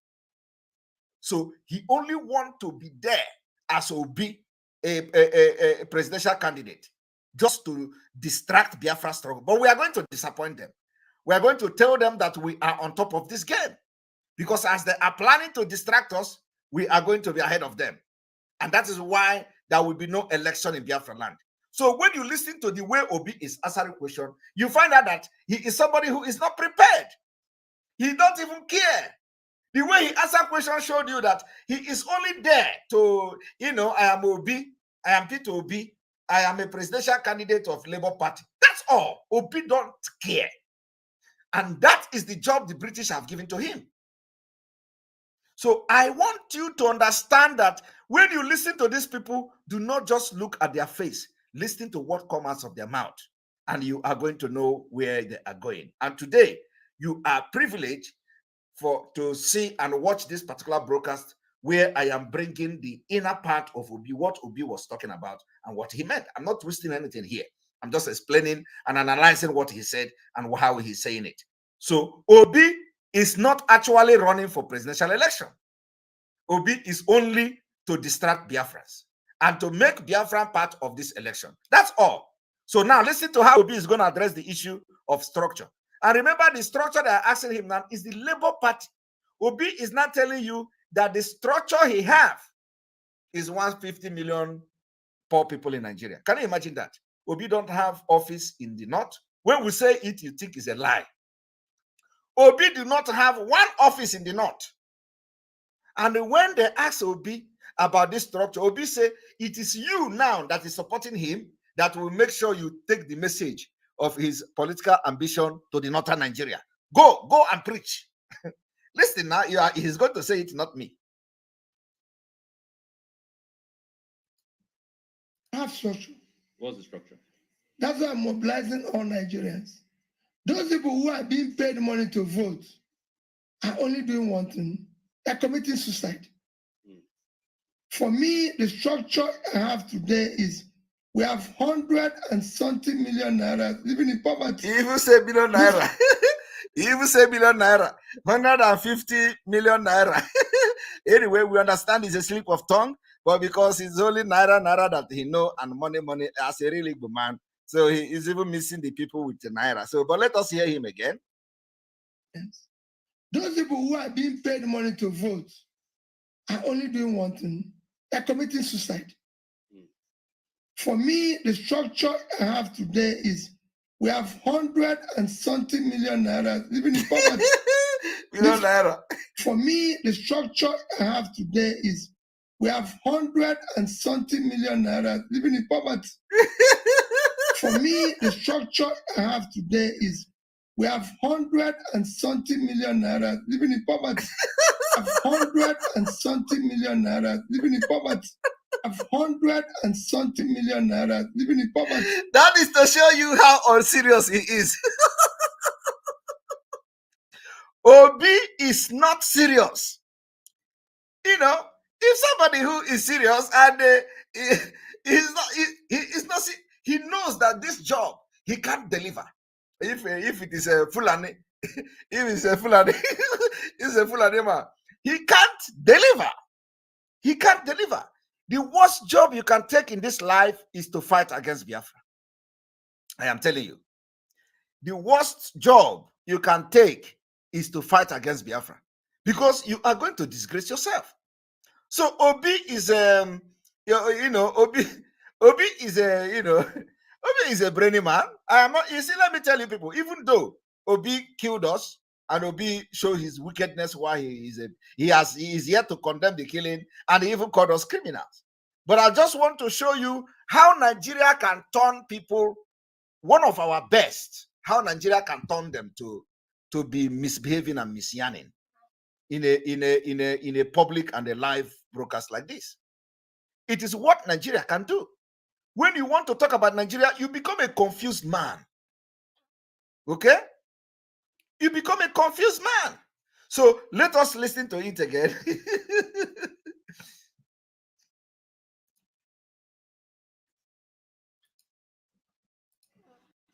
D: So he only want to be there as Obi, a presidential candidate, just to distract Biafra struggle. But we are going to disappoint them. We are going to tell them that we are on top of this game, because as they are planning to distract us, we are going to be ahead of them. And that is why there will be no election in Biafra land. So when you listen to the way Obi is answering question, you find out that he is somebody who is not prepared. He don't even care. The way he answered question showed you that he is only there to, I am Obi, I am Peter Obi, I am a presidential candidate of Labour Party. That's all. Obi don't care. And that is the job the British have given to him. So I want you to understand that when you listen to these people, do not just look at their face. Listen to what comes out of their mouth, and you are going to know where they are going. And today, you are privileged to see and watch this particular broadcast where I am bringing the inner part of Obi, what Obi was talking about and what he meant. I'm not twisting anything here. I'm just explaining and analyzing what he said and how he's saying it. So Obi is not actually running for presidential election. Obi is only to distract Biafrans and to make Biafran part of this election. That's all. So now listen to how Obi is going to address the issue of structure. And remember, the structure that I'm asking him now is the Labour Party. Obi is not telling you that the structure he have is 150 million poor people in Nigeria. Can you imagine that? Obi don't have office in the north. When we say it, you think it's a lie. Obi do not have one office in the north. And when they ask Obi about this structure, Obi say, it is you now that is supporting him that will make sure you take the message of his political ambition to the northern Nigeria. Go and preach. Listen now, he's going to say it, not me.
H: Have structure.
G: What's the structure?
H: That's why I'm mobilizing all Nigerians. Those people who are being paid money to vote are only doing one thing. They're committing suicide. For me, the structure I have today is we have 100-something million naira living in poverty.
D: You even say billion naira. You even say billion naira. 150 million naira. Anyway, we understand it's a slip of tongue, but because it's only naira that he know and money as a really good man. So he is even missing the people with the naira. So, but let us hear him again.
H: Yes. Those people who are being paid money to vote are only doing one thing. They're committing suicide. For me, the structure I have today is we have 100-something million naira living in poverty.
D: Million naira.
H: For me, the structure I have today is we have 100-something million naira living in poverty. For me, the structure I have today is we have 100-something million naira living in poverty. 100-something million naira living in poverty. 100-something million naira living in poverty.
D: That is to show you how unserious he is. Obi is not serious. If somebody who is serious and he knows that this job he can't deliver. If it is a Fulani, if it's a Fulani, it's a Fulani man. He can't deliver. He can't deliver. The worst job you can take in this life is to fight against Biafra. I am telling you. The worst job you can take is to fight against Biafra, because you are going to disgrace yourself. So Obi is Obi is Obi is a brainy man. I am not. You see, let me tell you, people. Even though Obi killed us and Obi showed his wickedness, why he is here to condemn the killing, and he even called us criminals. But I just want to show you how Nigeria can turn people, one of our best, how Nigeria can turn them to be misbehaving and misyanning in a public and a live broadcast like this. It is what Nigeria can do. When you want to talk about Nigeria, you become a confused man. Okay? You become a confused man. So let us listen to it again.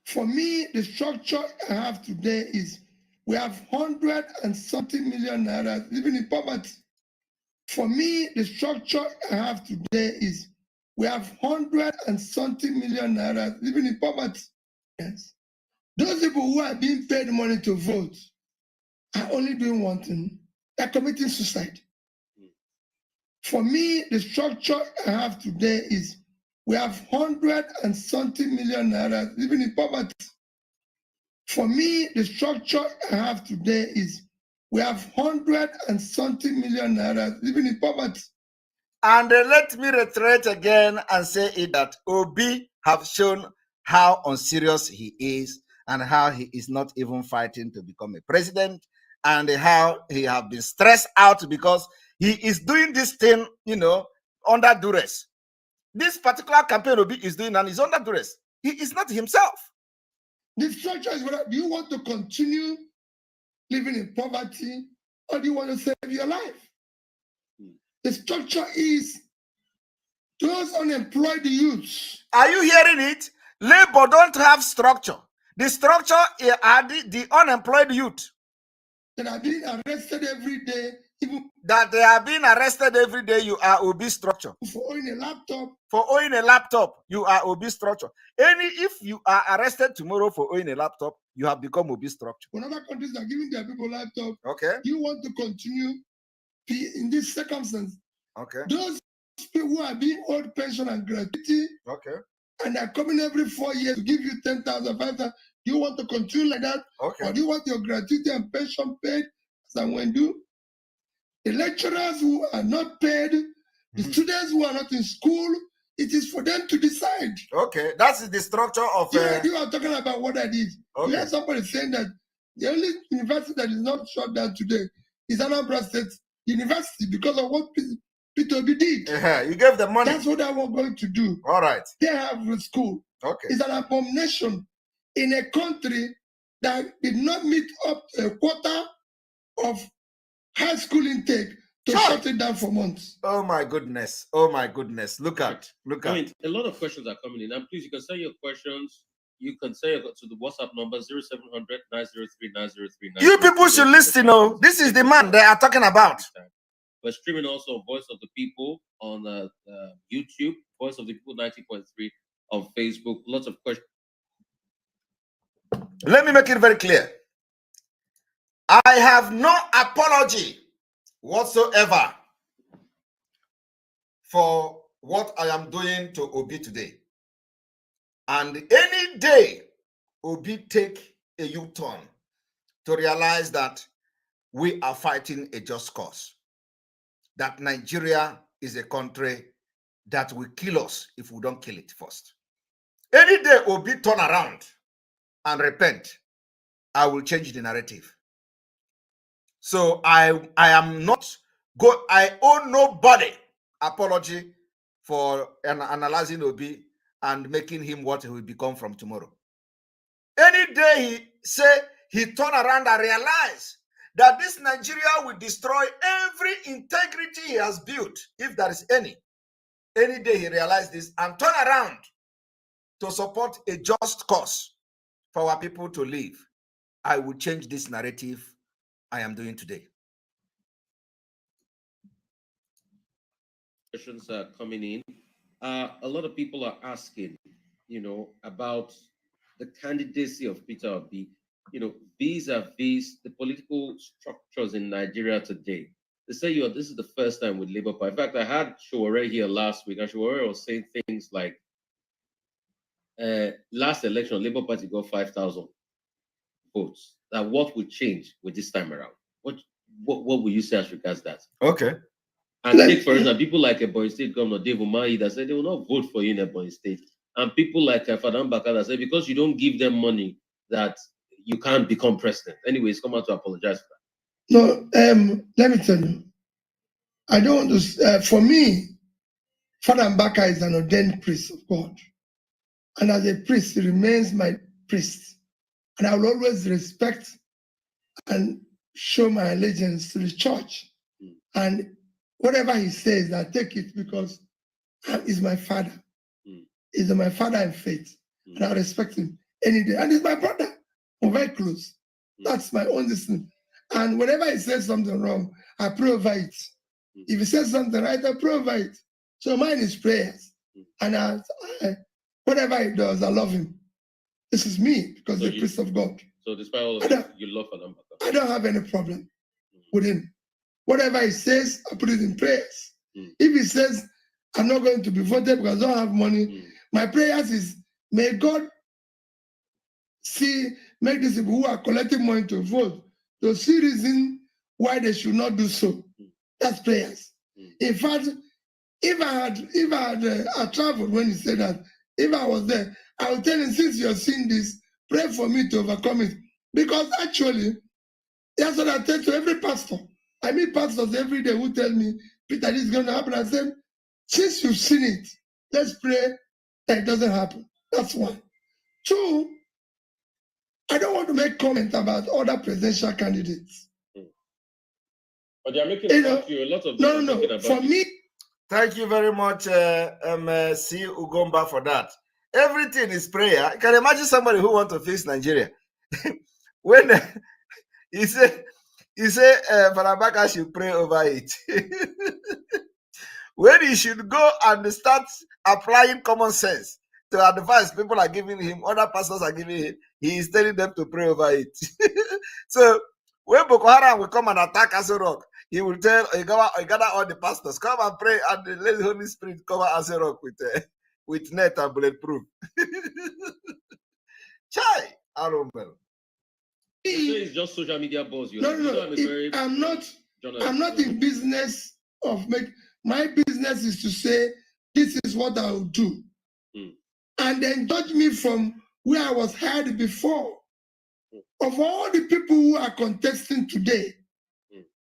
H: For me, the structure I have today is we have 100-something million naira living in poverty. For me, the structure I have today is we have 100-something million naira living in poverty. Yes. Those people who are being paid money to vote are only doing one thing. They're committing suicide. For me, the structure I have today is we have 100-something million naira living in poverty. For me, the structure I have today is we have 100-something million naira living in poverty.
D: And let me reiterate again and say it that Obi have shown how unserious he is and how he is not even fighting to become a president, and how he have been stressed out because he is doing this thing, under duress. This particular campaign Obi is doing and is under duress. He is not himself.
H: The structure is whether do you want to continue living in poverty or do you want to save your life? The structure is those unemployed youths.
D: Are you hearing it? Labor don't have structure. The structure are the unemployed youth
H: that are being arrested every day. Even
D: that they are being arrested every day. You are Obi structure.
H: For owning a laptop.
D: For owning a laptop, you are Obi structure. If you are arrested tomorrow for owning a laptop, you have become Obi structure.
H: When other countries are giving their people laptop,
D: okay,
H: you want to continue in this circumstance.
D: Okay.
H: Those people who are being owed pension and gratuity,
D: okay,
H: and are coming every 4 years to give you 10,000, 5,000. Do you want to continue like that?
D: Okay.
H: Or do you want your gratuity and pension paid as and when due? The lecturers who are not paid, the students who are not in school, it is for them to decide.
D: Okay, that's the structure of.
H: You are talking about what I did. Okay. You heard somebody saying that the only university that is not shut down today is Anambra State University because of what Peter Obi did.
D: You gave them money.
H: That's what they were going to do.
D: All right.
H: They have a school.
D: Okay.
H: It's an abomination in a country that did not meet up to a quarter of high school intake to shut it down for months.
D: Oh my goodness. Oh my goodness. Look at.
G: I mean, a lot of questions are coming in. And please, you can send your questions. You can say to the WhatsApp number 0700 903 903.
D: You people should listen. Oh, this is the man they are talking about.
G: We're streaming also Voice of the People on YouTube, Voice of the People 90.3 on Facebook. Lots of questions.
D: Let me make it very clear. I have no apology whatsoever for what I am doing to Obi today. And any day Obi take a U-turn to realize that we are fighting a just cause, that Nigeria is a country that will kill us if we don't kill it first. Any day Obi turn around and repent, I will change the narrative. So I am not I owe nobody apology for analyzing Obi and making him what he will become from tomorrow. Any day he say he turn around and realize that this Nigeria will destroy every integrity he has built, if there is any day he realized this and turn around to support a just cause for our people to live, I will change this narrative I am doing today.
G: Questions are coming in. A lot of people are asking, about the candidacy of Peter Obi, vis-a-vis the political structures in Nigeria today. They say, this is the first time with Labour Party. In fact, I had Showore here last week, and Showore was saying things like, last election, Labour Party got 5,000 votes. Now, what would change with this time around? What will you say as regards that?
D: Okay.
G: And take, for example, people like a Ebonyi State Governor, Dave Umahi, that said they will not vote for you in Ebonyi State. And people like Fadam Bakar that say because you don't give them money, that you can't become president. Anyways, come out to apologize for
H: that. No, let me tell you. I don't want to, for me, Fadam Bakar is an ordained priest of God. And as a priest, he remains my priest. And I will always respect and show my allegiance to the church. And whatever he says, I take it because he's my father. He's my father in faith. And I respect him any day. And he's my brother. We're very close. That's my own decision. And whenever he says something wrong, I pray over it. If he says something right, I pray over it. So mine is prayers. And whatever he does, I love him. This is me because the priest of God.
G: So despite all of this, you love Adam.
H: I don't have any problem with him. Whatever he says, I put it in prayers. If he says, I'm not going to be voted because I don't have money, my prayers is, may God make these people who are collecting money to vote to see reason why they should not do so. That's prayers. In fact, if I had traveled when he said that, if I was there, I would tell him, since you're seeing this, pray for me to overcome it. Because actually, that's what I tell to every pastor. I meet pastors every day who tell me, Peter, this is going to happen. I said, since you've seen it, let's pray that it doesn't happen. That's one. Two, I don't want to make comment about other presidential candidates.
G: But they are making about you. A lot of them are making about
H: for me.
D: Thank you very much, C. Ugomba, for that. Everything is prayer. You can imagine somebody who wants to fix Nigeria. When he said, Farabaka should pray over it. When he should go and start applying common sense to advice people are giving him, other pastors are giving him, he is telling them to pray over it. So when Boko Haram will come and attack Aso Rock, he will tell, he gather all the pastors, come and pray, and let the Holy Spirit cover Aso Rock with net and bulletproof. Chai, Arumbel.
G: It's just social media buzz.
H: I'm not in business of my business is to say this is what I will do, and then judge me from where I was heard before. Of all the people who are contesting today,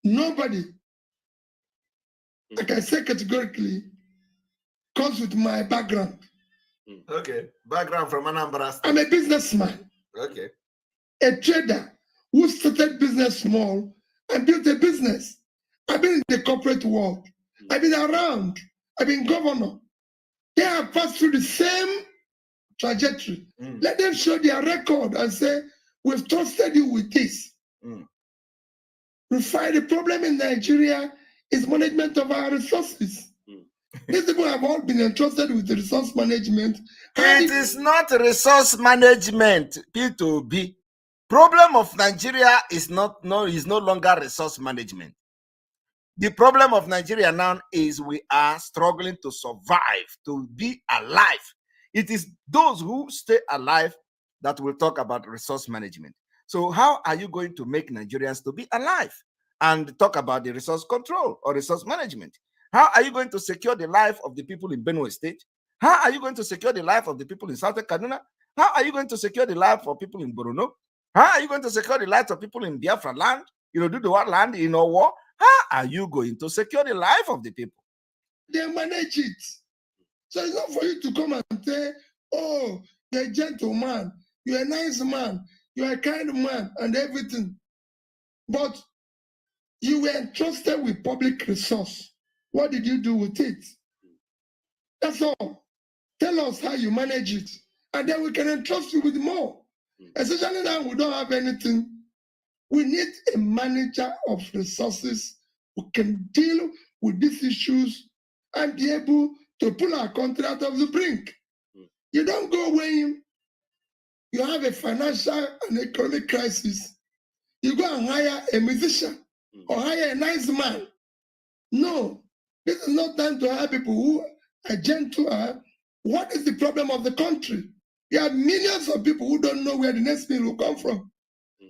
H: nobody, like I say categorically, comes with my background.
D: Okay, background from Anambra State.
H: I'm a businessman.
D: Okay.
H: A trader who started business small and built a business. I've been in the corporate world. I've been around. I've been governor. They have passed through the same trajectory. Let them show their record and say, we've trusted you with this. We find the problem in Nigeria is management of our resources. These people have all been entrusted with the resource management.
D: It is not resource management, P2B. Problem of Nigeria is no longer resource management. The problem of Nigeria now is we are struggling to survive, to be alive. It is those who stay alive that will talk about resource management. So how are you going to make Nigerians to be alive and talk about the resource control or resource management? How are you going to secure the life of the people in Benue State? How are you going to secure the life of the people in Southern Kaduna? How are you going to secure the life of people in Borno? How are you going to secure the lives of people in Biafra land? Do the what land in a war? How are you going to secure the life of the people?
H: They manage it. So it's not for you to come and say, oh, you're a gentleman, you're a nice man, you're a kind man, and everything. But you were entrusted with public resource. What did you do with it? That's all. Tell us how you manage it, and then we can entrust you with more. Especially now we don't have anything. We need a manager of resources who can deal with these issues and be able to pull our country out of the brink. You don't go when you have a financial and economic crisis. You go and hire a musician or hire a nice man. No, this is not time to hire people who are gentle. What is the problem of the country? You have millions of people who don't know where the next meal will come from.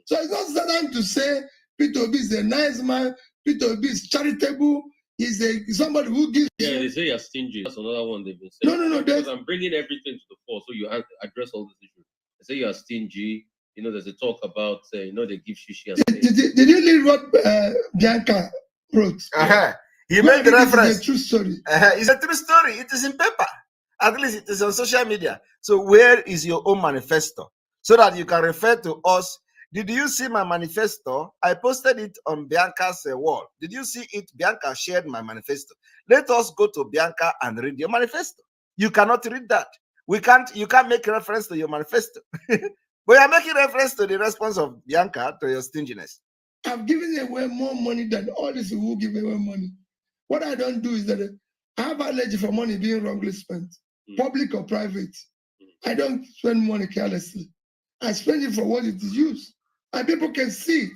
H: So it's not time to say Peter Obi is a nice man, Peter Obi is charitable, he's somebody who gives.
G: Yeah, they say you're stingy. That's another one they've been saying.
H: No.
G: Because I'm bringing everything to the fore, so you have to address all these issues. They say you're stingy. There's a talk about, they give shishi.
H: Did you read what Bianca wrote?
D: He made the reference.
H: It's a true story.
D: It's a true story. It is in paper. At least it is on social media. So where is your own manifesto? So that you can refer to us. Did you see my manifesto? I posted it on Bianca's wall. Did you see it? Bianca shared my manifesto. Let us go to Bianca and read your manifesto. You cannot read that. You can't make reference to your manifesto. We are making reference to the response of Bianca to your stinginess.
H: I've given away more money than all these who give away money. What I don't do is that I have allergy for money being wrongly spent, public or private. I don't spend money carelessly. I spend it for what it is used. And people can see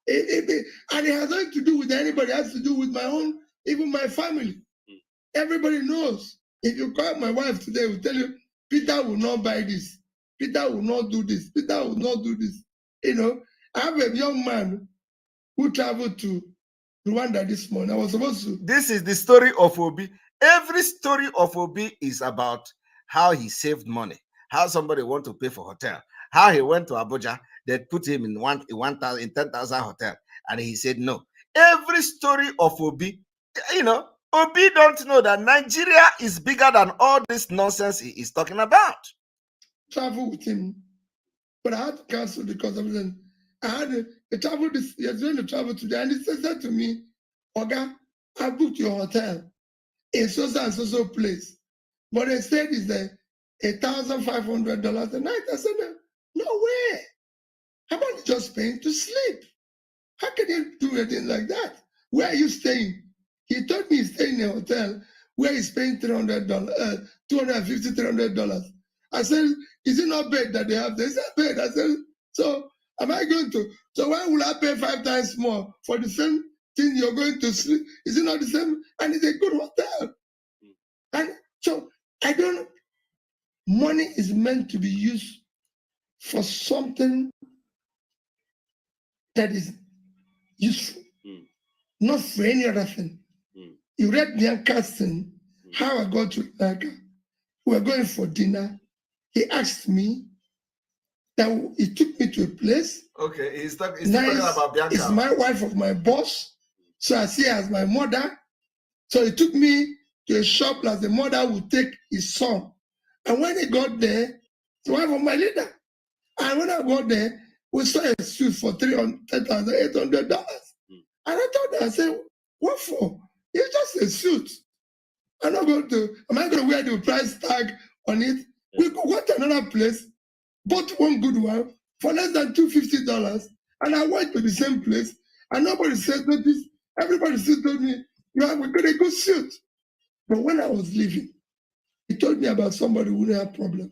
H: it. And it has nothing to do with anybody. It has to do with my own, even my family. Everybody knows. If you call my wife today, will tell you, Peter will not buy this. Peter will not do this. Peter will not do this. You know, I have a young man who traveled to Rwanda this morning. I was supposed to.
D: This is the story of Obi. Every story of Obi is about how he saved money, how somebody want to pay for hotel, how he went to Abuja, they put him in 10,000 hotel, and he said no. Every story of Obi, you know, Obi don't know that Nigeria is bigger than all this nonsense he is talking about.
H: Travel with him, but I had to cancel because of them. I had a travel this. He was going to travel today, and he said to me, "Oga, I booked your hotel in so and so place, but they said it's $1,500 a night." I said, "No way! How about you just paying to sleep? How can you do anything like that? Where are you staying?" He told me he's staying in a hotel where he's paying $250, $300. I said, "Is it not bed that they have?" They said, "Bed." I said, "So am I going to? So why will I pay 5 times more for the same thing you're going to sleep? Is it not the same?" And it's a good hotel. And so I don't. Money is meant to be used for something that is useful, not for any other thing. You read Bianca's thing, how I got to America. We were going for dinner. He asked me that he took me to a place.
D: Okay, he's talking
H: Nice.
D: about Bianca.
H: It's my wife of my boss, so I see her as my mother. So he took me to a shop as the mother would take his son. And when he got there, it's the wife of my leader. And when I got there, we saw a suit for $310,800. And I told her, I said, "What for? It's just a suit. Am I going to wear the price tag on it?" We went to another place, bought one good one for less than $250. And I went to the same place, and nobody said nothing. Everybody still told me, "You have got a good suit." But when I was leaving, he told me about somebody who had a problem.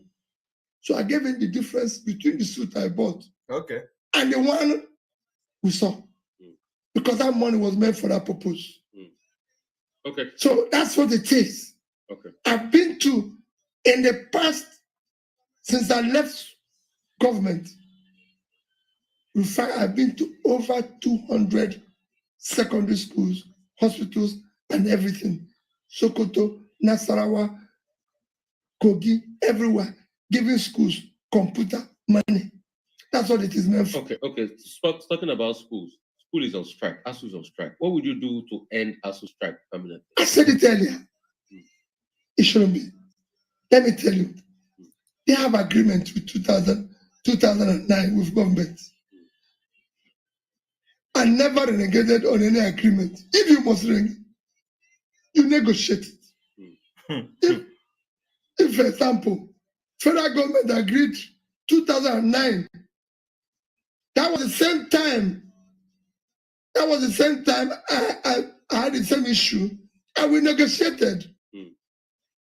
H: So I gave him the difference between the suit I bought and the one we saw. Because that money was meant for that purpose.
G: Okay.
H: So that's what it is.
G: Okay.
H: I've been to, in the past, since I left government, in fact, I've been to over 200 secondary schools, hospitals, and everything. Sokoto, Nasarawa, Kogi, everywhere, giving schools computer money. That's what it is meant for.
G: Okay. Talking about schools. School is on strike. ASU is on strike. What would you do to end ASU strike permanently?
H: I said it earlier. It shouldn't be. Let me tell you. They have agreement with 2009 with government. I never renegated on any agreement. If you must renegade, you negotiate it. If, for example, federal government agreed 2009, that was the same time I had the same issue, and we negotiated.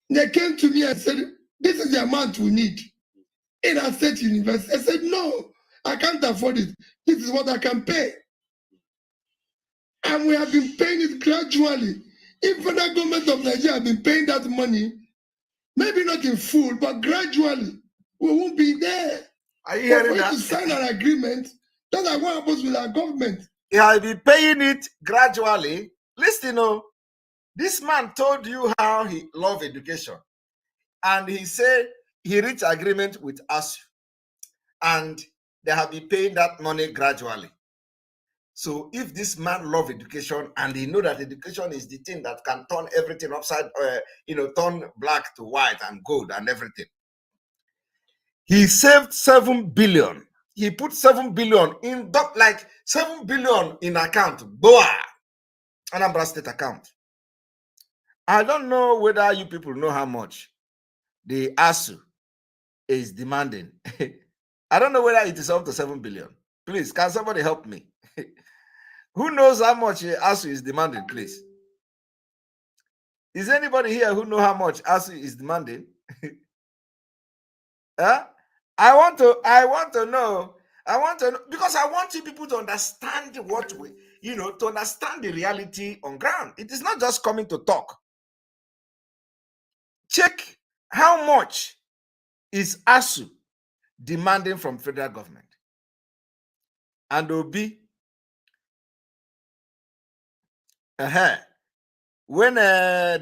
H: They came to me and said, "This is the amount we need in our state university." I said, "No, I can't afford it. This is what I can pay." And we have been paying it gradually. If the government of Nigeria have been paying that money, maybe not in full, but gradually, we won't be there.
D: Are you hearing that?
H: To sign an agreement, that's like what happens with our government.
D: He has been paying it gradually. Listen, this man told you how he loved education. And he said he reached agreement with ASU. And they have been paying that money gradually. So if this man loves education and he know that education is the thing that can turn everything upside, turn black to white and gold and everything. He saved 7 billion. He put 7 billion in, like 7 billion in account. Boa! Anambra State account. I don't know whether you people know how much the ASU is demanding. I don't know whether it is up to 7 billion. Please, can somebody help me? Who knows how much ASU is demanding, please? Is anybody here who know how much ASU is demanding? Huh? I want to know. I want to know, because I want you people to understand what we, to understand the reality on ground. It is not just coming to talk. Check how much is ASU demanding from federal government. And Obi, when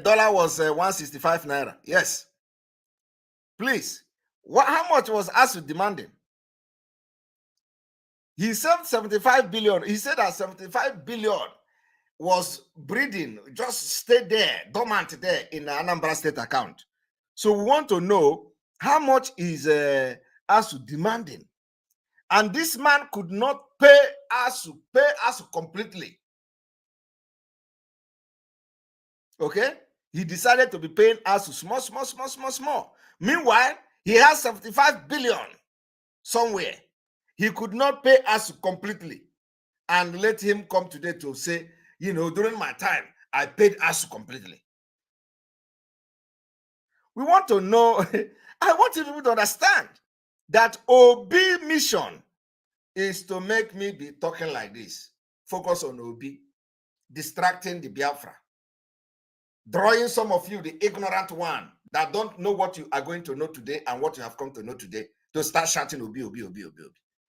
D: dollar was 165 naira, yes. Please, how much was ASU demanding? He said 75 billion. He said that 75 billion was breeding, just stayed there, dormant there in the Anambra State account. So we want to know how much is ASU demanding. And this man could not pay ASU completely. Okay? He decided to be paying ASU small. Meanwhile, he has 75 billion somewhere. He could not pay ASU completely. And let him come today to say, during my time, I paid ASU completely. We want to know, I want you people to understand that Obi mission is to make me be talking like this. Focus on Obi, distracting the Biafra, drawing some of you, the ignorant one, that don't know what you are going to know today and what you have come to know today, to start shouting Obi.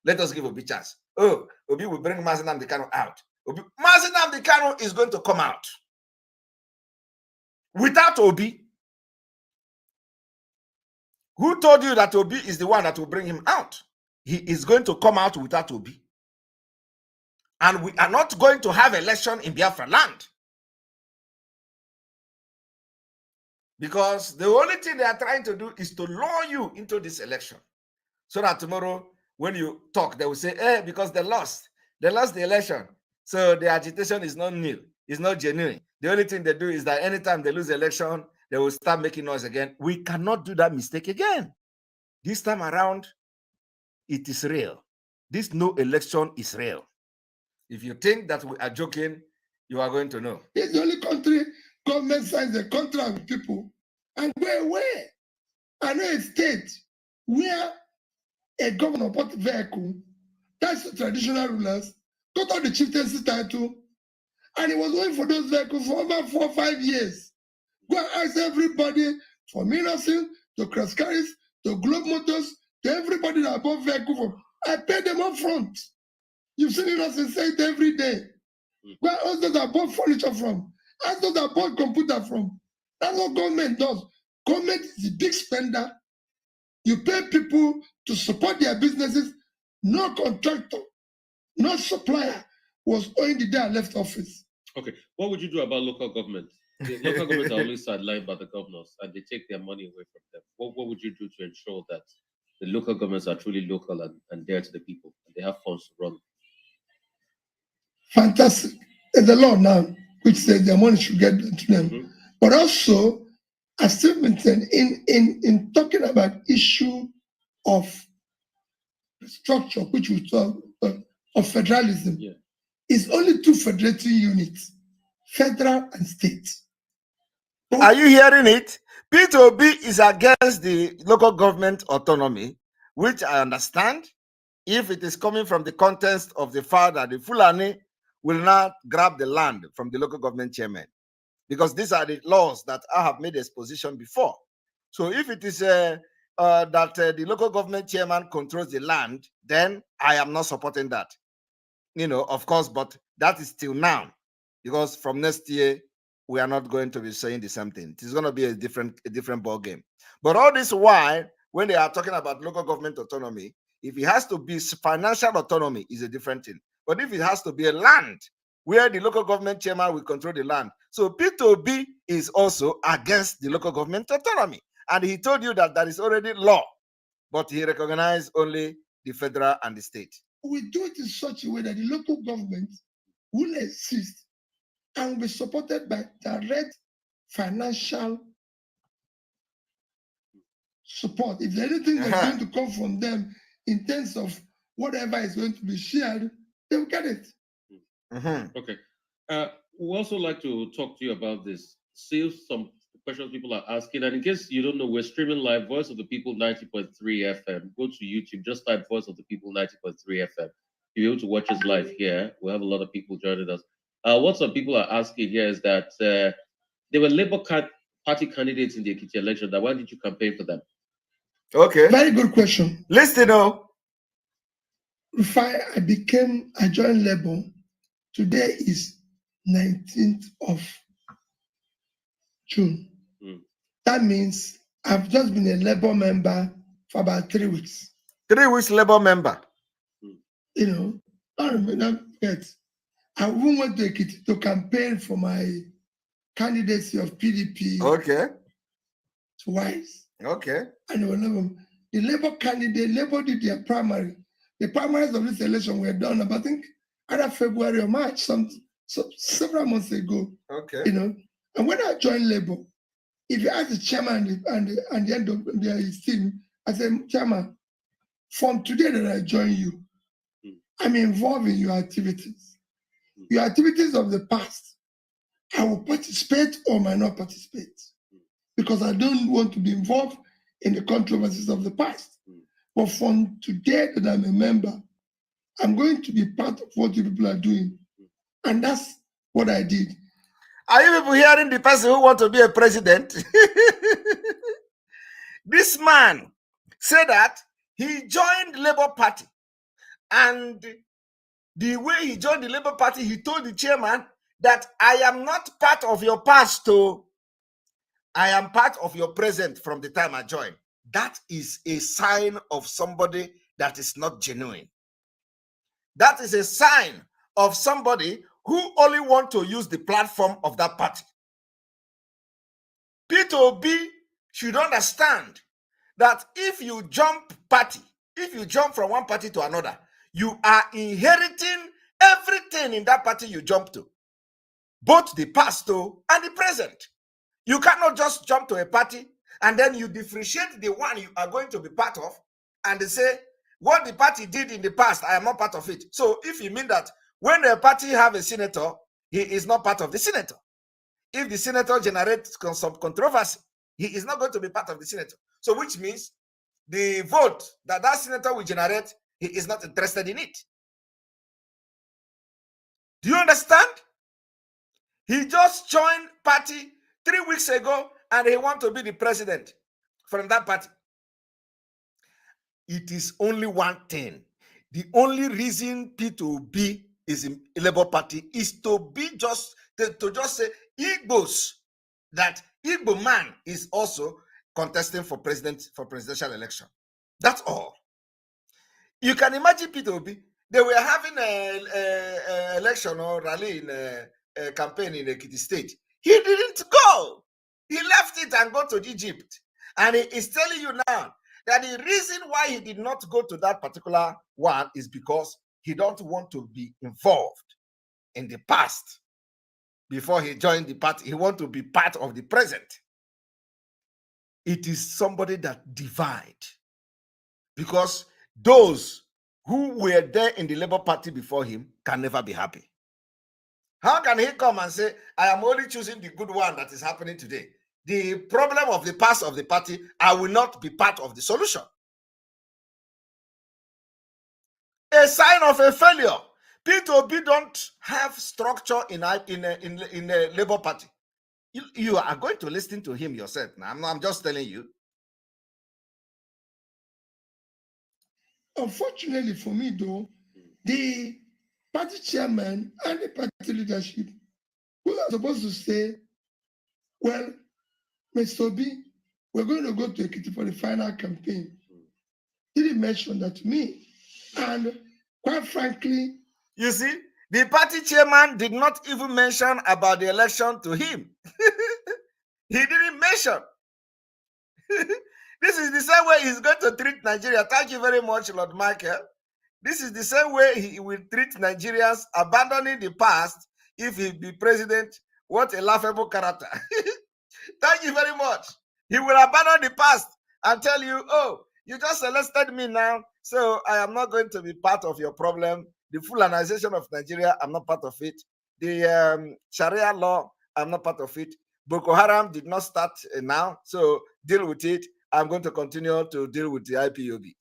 D: Let us give Obi a chance. Oh, Obi will bring Mazi Nnamdi Kanu out. Mazi Nnamdi Kanu is going to come out. Without Obi, who told you that Obi is the one that will bring him out? He is going to come out without Obi. And we are not going to have election in Biafra land. Because the only thing they are trying to do is to lure you into this election. So that tomorrow, when you talk, they will say, because they lost the election. So the agitation is not new, it's not genuine. The only thing they do is that anytime they lose the election, they will start making noise again. We cannot do that mistake again. This time around, it is real. This no election is real. If you think that we are joking, you are going to know.
H: It's the only country government signs a contract with people and go away. I know a state where a governor bought a vehicle, that's the traditional rulers, got all the chieftaincy title, and he was waiting for those vehicles for over 4 or 5 years. Go and ask everybody from Innocent to Cross Carries to Globe Motors to everybody that bought vehicle from. I paid them up front. You've seen Innocent say it every day. Go and ask those that bought furniture from. Ask those that bought computer from. That's what government does. Government is a big spender. You pay people to support their businesses. No contractor, no supplier was owing the day I left office.
G: Okay, what would you do about local government? The local governments are always sidelined by the governors and they take their money away from them. What would you do to ensure that the local governments are truly local and there to the people and they have funds to run?
H: Fantastic. There's a law now which says their money should get to them. But also, as Steve mentioned, in talking about issue of structure, which we talk of federalism, it's only 2 federating units, federal and state.
D: Are you hearing it? Peter Obi is against the local government autonomy, which I understand. If it is coming from the context of the fact that the Fulani will not grab the land from the local government chairman, because these are the laws that I have made exposition before. So if it is that the local government chairman controls the land, then I am not supporting that. Of course, but that is till now, because from next year, we are not going to be saying the same thing. It is going to be a different ball game. But all this while, when they are talking about local government autonomy, if it has to be financial autonomy, is a different thing. But if it has to be a land where the local government chairman will control the land, so Peter Obi is also against the local government autonomy, and he told you that that is already law, but he recognized only the federal and the state.
H: We do it in such a way that the local government will exist and will be supported by direct financial support. If there's anything that's going to come from them in terms of whatever is going to be shared, they'll get it.
G: Okay. We also like to talk to you about this. see some questions people are asking. And in case you don't know, we're streaming live, Voice of the People 90.3 FM. Go to YouTube, just type Voice of the People 90.3 FM. You'll be able to watch us live here. We have a lot of people joining us. What some people are asking here is that they were Labour Party candidates in the Ekiti election. Why did you campaign for them?
D: Okay.
H: Very good question.
D: Listen now.
H: If I joined Labour, today is 19th of June. That means I've just been a Labour member for about 3 weeks.
D: 3 weeks Labour member.
H: You know, I remember I even went to Ekiti to campaign for my candidacy of PDP.
D: Okay.
H: Twice.
D: Okay.
H: And the Labour candidate, Labour did their primary. The primaries of this election were done about, I think, either February or March, several months ago.
D: Okay.
H: You know, and when I joined Labour, if you ask the chairman and the end of his team, I said, Chairman, from today that I join you, I'm involved in your activities. Your activities of the past, I will participate or might not participate because I don't want to be involved in the controversies of the past. But from today that I'm a member, I'm going to be part of what you people are doing. And that's what I did.
D: Are you people hearing the person who wants to be a president? This man said that he joined Labour Party, and the way he joined the Labour Party, he told the chairman that I am not part of your past, I am part of your present from the time I joined. That is a sign of somebody that is not genuine. That is a sign of somebody who only want to use the platform of that party. Peter Obi should understand that if you jump party, if you jump from one party to another, you are inheriting everything in that party you jump to, both the past and the present. You cannot just jump to a party and then you differentiate the one you are going to be part of and they say, what the party did in the past, I am not part of it. So if you mean that when a party have a senator, he is not part of the senator. If the senator generates some controversy, he is not going to be part of the senator. So which means the vote that senator will generate, he is not interested in it. Do you understand? He just joined party 3 weeks ago and he wants to be the president from that party. It is only one thing. The only reason Peter Obi is in Labour Party is to be just say Igbos, that Igbo man is also contesting for presidential election. That's all. You can imagine Peter Obi. They were having a election or rally in a campaign in Ekiti State. He didn't go. He left it and go to Egypt. And he is telling you now that the reason why he did not go to that particular one is because he don't want to be involved in the past. Before he joined the party, he wants to be part of the present. It is somebody that divide. Because those who were there in the Labour Party before him can never be happy. How can he come and say, I am only choosing the good one that is happening today? The problem of the past of the party, I will not be part of the solution. A sign of a failure. Peter Obi don't have structure in a Labour Party. You are going to listen to him yourself. Now, I'm just telling you.
H: Unfortunately for me, though, the party chairman and the party leadership who are supposed to say, well, Mr. Obi, we're going to go to Ekiti for the final campaign. Didn't mention that to me. And quite frankly,
D: you see, the party chairman did not even mention about the election to him. He didn't mention. This is the same way he's going to treat Nigeria. Thank you very much, Lord Michael. This is the same way he will treat Nigerians, abandoning the past if he be president. What a laughable character. Thank you very much. He will abandon the past and tell you, oh, you just selected me now, so I am not going to be part of your problem. The Fulanization of Nigeria, I'm not part of it. The Sharia law, I'm not part of it. Boko Haram did not start now, so deal with it. I'm going to continue to deal with the IPOB.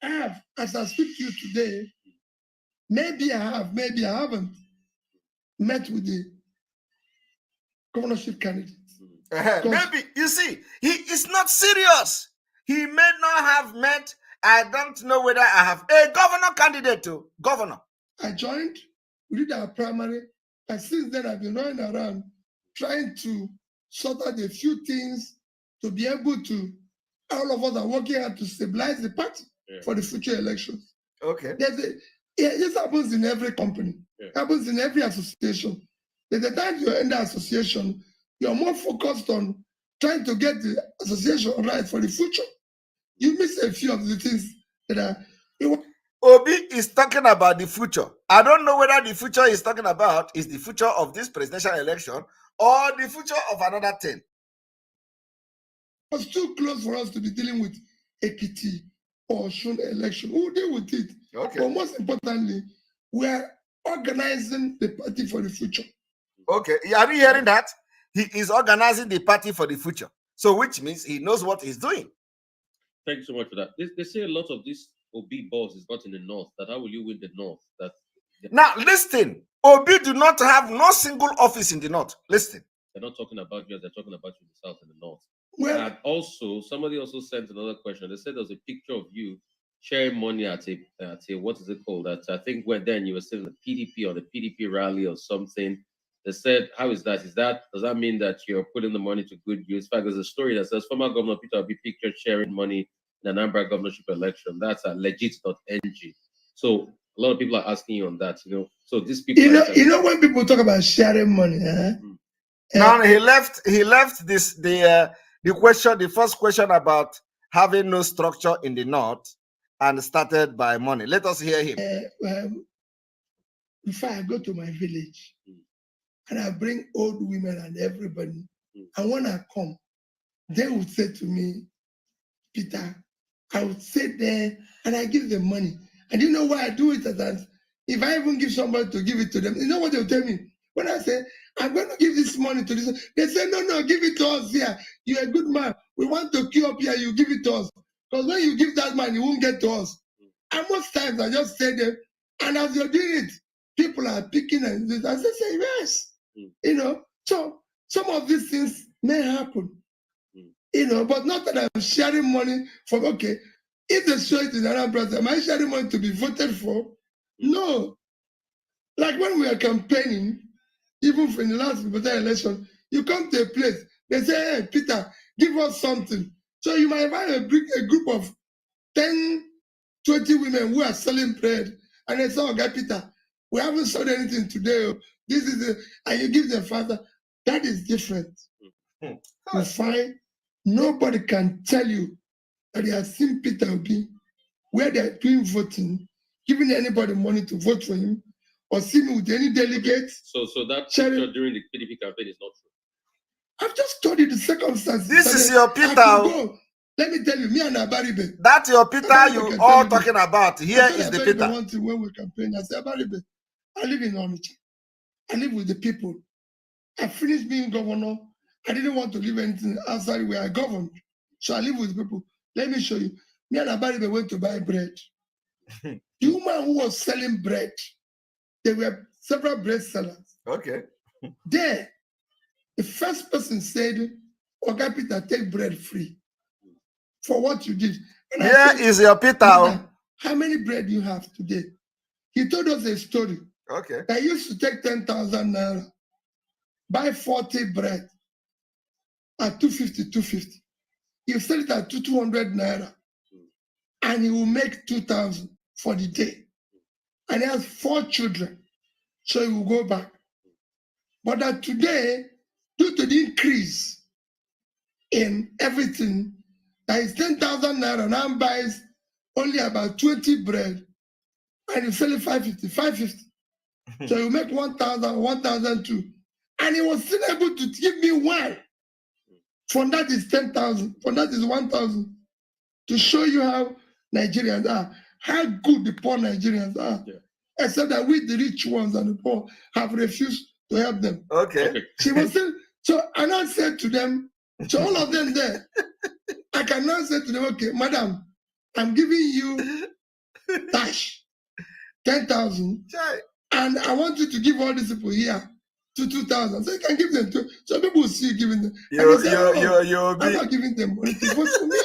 H: I have, as I speak to you today, maybe I have, maybe I haven't met with the governorship candidates.
D: Maybe, you see, he is not serious. He may not have met, I don't know whether I have a governor candidate to governor.
H: I joined, we did our primary, and since then I've been running around trying to sort out a few things to be able to, all of us are working hard to stabilize the party for the future elections.
D: Okay.
H: This happens in every company, happens in every association. There's a time you're in the association, you're more focused on trying to get the association right for the future. You miss a few of the things that are.
D: Obi is talking about the future. I don't know whether the future he's talking about is the future of this presidential election or the future of another thing.
H: It was too close for us to be dealing with Ekiti or Shun election. We'll deal with it.
D: Okay.
H: But most importantly, we are organizing the party for the future.
D: Okay. Are you hearing that? He is organizing the party for the future. So which means he knows what he's doing.
G: Thank you so much for that. They say a lot of this Obi boss is not in the north. That how will you win the north?
D: Now listen, Obi do not have no single office in the north. Listen.
G: They're not talking about you, they're talking about you in the south and the north.
H: Well,
G: and also, somebody also sent another question. They said there's a picture of you sharing money at a what is it called? That I think then you were still in the PDP or the PDP rally or something. They said, how is that? Does that mean that you're putting the money to good use? In fact, there's a story that says former Governor Peter Obi pictured sharing money in the Anambra governorship election. That's at legit.ng. So a lot of people are asking you on that, So these people,
H: you know when people talk about sharing money,
D: now he left this the first question about having no structure in the north and started by money. Let us hear him.
H: Before I go to my village and I bring old women and everybody, and when I come, they would say to me, Peter, I would sit there and I give them money. And you know why I do it? That if I even give somebody to give it to them, you know what they'll tell me? When I say, I'm going to give this money to this, they say, no, give it to us here. You're a good man. We want to queue up here. You give it to us. Because when you give that money, you won't get to us. And most times I just say them, and as you're doing it, people are picking and I say, yes. So some of these things may happen. But not that I'm sharing money for, okay, if they show it in Anambra, am I sharing money to be voted for? No. Like when we are campaigning, even in the last election, you come to a place, they say, hey, Peter, give us something. So you might find a group of 10, 20 women who are selling bread, and they say, oh, God, Peter, we haven't sold anything today. This is it. And you give them father. That is different. You find nobody can tell you that they have seen Peter Obi where they are doing voting, giving anybody money to vote for him, or see me with any delegates.
G: So that picture during the PDP campaign is not true.
H: I've just told you the circumstances.
D: This is your Peter.
H: Let me tell you, me and Abaribe.
D: That's your Peter you all talking about. Here is the Peter.
H: One thing when we campaign, I say, Abaribe, I live in Onitsha. I live with the people. I finished being governor. I didn't want to leave anything outside where I governed. So I live with the people. Let me show you. Me and Abaribe went to buy bread. The woman who was selling bread, there were several bread sellers.
D: Okay.
H: There, the first person said, okay, Peter, take bread free for what you did. And
D: here is your Peter.
H: How many bread do you have today? He told us a story.
D: Okay.
H: I used to take 10,000 naira, buy 40 bread at 250. You sell it at 200 naira, and he will make 2,000 for the day. And he has 4 children, so he will go back. But that today, due to the increase in everything, that is 10,000 naira now buys only about 20 bread, and you sell it 550. So you make 1,000, 1,002. And he was still able to give me one. From that is 10,000. From that is 1,000. To show you how Nigerians are, how good the poor Nigerians are. Yeah. Except that we, the rich ones and the poor, have refused to help them.
D: Okay.
H: She was still, so I now said to them, to all of them there, I can now say to them, okay, madam, I'm giving you cash, 10,000, and I want you to give all these people here to 2,000. So you can give them to, so people will see you giving them. I'm not giving them money to vote for me.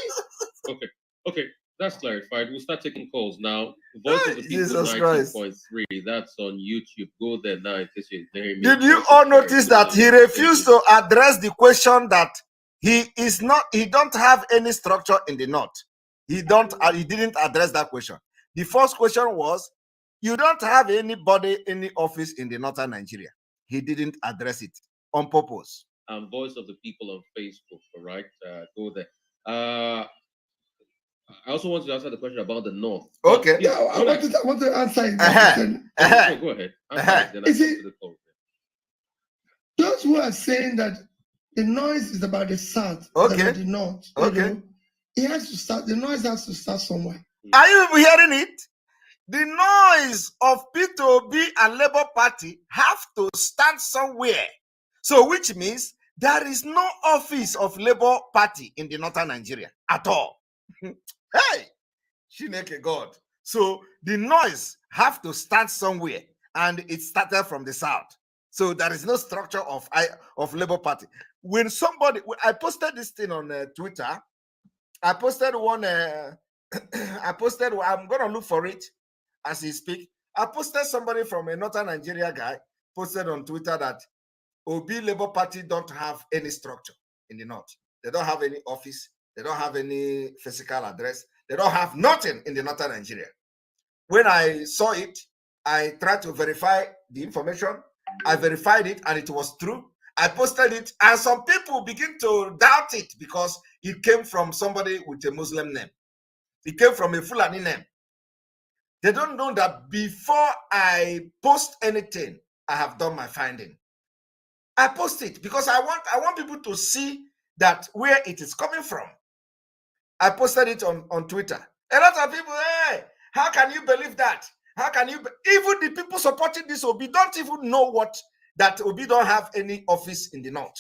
G: Okay, that's clarified. We'll start taking calls now. Voice of the People
D: Jesus Christ.
G: 19.3. That's on YouTube. Go there now in case you're hearing me.
D: Did you all notice that he refused to address the question that he don't have any structure in the north? He didn't address that question. The first question was, you don't have anybody, any office in the northern Nigeria. He didn't address it on purpose.
G: Voice of the People on Facebook, all right? Go there. I also want to answer the question about the north.
D: Okay.
H: Yeah, I want to answer it.
G: Go ahead. Answer it, then the call.
H: Those who are saying that the noise is about the south,
D: okay,
H: the north,
D: okay,
H: it has to start. The noise has to start somewhere.
D: Are you hearing it? The noise of Peter Obi and Labour Party have to stand somewhere. So, which means there is no office of Labour Party in the northern Nigeria at all. Hey, Shineke God. So the noise have to start somewhere, and it started from the south. So there is no structure of Labour Party. When I posted this thing on Twitter. I posted one. I'm gonna look for it as he speak. I posted somebody from a northern Nigeria guy posted on Twitter that Obi Labour Party don't have any structure in the north. They don't have any office. They don't have any physical address. They don't have nothing in the northern Nigeria. When I saw it, I tried to verify the information. I verified it, and it was true. I posted it, and some people begin to doubt it because it came from somebody with a Muslim name. It came from a Fulani name. They don't know that before I post anything, I have done my finding. I post it because I want people to see that where it is coming from. I posted it on Twitter. A lot of people, hey, how can you believe that? How can you? Even the people supporting this Obi don't even know that Obi don't have any office in the north.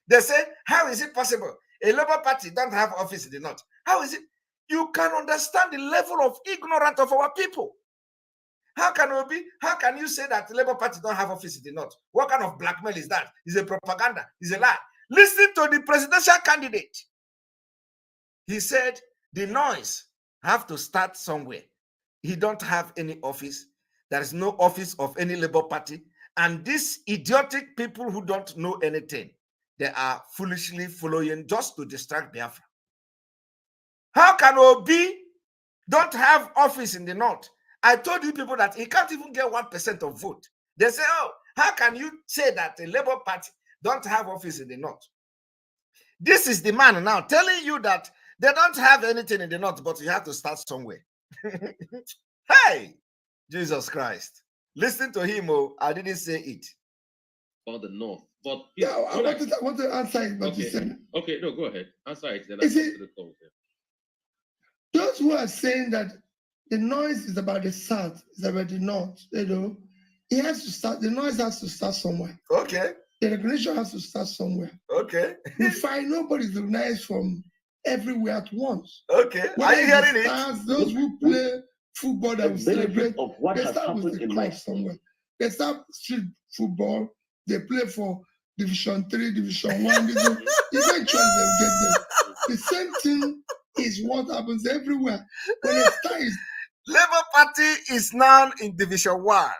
D: They say, how is it possible? A Labour Party don't have office in the north. How is it? You can understand the level of ignorance of our people. How can you say that the Labour Party don't have office in the north? What kind of blackmail is that? It's a propaganda. It's a lie. Listen to the presidential candidate. He said the noise have to start somewhere. He don't have any office. There is no office of any Labour Party. And these idiotic people who don't know anything, they are foolishly following just to distract Biafra. How can Obi don't have office in the north? I told you people that he can't even get 1% of vote. They say, oh, how can you say that the Labour Party don't have office in the north? This is the man now telling you that they don't have anything in the north, but you have to start somewhere. Hey, Jesus Christ. Listen to him. Oh, I didn't say it.
G: About the north. But
H: yeah, I want to answer it, but you said.
G: Okay, no, go ahead. Answer it. Then I to the call.
H: Those who are saying that the noise is about the south, is about the north, it has to start, the noise has to start somewhere.
D: Okay.
H: The recognition has to start somewhere.
D: Okay.
H: We find nobody's recognized from everywhere at once.
D: Okay. Are you hearing it?
H: Those who play football that we celebrate, they start with the club somewhere. They start street football, they play for Division 3, Division 1, eventually they'll get there. The same thing is what happens everywhere. When it starts,
D: Labour Party is now in Division 1.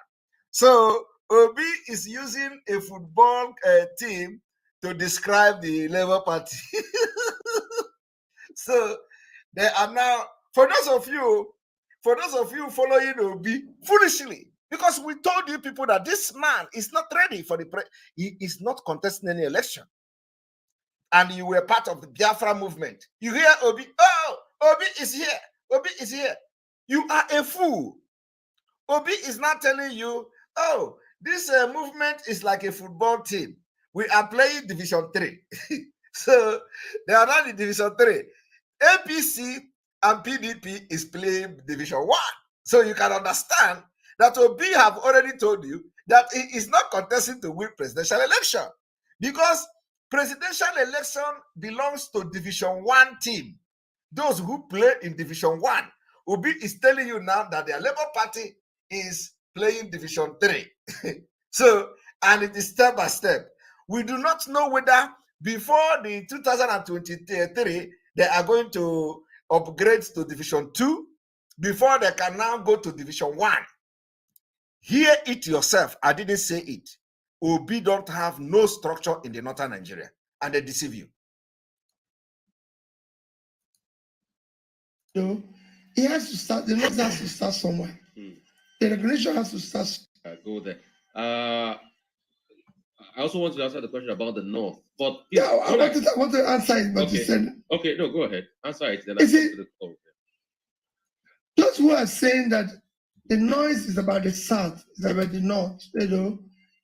D: So Obi is using a football team to describe the Labour Party. So they are now, for those of you following Obi foolishly, because we told you people that this man is not ready for he is not contesting any election. And you were part of the Biafra movement. You hear Obi, oh, Obi is here. Obi is here. You are a fool. Obi is not telling you, oh, this movement is like a football team. We are playing Division 3. So they are not in Division 3. APC and PDP is playing Division 1. So you can understand that Obi have already told you that he is not contesting to win presidential election, because presidential election belongs to Division 1 team. Those who play in Division 1. Obi is telling you now that their Labour Party is playing Division 3. So, and it is step by step. We do not know whether before the 2023 they are going to upgrade to Division 2 before they can now go to Division 1. Hear it yourself. I didn't say it. Obi don't have no structure in the northern Nigeria, and they deceive you.
H: So he has to start, the North has to start somewhere. The regulation has to start.
G: Go there. I also want to answer the question about the North. But
H: Yeah, I want to answer it, but
G: okay.
H: you said.
G: Okay, no, go ahead. Answer it. Then
H: Is it, those who are saying that the noise is about the South, is about the North, you know,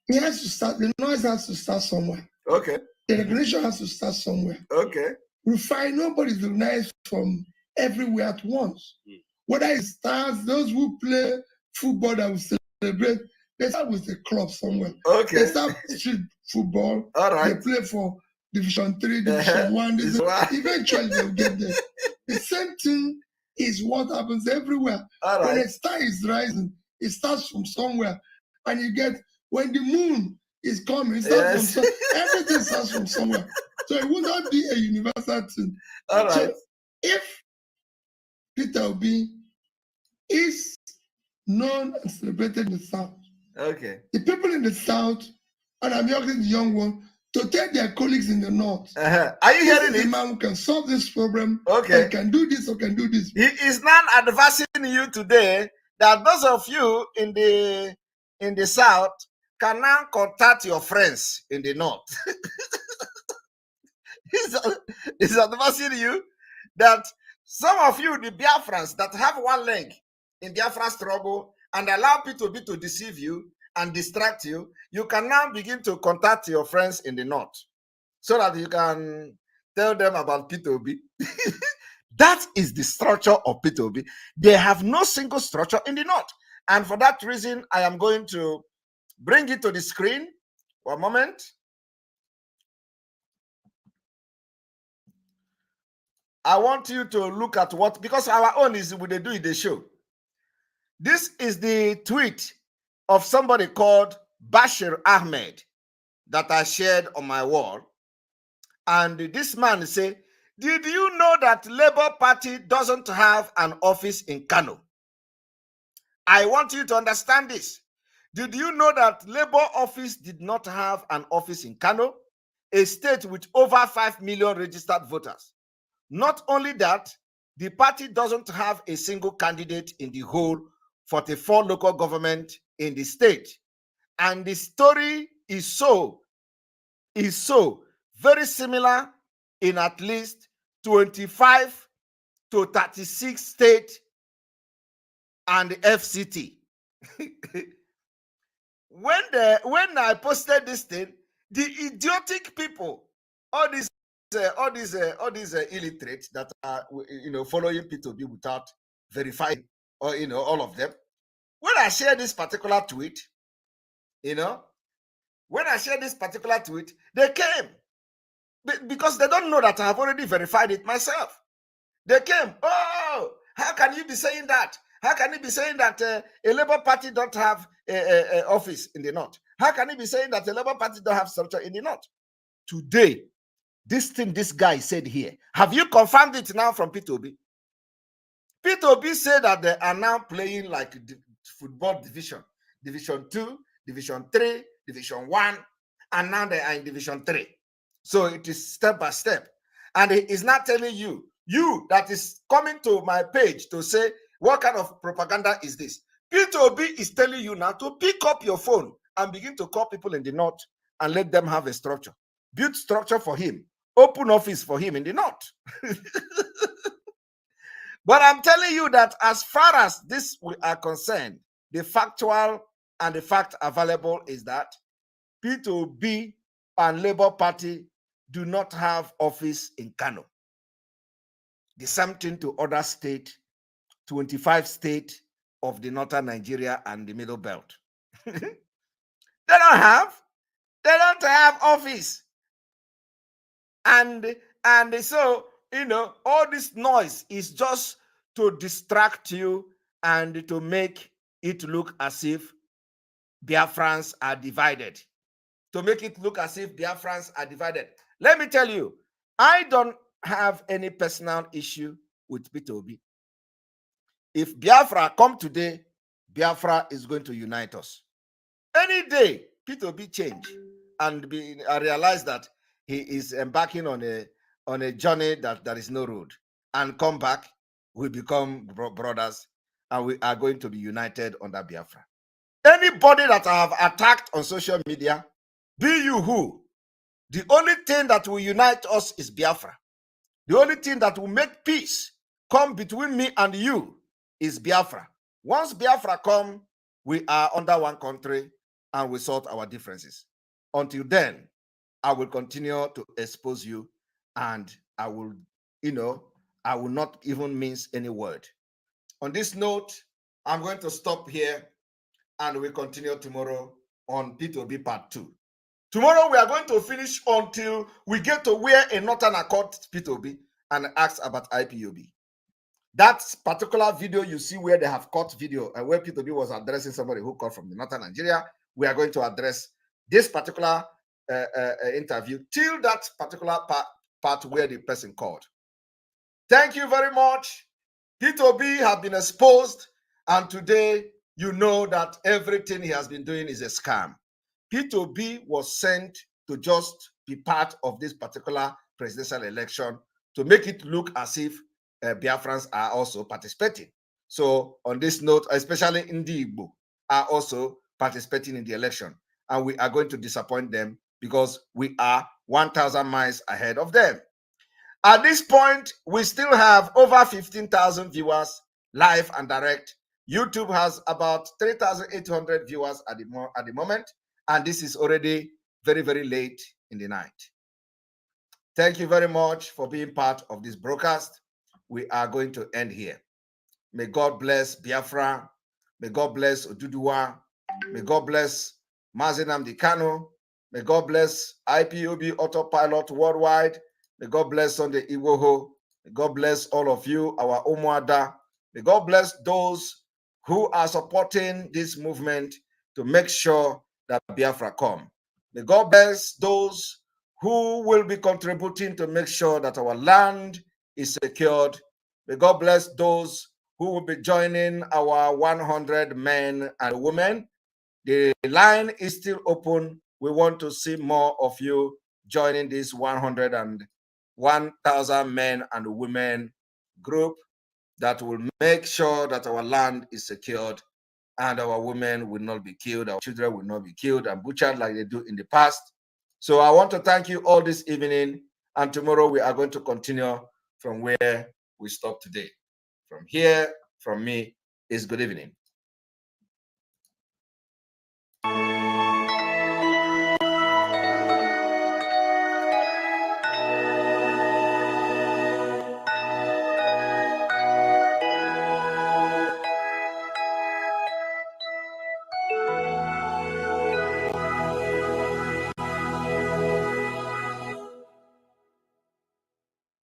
H: he has to start, the noise has to start somewhere.
D: Okay.
H: The regulation has to start somewhere.
D: Okay.
H: We find nobody's recognized from everywhere at once. Whether it starts, those who play football that will celebrate, they start with a club somewhere.
D: Okay.
H: They start street football.
D: All right.
H: They play for Division 3, Division 1. Eventually they'll get there. The same thing is what happens everywhere.
D: All right.
H: When a star is rising, it starts from somewhere. And you get, when the moon is coming, it starts from somewhere. Everything starts from somewhere. So it will not be a universal thing.
D: All right.
H: So if Peter Obi is known and celebrated in the South,
D: okay,
H: the people in the South, and I'm asking the young one, to tell their colleagues in the North.
D: Are you hearing it?
H: The man who can solve this problem,
D: okay,
H: and can do this or can do this.
D: He is not advising you today that those of you in the South can now contact your friends in the North. He's advising you that some of you, the Biafrans that have one leg in Biafra struggle and allow Peter Obi to deceive you and distract you, you can now begin to contact your friends in the North so that you can tell them about Peter Obi. That is the structure of Peter Obi. They have no single structure in the North. And for that reason, I am going to bring it to the screen. One moment. I want you to look at what, because our own is when they do it, they show. This is the tweet of somebody called Bashir Ahmed that I shared on my wall. And this man say, did you know that Labour Party doesn't have an office in Kano? I want you to understand this. Did you know that Labour office did not have an office in Kano, a state with over 5 million registered voters? Not only that, the party doesn't have a single candidate in the whole 44 local government in the state. And the story is so very similar in at least 25 to 36 states and the FCT. When I posted this thing, the idiotic people, all these illiterates that are following Peter Obi without verifying, or all of them. When I share this particular tweet, they came because they don't know that I have already verified it myself. They came. Oh, how can you be saying that? How can you be saying that a Labour Party don't have a office in the North? How can you be saying that a Labour Party don't have structure in the North? Today, this thing this guy said here, have you confirmed it now from Peter Obi? Peter Obi said that they are now playing like football division 2, Division 3, Division 1, and now they are in Division 3. So it is step by step. And he is not telling you that is coming to my page to say, what kind of propaganda is this? Peter Obi is telling you now to pick up your phone and begin to call people in the North and let them have a structure. Build structure for him. Open office for him in the North. But I'm telling you that as far as this we are concerned, the factual and the fact available is that Peter Obi and Labour Party do not have office in Kano. The same thing to other states, 25 states of the northern Nigeria and the Middle Belt. They don't have office. And so, all this noise is just to distract you and to make it look as if Biafrans are divided. To make it look as if Biafrans are divided. Let me tell you, I don't have any personal issue with Peter Obi. If Biafra come today, Biafra is going to unite us. Any day, Peter Obi change and I realize that he is embarking on a journey that there is no road, and come back, we become brothers, and we are going to be united under Biafra. Anybody that I have attacked on social media, be you who, the only thing that will unite us is Biafra. The only thing that will make peace come between me and you is Biafra. Once Biafra come, we are under one country and we sort our differences. Until then, I will continue to expose you, and I will not even mince any word. On this note, I'm going to stop here, and we continue tomorrow on P2B Part 2. Tomorrow, we are going to finish until we get to where a Northern Accord P2B and ask about IPOB. That particular video you see where they have cut video and where P2B was addressing somebody who called from the Northern Nigeria, we are going to address this particular interview till that particular part where the person called. Thank you very much. P2B has been exposed, and today you know that everything he has been doing is a scam. P2B was sent to just be part of this particular presidential election to make it look as if Biafrans are also participating. So on this note, especially Ndi Igbo are also participating in the election, and we are going to disappoint them because we are 1,000 miles ahead of them. At this point, we still have over 15,000 viewers live and direct. YouTube has about 3,800 viewers at the moment, and this is already very, very late in the night. Thank you very much for being part of this broadcast. We are going to end here. May God bless Biafra. May God bless Oduduwa. May God bless Mazi Nnamdi Kanu. May God bless IPOB Autopilot Worldwide. May God bless Sunday Igboho. May God bless all of you, our Umuada. May God bless those who are supporting this movement to make sure that Biafra come. May God bless those who will be contributing to make sure that our land is secured. May God bless those who will be joining our 100 men and women. The line is still open. We want to see more of you joining this 1,000 men and women group that will make sure that our land is secured and our women will not be killed, our children will not be killed and butchered like they do in the past. So I want to thank you all this evening, and tomorrow we are going to continue from where we stopped today. From here, from me, is good evening.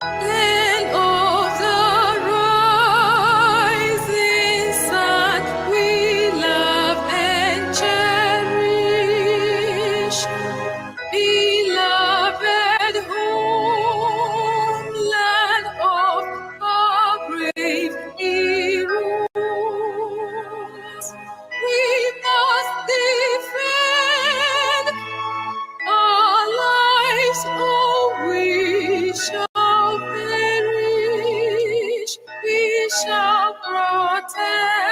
E: Land of the rising sun, we love and cherish. Beloved homeland of our brave heroes, we must defend our lives, or we shall perish. We shall protect